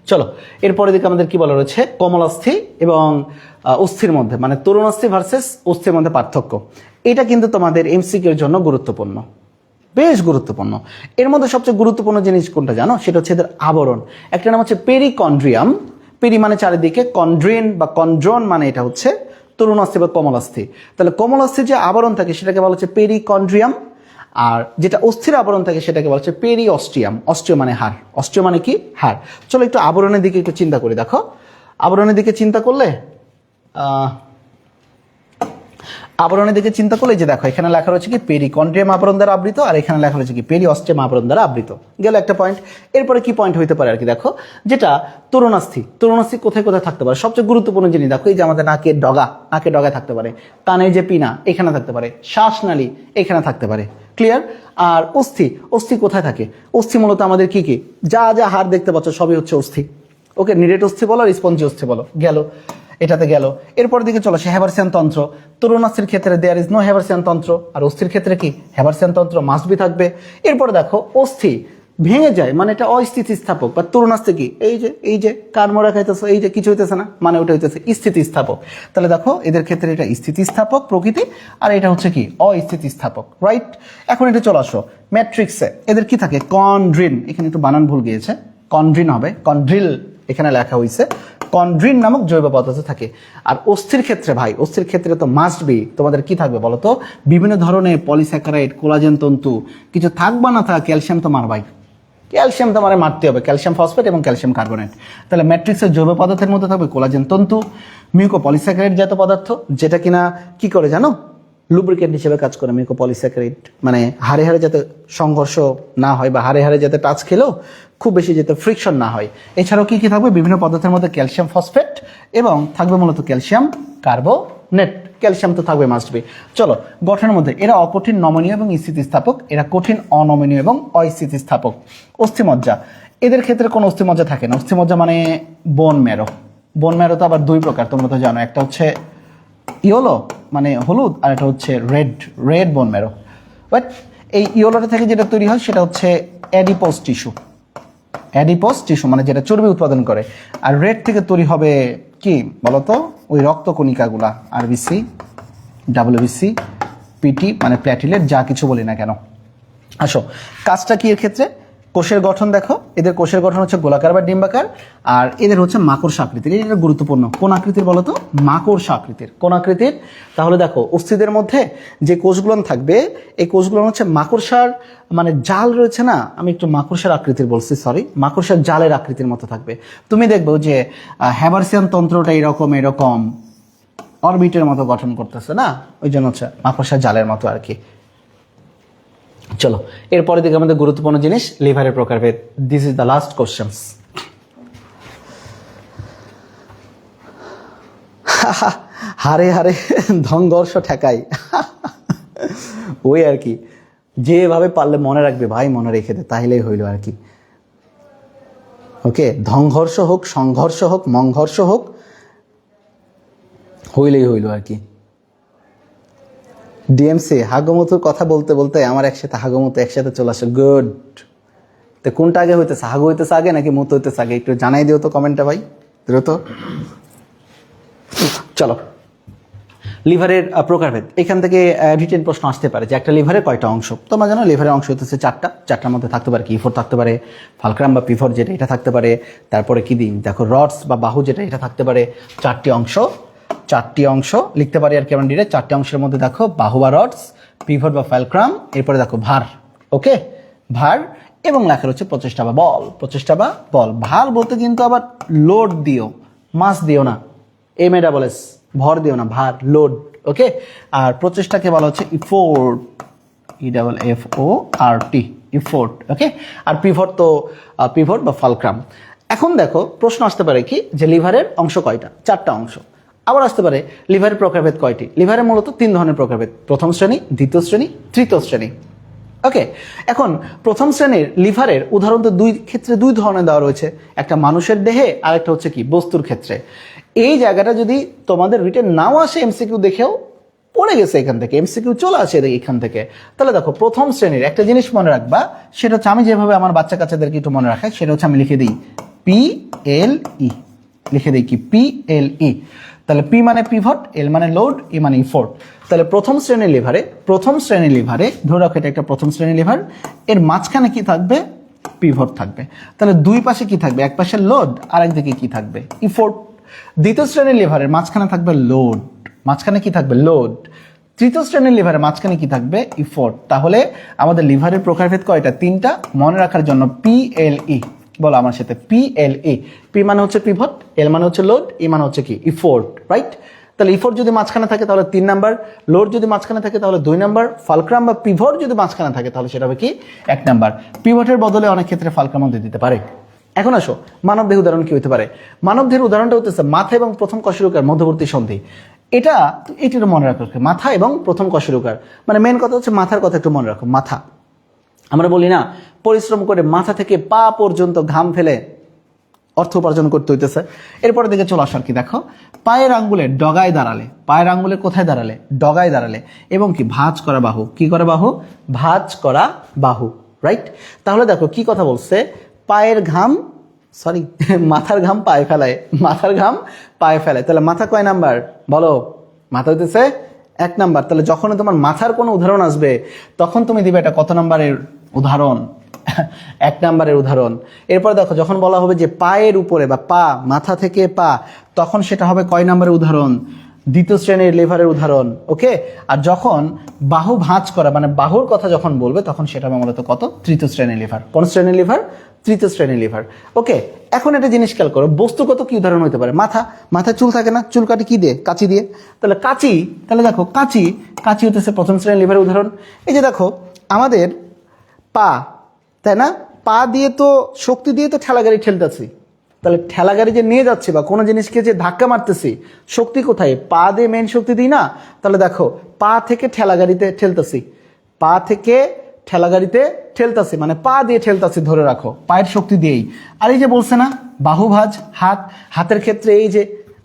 চলো এরপরে দিকে আমাদের কি বলা রয়েছে? কোমল অস্থি এবং অস্থির মধ্যে, মানে তরুণ অস্থি ভার্সেস অস্থির মধ্যে পার্থক্য, এটা কিন্তু তোমাদের এমসিকিউর জন্য গুরুত্বপূর্ণ, বেশ গুরুত্বপূর্ণ। এর মধ্যে সবচেয়ে গুরুত্বপূর্ণ জিনিস কোনটা জানো? সেটা হচ্ছে এদের আবরণ। একটা নাম হচ্ছে পেরিকন্ড্রিয়াম, পেরি মানে চারিদিকে, কন্ড্রিন বা কন্ড্রন মানে এটা হচ্ছে তরুণ অস্থি বা কোমল অস্থি। তাহলে কোমল অস্থির যে আবরণ থাকে সেটাকে বলা হচ্ছে পেরিকন্ড্রিয়াম, আর যেটা অস্থির আবরণ থাকে সেটাকে বলা হচ্ছে পেরিঅস্টিয়াম। অস্টিও মানে হাড়, অস্টিও মানে কি? হাড়। চলো একটু আবরণের দিকে একটু চিন্তা করি। দেখো আবরণের দিকে চিন্তা করলে যে দেখো এখানে লেখা রয়েছে কি পেরিকন্ড্রিয়াম আবরণ দ্বারা আবৃত, আর এখানে লেখা রয়েছে কি পেরিঅস্টিয়াম আবরণ দ্বারা আবৃত। গেল একটা পয়েন্ট। এরপরে কি পয়েন্ট হইতে পারে আর কি দেখো, যেটা তরুণাস্থি। তরুণাস্থি কোথায় কোথায় থাকতে পারে? সবচেয়ে গুরুত্বপূর্ণ জিনিস দেখো, এই যে আমাদের নাকের ডগায় থাকতে পারে, কানের যে পিনা এখানে থাকতে পারে, শ্বাসনালী এখানে থাকতে পারে। ক্লিয়ার? আর অস্থি কোথায় থাকে? অস্থি মূলত আমাদের কি কি যা যা হাড় দেখতে পাচ্ছ সবই হচ্ছে অস্থি। ওকে, নিরেট অস্থি বলো আর স্পঞ্জি অস্থি বলো, গেল এটাতে গেল। এরপর দিকে চলো সে হ্যাবারসিয়ান তন্ত্র। তরুণাস্থির ক্ষেত্রে দেয়ার ইজ নো হ্যাবারসিয়ান তন্ত্র, আর অস্থির ক্ষেত্রে কি হ্যাবারসিয়ান তন্ত্র মাস্ট বি থাকবে। এরপরে দেখো অস্থি ভেঙে যায় মানে এটা অস্থিতিস্থাপক, বা তরুণাস্থি কি এই যে কার মোড়া খাইতেছে, এই যে কিছু হইতেছে না মানে ওটা হইতেছে স্থিতিস্থাপক। তাহলে দেখো এদের ক্ষেত্রে এটা স্থিতিস্থাপক প্রকৃতি, আর এটা হচ্ছে কি অস্থিতিস্থাপক, রাইট? এখন এটা চলে আসো ম্যাট্রিক্সে। এদের কি থাকে? কন্ড্রিন, এখানে একটু বানান ভুল গিয়েছে, কন্ড্রিন হবে, কন্ড্রিল এখানে লেখা হয়েছে। কন্ড্রিন নামক জৈব পদার্থ থাকে। আর অস্থির ক্ষেত্রে ভাই, অস্থির ক্ষেত্রে তো মাস্ট বি তোমাদের কি থাকবে বলো তো? বিভিন্ন ধরনের পলিস্যাকারাইড, কোলাজেন তন্তু, কিছু থাকবা না থাক, ক্যালসিয়াম তো মারবাই, ক্যালসিয়াম তোমার মারতে হবে, ক্যালসিয়াম ফসফেট এবং ক্যালসিয়াম কার্বনেট। তাহলে ম্যাট্রিক্সের জৈব পদার্থের মধ্যে থাকবে কোলাজেন তন্তু, মিউকোপলিস্যাকারাইড জাতীয় পদার্থ, যেটা কিনা কি করে জানো? লুব্রিকেন্ট হিসেবে কাজ করে মিউকোপলিস্যাকারাইড, মানে হাড়ে হাড়ে যাতে সংঘর্ষ না হয় বা হাড়ে হাড়ে যাতে টাচ খেলেও খুব বেশি যাতে ফ্রিকশন না হয়। এছাড়াও কি কি থাকবে? বিভিন্ন পদার্থের মধ্যে ক্যালসিয়াম ফসফেট এবং থাকবে মূলত ক্যালসিয়াম কার্বোনেট। ক্যালসিয়াম তো থাকবে মাস্ট বি। চলো গঠনের মধ্যে এরা অকঠিন, নমনীয় এবং স্থিতিস্থাপক, এরা কঠিন, অনমনীয় এবং অস্থিতিস্থাপক। অস্থিমজ্জা, এদের ক্ষেত্রে কোনো অস্থিমজ্জা থাকে না। অস্থিমজ্জা মানে বোন ম্যারো। বোন ম্যারো তো আবার দুই প্রকার, তোমরা তো জানো, একটা হচ্ছে ইয়েলো মানে হলুদ, আর এটা হচ্ছে রেড বোন ম্যারো। বাট এই ইয়েলোটা থেকে যেটা তৈরি হয় সেটা হচ্ছে অ্যাডিপোজ টিস্যু, মানে যেটা চর্বি উৎপাদন করে। আর রেড থেকে তৈরি হবে কি বলতো? ওই রক্তকণিকাগুলা, আরবিসি, ডাব্লিউবিসি, পিটি মানে প্ল্যাটিলেট, যা কিছু বলি না কেন। আসো কাজটা কি এর ক্ষেত্রে? কোষের গঠন দেখো, এদের কোষের গঠন হচ্ছে গোলাকার বা ডিম্বাকার, আর এদের হচ্ছে মাকড়সা আকৃতির। এটা গুরুত্বপূর্ণ। কোন আকৃতির বলতো? মাকড়সা আকৃতির। কোন আকৃতির? তাহলে দেখো অস্থিদের মধ্যে যে কোষগুলো থাকবে, এই কোষগুলো হচ্ছে মাকড়সার মানে জাল রয়েছে না, আমি একটু মাকড়সার আকৃতির বলছি, সরি, মাকড়সার জালের আকৃতির মতো থাকবে। তুমি দেখবো যে হ্যাবারসিয়ান তন্ত্রটা এরকম অরবিটের মতো গঠন করতেছে না, ওই জন্য হচ্ছে মাকড়সার জালের মতো আর কি। চলো এরপরে দিকে আমাদের গুরুত্বপূর্ণ জিনিস লিভারের প্রকারভেদ। This is the last questions. হারে হারে ধংঘর্ষ ঠেকাই, ওই আর কি, যেভাবে পারলে মনে রাখবে ভাই, মনে রেখে দে, তাইলেই হইল আর কি। ওকে, ধংঘর্ষ হোক, সংঘর্ষ হোক, মংঘর্ষ হোক, হইলেই হইল আর কি। ডিএমসি হাগমতুর কথা বলতে বলতে আমার হাগমতু একসাথে চলে আসে। গুড। তো কোনটা আগে হইতেছে? হাগু হইতেছে আগে নাকি মুতু হইতেছে আগে? একটু জানাই দিও তো কমেন্টে ভাই, দ্রুত। চলো লিভারের প্রকারভেদ, এখান থেকে রিটেন প্রশ্ন আসতে পারে যে একটা লিভারের কয়টা অংশ। তোমরা জানো লিভারের অংশ হইতেছে চারটার মধ্যে থাকতে পারে কি ইফোর থাকতে পারে, ফালক্রাম বা পিফর যেটা এটা থাকতে পারে, তারপরে কি দিন দেখো রডস বা বাহু যেটা এটা থাকতে পারে। চারটি অংশ লিখতে পারি আর কি আমরা ডিরেক্ট। চারটি অংশের মধ্যে দেখো বাহু বা রডস, পিভট বা ফালক্রাম, এরপরে দেখো ভার। ওকে, ভার এবং লেখা হচ্ছে প্রচেষ্টা বা বল। ভার বলতে কিন্তু আবার লোড দিও, মাস দিও না, MASS ভর দিও না, ভার লোড। ওকে, আর প্রচেষ্টাকে বলা হচ্ছে ইফোর্ট, EFFORT, ইফোর্ট। ওকে, আর পিভট বা ফালক্রাম। এখন দেখো প্রশ্ন আসতে পারে কি যে লিভারের অংশ কয়টা? চারটা অংশ। আবার আসতে পারে লিভারের প্রকারভেদ কয়টি? লিভারের মূলত 3 ধরনের প্রকারভেদ, প্রথম শ্রেণী, দ্বিতীয় শ্রেণী, তৃতীয় শ্রেণী। ওকে, এখন প্রথম শ্রেণীর লিভারের উদাহরণ তো দুই ধরনের দেওয়া রয়েছে, একটা মানুষের দেহে আর একটা হচ্ছে কি বস্তুর ক্ষেত্রে। এই জায়গাটা যদি তোমাদের রিটেন নাও আসে, MCQ দেখেও পড়ে গেছে এখান থেকে, MCQ চলে আসে এখান থেকে, তাহলে দেখো প্রথম শ্রেণীর একটা জিনিস মনে রাখবা, সেটা হচ্ছে আমি যেভাবে আমার বাচ্চা কাচ্চাদেরকে একটু মনে রাখাই, সেটা হচ্ছে আমি লিখে দিই PLE, লিখে দিই কি PLE। তাহলে পি মানে পিভট, এল মানে লোড, ই মানে ইফোর্ট। তাহলে প্রথম শ্রেণীর লিভারে ধরে রাখো এটা একটা প্রথম শ্রেণীর লিভার, এর মাঝখানে কি থাকবে? পিভট থাকবে। তাহলে দুই পাশে কি থাকবে? এক পাশে লোড আর একদিকে কি থাকবে? ইফোর্ট। দ্বিতীয় শ্রেণীর লিভারের মাঝখানে থাকবে লোড, মাঝখানে কি থাকবে? লোড। তৃতীয় শ্রেণীর লিভারের মাঝখানে কি থাকবে? ইফোর্ট। তাহলে আমাদের লিভারের প্রকারভেদ কয়টা? তিনটা। মনে রাখার জন্য PLE, বলো আমার সাথে, PLE। পি মানে হচ্ছে পিভট, এল মানে হচ্ছে লোড, ই মানে হচ্ছে কি? Effort, right? তাহলে ইফোর্ট যদি মাঝখানে থাকে তাহলে 3 নাম্বার, লোড যদি মাঝখানে থাকে তাহলে 2 নাম্বার, ফালক্রাম বা পিভট যদি মাঝখানে থাকে তাহলে সেটা হবে কি? 1 নাম্বার। পিভটের বদলে অনেক ক্ষেত্রে ফালক্রামও দিয়ে দিতে পারে। এখন আসো মানবদেহ উদাহরণ কি হতে পারে? মানবদেহের উদাহরণটা হচ্ছে মাথা এবং প্রথম কশেরুকার মধ্যবর্তী সন্ধি। এটা মনে রাখো, মাথা এবং প্রথম কশেরুকার, মানে মেন কথা হচ্ছে মাথার কথা একটু মনে রাখো। মাথা, আমরা বলি না পরিশ্রম করে মাথা থেকে পা পর্যন্ত ঘাম ফেলে অর্থ উপার্জন করতে হইতেছে। এরপরে দিকে চলে আসার কি দেখো, পায়ের আঙ্গুলে ডগায় দাঁড়ালে, পায়ের আঙ্গুলে কোথায় দাঁড়ালে? ডগায় দাঁড়ালে, এবং কি ভাঁজ করা বাহু, কি করা বাহু? ভাঁজ করা বাহু, রাইট? তাহলে দেখো কি কথা বলছে, পায়ের ঘাম, সরি মাথার ঘাম পায়ে ফেলায়, মাথার ঘাম পায়ে ফেলায়। তাহলে মাথা কয় নাম্বার বলো? মাথা হইতেছে 1 নাম্বার। তাহলে যখন তোমার মাথার কোনো উদাহরণ আসবে তখন তুমি দিবে এটা কত নাম্বারের উদাহরণ? 1 নাম্বারের উদাহরণ। এরপর দেখো যখন বলা হবে যে পায়ের উপরে বা পা, মাথা থেকে পা, তখন সেটা হবে কয় নাম্বারের উদাহরণ? দ্বিতীয় শ্রেণীর লিভারের উদাহরণ, ওকে? আর যখন বাহু ভাঁজ করা মানে বাহুর কথা যখন বলবে তখন সেটা হবে মূলত কত? তৃতীয় শ্রেণীর লিভার। কোন শ্রেণীর লিভার? তৃতীয় শ্রেণীর লিভার, ওকে? এখন একটা জিনিস খেয়াল করো, বস্তুগত কি উদাহরণ হতে পারে? মাথা, মাথায় চুল থাকে না, চুল কাটি কি দিয়ে? কাঁচি দিয়ে। তাহলে কাঁচি, তাহলে দেখো কাঁচি, কাঁচি হতেছে প্রথম শ্রেণীর লিভারের উদাহরণ। এই যে দেখো আমাদের পা, তাই না? পা দিয়ে তো শক্তি দিয়ে তো ঠেলা গাড়ি ঠেলতেছি, তাহলে ঠেলা গাড়ি যে নিয়ে যাচ্ছে বা কোনো জিনিসকে যে ধাক্কা মারতেছি, শক্তি কোথায়? পা দিয়ে মেন শক্তি দিই না? তাহলে দেখো পা থেকে ঠেলা গাড়িতে ঠেলতেছি, পা থেকে ঠেলা গাড়িতে ঠেলতেছি, মানে পা দিয়ে ঠেলতেছি, ধরে রাখো পায়ের শক্তি দিয়েই। আর এই যে বলছে না বাহু ভাঁজ, হাত, হাতের ক্ষেত্রে এই যে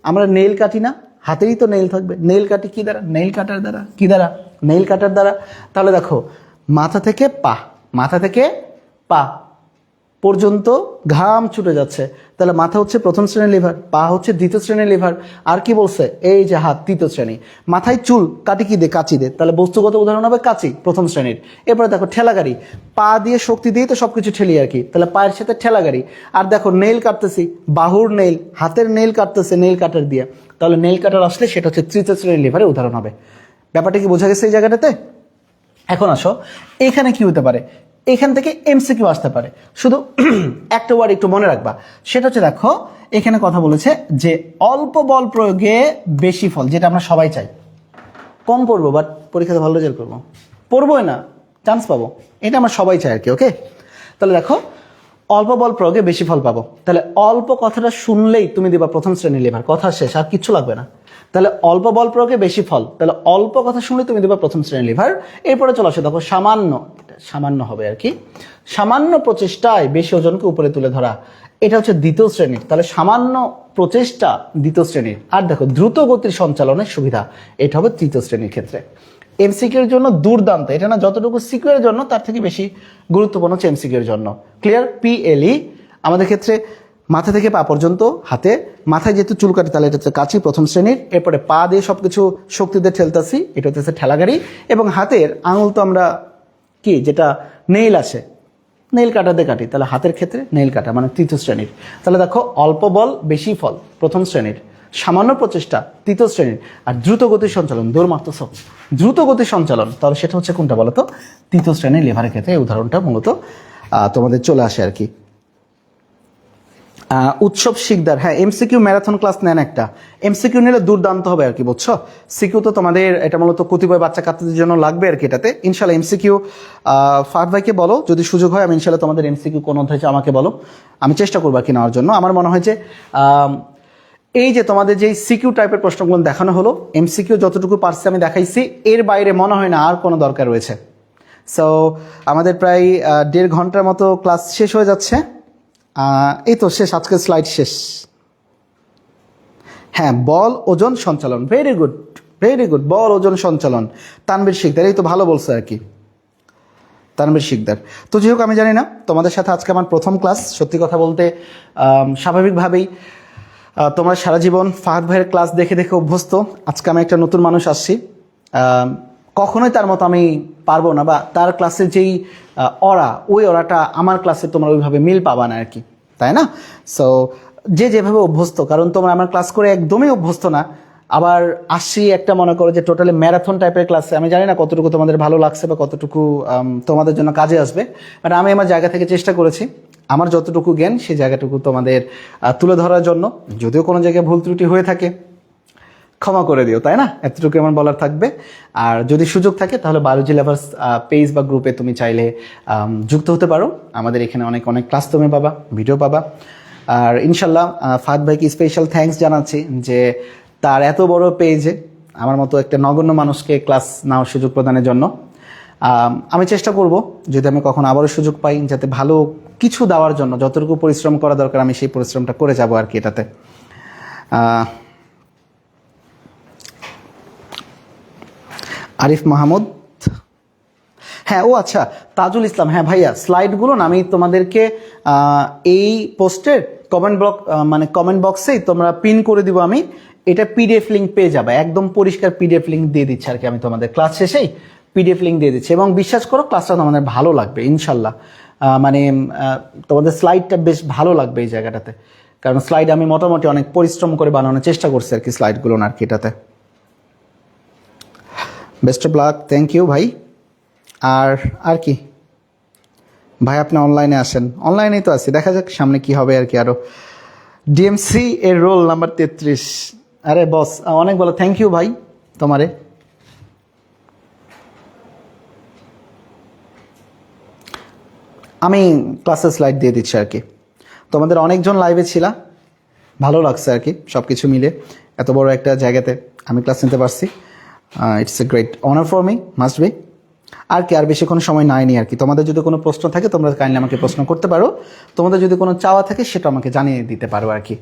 আমরা নেইল কাটি না, হাতেরই তো নেইল থাকবে, নেইল কাটি কি দ্বারা? নেইল কাটার দ্বারা। কি দ্বারা? নেইল কাটার দ্বারা। তাহলে দেখো মাথা থেকে পা, মাথা থেকে পা পর্যন্ত ঘাম ছুটে যাচ্ছে, তাহলে মাথা হচ্ছে প্রথম শ্রেণীর লিভার, পা হচ্ছে দ্বিতীয় শ্রেণীর লিভার। আর কি বলছে? এই যে হাত তৃতীয় শ্রেণী। মাথায় চুল কাটি কি দিয়ে? কাঁচি দিয়ে। তাহলে বস্তুগত উদাহরণ হবে কাঁচি, প্রথম শ্রেণীর। এরপরে দেখো ঠেলা গাড়ি, পা দিয়ে শক্তি দিয়ে তো সবকিছু ঠেলি আর কি, তাহলে পায়ের সাথে ঠেলা গাড়ি। আর দেখো নেইল কাটতেছি, বাহুর নেইল, হাতের নেইল কাটতেছে নেইল কাটার দিয়ে, তাহলে নেইল কাটার আসলে সেটা হচ্ছে তৃতীয় শ্রেণীর লিভারের উদাহরণ হবে। ব্যাপারটা কি বোঝা গেছে এই জায়গাটাতে? এখন আসো এখানে কি হতে পারে, এখান থেকে এমসিকিউ আসতে পারে। শুধু একটা ওয়ার্ড একটু মনে রাখবা, সেটা হচ্ছে দেখো এখানে কথা বলেছে যে অল্প বল প্রয়োগে বেশি ফল, যেটা আমরা সবাই চাই। কম পড়বো বাট পরীক্ষাতে ভালো রেজাল্ট করবো, পড়বোই না চান্স পাবো, এটা আমরা সবাই চাই আর কি, ওকে? তাহলে দেখো অল্প বল প্রয়োগে বেশি ফল পাবো, তাহলে অল্প কথাটা শুনলেই তুমি দিবা প্রথম শ্রেণীর লিভার, কথা শেষ, আর কিচ্ছু লাগবে না। তাহলে অল্প বল প্রয়োগে বেশি ফল, তাহলে অল্প কথা শুনলে তুমি দিবা প্রথম শ্রেণীর লিভার। এরপরে চলে আসে দেখো সামান্য, সামান্য হবে আর কি, সামান্য প্রচেষ্টায় বেশি ওজনকে উপরে তুলে ধরা, এটা হচ্ছে দ্বিতীয় শ্রেণীর। তাহলে সামান্য প্রচেষ্টা দ্বিতীয় শ্রেণীর। আর দেখো দ্রুত গতির সঞ্চালনের সুবিধা, এটা হবে তৃতীয় শ্রেণীর ক্ষেত্রে। এমসিকিউর জন্য দুর্দান্ত, এটা না যতটুকু সিকিউর জন্য তার থেকে বেশি গুরুত্বপূর্ণ হচ্ছে এমসিকিউর জন্য। ক্লিয়ার? PLE আমাদের ক্ষেত্রে মাথা থেকে পা পর্যন্ত হাতে, মাথায় যেহেতু চুল কাটে তাহলে এটা হচ্ছে কাঁচি, প্রথম শ্রেণীর। এরপরে পা দিয়ে সবকিছু শক্তিতে ঠেলতাছি, এটা হচ্ছে ঠেলাগাড়ি। এবং হাতের আঙুল তো আমরা কি, যেটা নেইল আছে, নেইল কাটা দিয়ে কাটি, তাহলে হাতের ক্ষেত্রে নেইল কাটা মানে তৃতীয় শ্রেণীর। তাহলে দেখো অল্প বল বেশি ফল প্রথম শ্রেণীর, সামান্য প্রচেষ্টা তৃতীয় শ্রেণীর, আর দ্রুত গতির সঞ্চালন, দৌড় মারতেছ, দ্রুত গতির সঞ্চালন, তাহলে সেটা হচ্ছে কোনটা বলো তো? তৃতীয় শ্রেণীর লিভারের ক্ষেত্রে এই উদাহরণটা মূলত তোমাদের চলে আসে আর কি। উৎসব শিকদার, হ্যাঁ এমসিকিউ ম্যারাথন ক্লাস নেন একটা, এমসিকিউ নিলে দুর্দান্ত হবে আর কি, বুঝছো? সিকিউ তো তোমাদের এটা মূলত কতিপয় বাচ্চা কাচ্চাদের জন্য লাগবে আর কি এটাতে। ইনশাল্লাহ এমসিকিউ ফাহাদ ভাইকে বলো যদি সুযোগ হয়, আমি ইনশাল্লাহ তোমাদের এমসিকিউ কোন অধ্যায় আমাকে বলো, আমি চেষ্টা করবো আর কি নেওয়ার জন্য। আমার মনে হয় যে এই যে তোমাদের যে সিকিউ টাইপের প্রশ্নগুলো দেখানো হলো, এমসিকিউ যতটুকু পারছি আমি দেখাইছি, এর বাইরে মনে হয় না আর কোনো দরকার রয়েছে। সো আমাদের প্রায় 1.5 ঘন্টার মতো ক্লাস শেষ হয়ে যাচ্ছে। এই তো শেষ, আজকের স্লাইড শেষ। হ্যাঁ বল ওজন সঞ্চালন, ভেরি গুড ভেরি গুড, বল ওজন সঞ্চালন, তানভীর শিকদার, এই তো ভালো বলছে আর কি তানভীর শিকদার। তো যাই হোক আমি জানি না তোমাদের সাথে আজকে আমার প্রথম ক্লাস, সত্যি কথা বলতে স্বাভাবিকভাবেই তোমরা সারা জীবন ফাহাদ ভাইয়ের ক্লাস দেখে দেখে অভ্যস্ত। আজকে আমি একটা নতুন মানুষ আসছি, কখনোই তার মতো আমি পারবো না, বা তার ক্লাসের যেই ওই অরাটা আমার ক্লাসে তোমরা ওইভাবে মিল পাবা না আর কি, তাই না? সো যে যেভাবে অভ্যস্ত, কারণ তোমরা আমার ক্লাস করে একদমই অভ্যস্ত না, আবার আসছি একটা মনে করো যে টোটালি ম্যারাথন টাইপের ক্লাসে। আমি জানি না কতটুকু তোমাদের ভালো লাগছে বা কতটুকু তোমাদের জন্য কাজে আসবে, বাট আমি আমার জায়গা থেকে চেষ্টা করেছি আমার যতটুকু জ্ঞান সেই জায়গাটুকু তোমাদের তুলে ধরার জন্য। যদিও কোনো জায়গায় ভুল ত্রুটি হয়ে থাকে ক্ষমা করে দিও, তাই না? এতটুকু আমার বলার থাকবে। আর যদি সুযোগ থাকে তাহলে বায়োলজি লাভার্স পেজ বা গ্রুপে তুমি চাইলে যুক্ত হতে পারো। আমাদের এখানে অনেক অনেক ক্লাস তুমি পাবা, ভিডিও পাবা। আর ইনশাল্লাহ ফাহাদ ভাইকে স্পেশাল থ্যাঙ্কস জানাচ্ছি যে তার এত বড় পেজে আমার মতো একটা নগণ্য মানুষকে ক্লাস নেওয়ার সুযোগ প্রদানের জন্য। আমি চেষ্টা করব যদি আমি কখনো আবারও সুযোগ পাই, যাতে ভালো কিছু দেওয়ার জন্য যতটুকু পরিশ্রম করা দরকার আমি সেই পরিশ্রমটা করে যাব আর কি এটাতে। আরিফ মাহমুদ, হ্যাঁ ও আচ্ছা, তাজুল ইসলাম, হ্যাঁ ভাইয়া স্লাইডগুলো না আমি তোমাদেরকে এই পোস্টের কমেন্ট বক্সেই তোমরা পিন করে দিব। আমি এটা পিডিএফ লিঙ্ক পেয়ে যাবে, একদম পরিষ্কার পিডিএফ লিঙ্ক দিয়ে দিচ্ছি আর কি। আমি তোমাদের ক্লাস শেষেই পিডিএফ লিঙ্ক দিয়ে দিচ্ছি, এবং বিশ্বাস করো ক্লাসটা তোমাদের ভালো লাগবে ইনশাল্লাহ। তোমাদের স্লাইডটা বেশ ভালো লাগবে এই জায়গাটাতে, কারণ স্লাইড আমি মোটামুটি অনেক পরিশ্রম করে বানানোর চেষ্টা করছি আর কি স্লাইডগুলো আর কি এটাতে। Best of luck, thank you ভাই। আর কি ভাই, আপনি অনলাইনে আসেন? অনলাইনেই তো আছি, দেখা যাক সামনে কি হবে আর কি। আরো ডিএমসি এর রোল নাম্বার 33। আরে বস অনেক বলো, থ্যাংক ইউ ভাই তোমারে। আমি ক্লাসের স্লাইড দিয়ে দিচ্ছি আর কি। তোমাদের অনেকজন লাইভে ছিল, ভালো লাগছে আর কি সব কিছু মিলে। এত বড় একটা জায়গাতে আমি ক্লাস নিতে পারছি, it's a great honour for me, must be. আর কি, আর বেশি কোনো সময় নাইনি আর কি। তোমাদের যদি কোনো প্রশ্ন থাকে তোমরা কাইন্ডলি আমাকে প্রশ্ন করতে পারো। তোমাদের যদি কোনো চাওয়া থাকে সেটা আমাকে জানিয়ে দিতে পারো আর কি।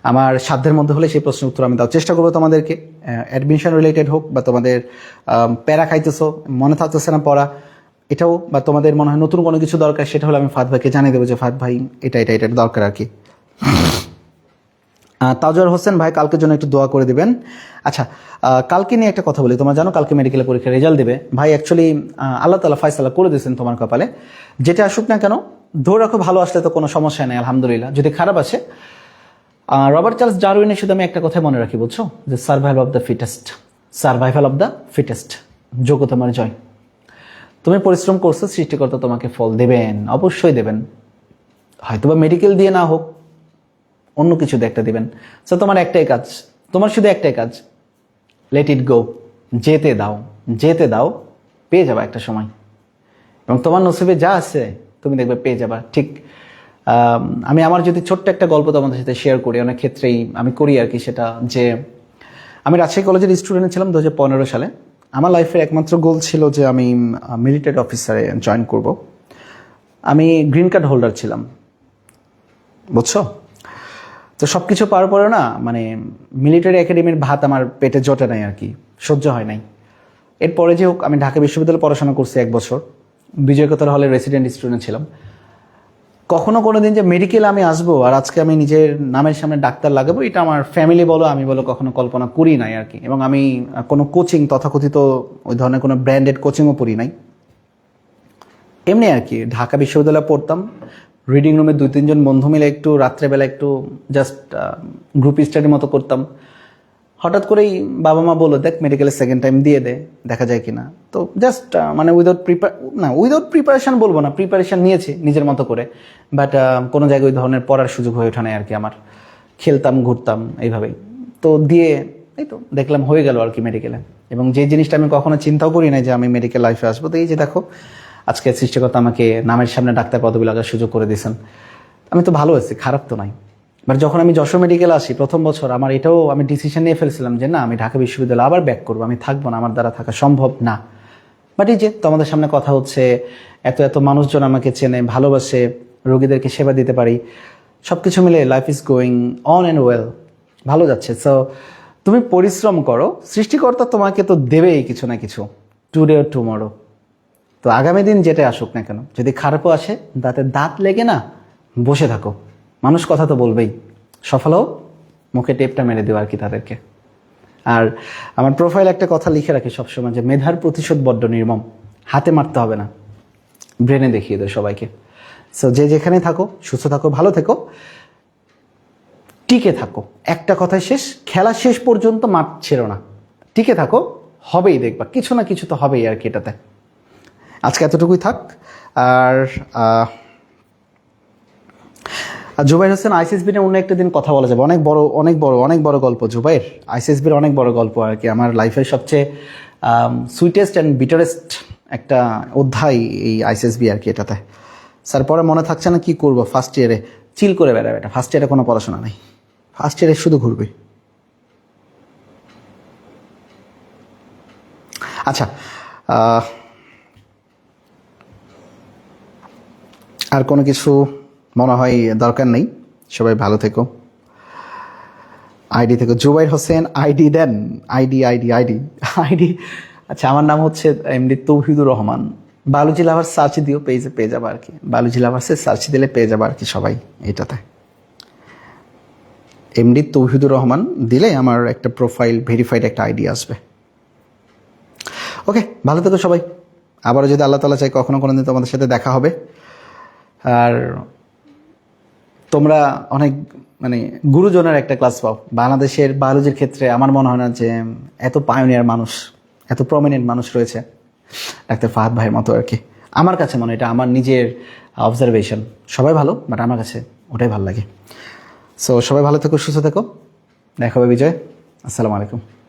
আমার সাধ্যের মধ্যে হলে সেই প্রশ্নের উত্তর আমি দেওয়ার চেষ্টা করবো তোমাদেরকে। অ্যাডমিশন রিলেটেড হোক, বা তোমাদের প্যারা খাইতেছো, মনে থাকতেছে না পড়া, এটাও, বা তোমাদের মনে হয় নতুন কোনো কিছু দরকার, সেটা হলে আমি ফাহাদ ভাইকে জানিয়ে দেবো যে ফাহাদ ভাই এটা দরকার আর কি। তাজওয়ার হোসেন ভাই, কালকের জন্য একটু দোয়া করে দিবেন। আচ্ছা, কালকে নিয়ে একটা কথা বলি। তোমরা জানো কালকে মেডিকেল পরীক্ষার রেজাল্ট দেবে। ভাই অ্যাকচুয়ালি আল্লাহ তাআলা ফয়সালা করে দিয়েছেন তোমার কপালে, যেটা আসুক না কেন ধরে রাখো, ভালো আসলে তো কোনো সমস্যা নেই আলহামদুলিল্লাহ। যদি খারাপ আসে, রবার্ট চার্লস ডারউইনের শুধু আমি একটা কথাই মনে রাখি, বুঝছো, যে সার্ভাইভাল অফ দ্য ফিটেস্ট, যোগ্যতমার জয়। তুমি পরিশ্রম করছো, সৃষ্টিকর্তা তোমাকে ফল দেবেন, অবশ্যই দেবেন। হয়তোবা মেডিকেল দিয়ে না হোক, অন্য কিছু দিয়ে একটা দিবেন। সো তোমার একটাই কাজ, তোমার শুধু একটাই কাজ, লেট ইট গো, যেতে দাও, পেয়ে যাবা একটা সময়। এবং তোমার নসিবে যা আছে তুমি দেখবে পেয়ে যাবা। ঠিক আমি আমার যদি ছোট্ট একটা গল্প তোমাদের সাথে শেয়ার করি, অনেক ক্ষেত্রেই আমি করি আর কি, সেটা যে আমি রাজশাহী কলেজের স্টুডেন্ট ছিলাম 2015 সালে। আমার লাইফের একমাত্র গোল ছিল যে আমি মিলিটারি অফিসারে জয়েন করব। আমি গ্রিন কার্ড হোল্ডার ছিলাম, বুঝছো। তো সব কিছু পাওয়ার পরে না, মানে মিলিটারি একাডেমির ভাত আমার পেটে জোটে নাই আর কি, সহ্য হয় নাই। এরপরে যে হোক, আমি ঢাকা বিশ্ববিদ্যালয়ে পড়াশোনা করছি 1 বছর, বিজয় কতর হলে রেসিডেন্ট স্টুডেন্ট ছিলাম। কখনো কোনো দিন যে মেডিকেলে আমি আসবো আর আজকে আমি নিজের নামের সামনে ডাক্তার লাগাবো, এটা আমার ফ্যামিলি বলো আমি বলো কখনো কল্পনা করি নাই আর কি। এবং আমি কোনো কোচিং, তথাকথিত ওই ধরনের কোনো ব্র্যান্ডেড কোচিংও পড়ি নাই, এমনি আর কি। ঢাকা বিশ্ববিদ্যালয়ে পড়তাম, রিডিং রুমে 2-3 জন বন্ধু মিলে একটু রাত্রেবেলা একটু জাস্ট গ্রুপ স্টাডির মতো করতাম। হঠাৎ করেই বাবা মা বললো, দেখ মেডিকেলের সেকেন্ড টাইম দিয়ে দে, দেখা যায় কিনা। তো জাস্ট মানে উইদাউট প্রিপারেশন বলবো না, প্রিপারেশন নিয়েছি নিজের মতো করে, বাট কোনো জায়গায় ওই ধরনের পড়ার সুযোগ হয়ে ওঠে নাই আর কি আমার। খেলতাম, ঘুরতাম এইভাবেই। তো দিয়ে এই তো দেখলাম হয়ে গেল আর কি মেডিকেলে। এবং যে জিনিসটা আমি কখনো চিন্তাও করি নাই যে আমি মেডিকেল লাইফে আসবো, তো এই যে দেখো আজকে সৃষ্টিকর্তা আমাকে নামের সামনে ডাক্তার পদবি লাগার সুযোগ করে দিয়েছেন। আমি তো ভালো আছি, খারাপ তো নাই। বাট যখন আমি যশোর মেডিকেল আসি প্রথম বছর, আমার এটাও আমি ডিসিশন নিয়ে ফেলছিলাম যে না, আমি ঢাকা বিশ্ববিদ্যালয়ে আবার ব্যাক করবো, আমি থাকবো না, আমার দ্বারা থাকা সম্ভব না। বাট এই যে তোমাদের সামনে কথা হচ্ছে, এত মানুষজন আমাকে চেনে, ভালোবাসে, রোগীদেরকে সেবা দিতে পারি, সব কিছু মিলে life is going on and well, ভালো যাচ্ছে। সো তুমি পরিশ্রম করো, সৃষ্টিকর্তা তোমাকে তো দেবেই কিছু না কিছু, টুডে অর টুমরো। তো আগামী দিন যেটা আসুক না কেন, যদি খারাপও আসে, দাঁতে দাঁত লেগে না বসে থাকো, মানুষ কথা তো বলবেই। সফল হও, মুখে টেপটা মেরে দেবো আর কি তাদেরকে। আর আমার প্রোফাইল একটা কথা লিখে রাখি সবসময় যে মেধার প্রতিশোধ বড্ড নির্মম, হাতে মারতে হবে না, ব্রেনে দেখিয়ে দেয় সবাইকে। সো যে যেখানে থাকো সুস্থ থাকো, ভালো থেকো, টিকে থাকো। একটা কথায় শেষ, খেলা শেষ পর্যন্ত মাঠ ছেড়ো না, টিকে থাকো, হবেই, দেখবা কিছু না কিছু তো হবেই আর কি এটাতে। আজকে এতটুকুই থাক। আর জুবাইর হোসেন আইসিএসবি নিয়ে অন্য একটা দিন কথা বলা যাবে, অনেক বড় গল্প জুবাইর, আইসিএসবির অনেক বড় গল্প আর কি। আমার লাইফের সবচেয়ে সুইটেস্ট অ্যান্ড বিটারেস্ট একটা অধ্যায় এই আইসিএসবি আর কি এটাতে। স্যার পরে মনে থাকছে না কি করবো, ফার্স্ট ইয়ারে চিল করে বেড়াবে, এটা ফার্স্ট ইয়ারে কোনো পড়াশোনা নেই, ফার্স্ট ইয়ারে শুধু ঘুরবে। আচ্ছা, আর কোনো কিছু মনে হয় দরকার নেই। সবাই ভালো থেকো। আইডি থেকে জুবাইর হোসেন আইডি দেন, আইডি। আচ্ছা, আমার নাম হচ্ছে এমডি তৌহিদুর রহমান। বায়োলজি লাভার সার্চ দিও, পেজে পেয়ে যাবে আর কি। বায়োলজি লাভার্সে সার্চ দিলে পেয়ে যাবে আর কি সবাই এটাতে। এমডি তৌহিদুর রহমান দিলে আমার একটা প্রোফাইল ভেরিফাইড একটা আইডি আসবে। ওকে, ভালো থেকো সবাই। আবারও যদি আল্লাহ তাআলা চাই কখনো কোনো দিন তোমাদের সাথে দেখা হবে। আর তোমরা অনেক মানে গুরুজনের একটা ক্লাস পাও বাংলাদেশের বায়োলজির ক্ষেত্রে। আমার মনে হয় না যে এত পায়োনিয়ার মানুষ, এত প্রমিনেন্ট মানুষ রয়েছে ডাক্তার ফাহাদ ভাইয়ের মতো আর কি। আমার কাছে মনে হয়, এটা আমার নিজের অবজারভেশন। সবাই ভালো, বাট আমার কাছে ওটাই ভালো লাগে। সো সবাই ভালো থেকো, সুস্থ থেকো, দেখা হবে বিজয়। আসসালামু আলাইকুম।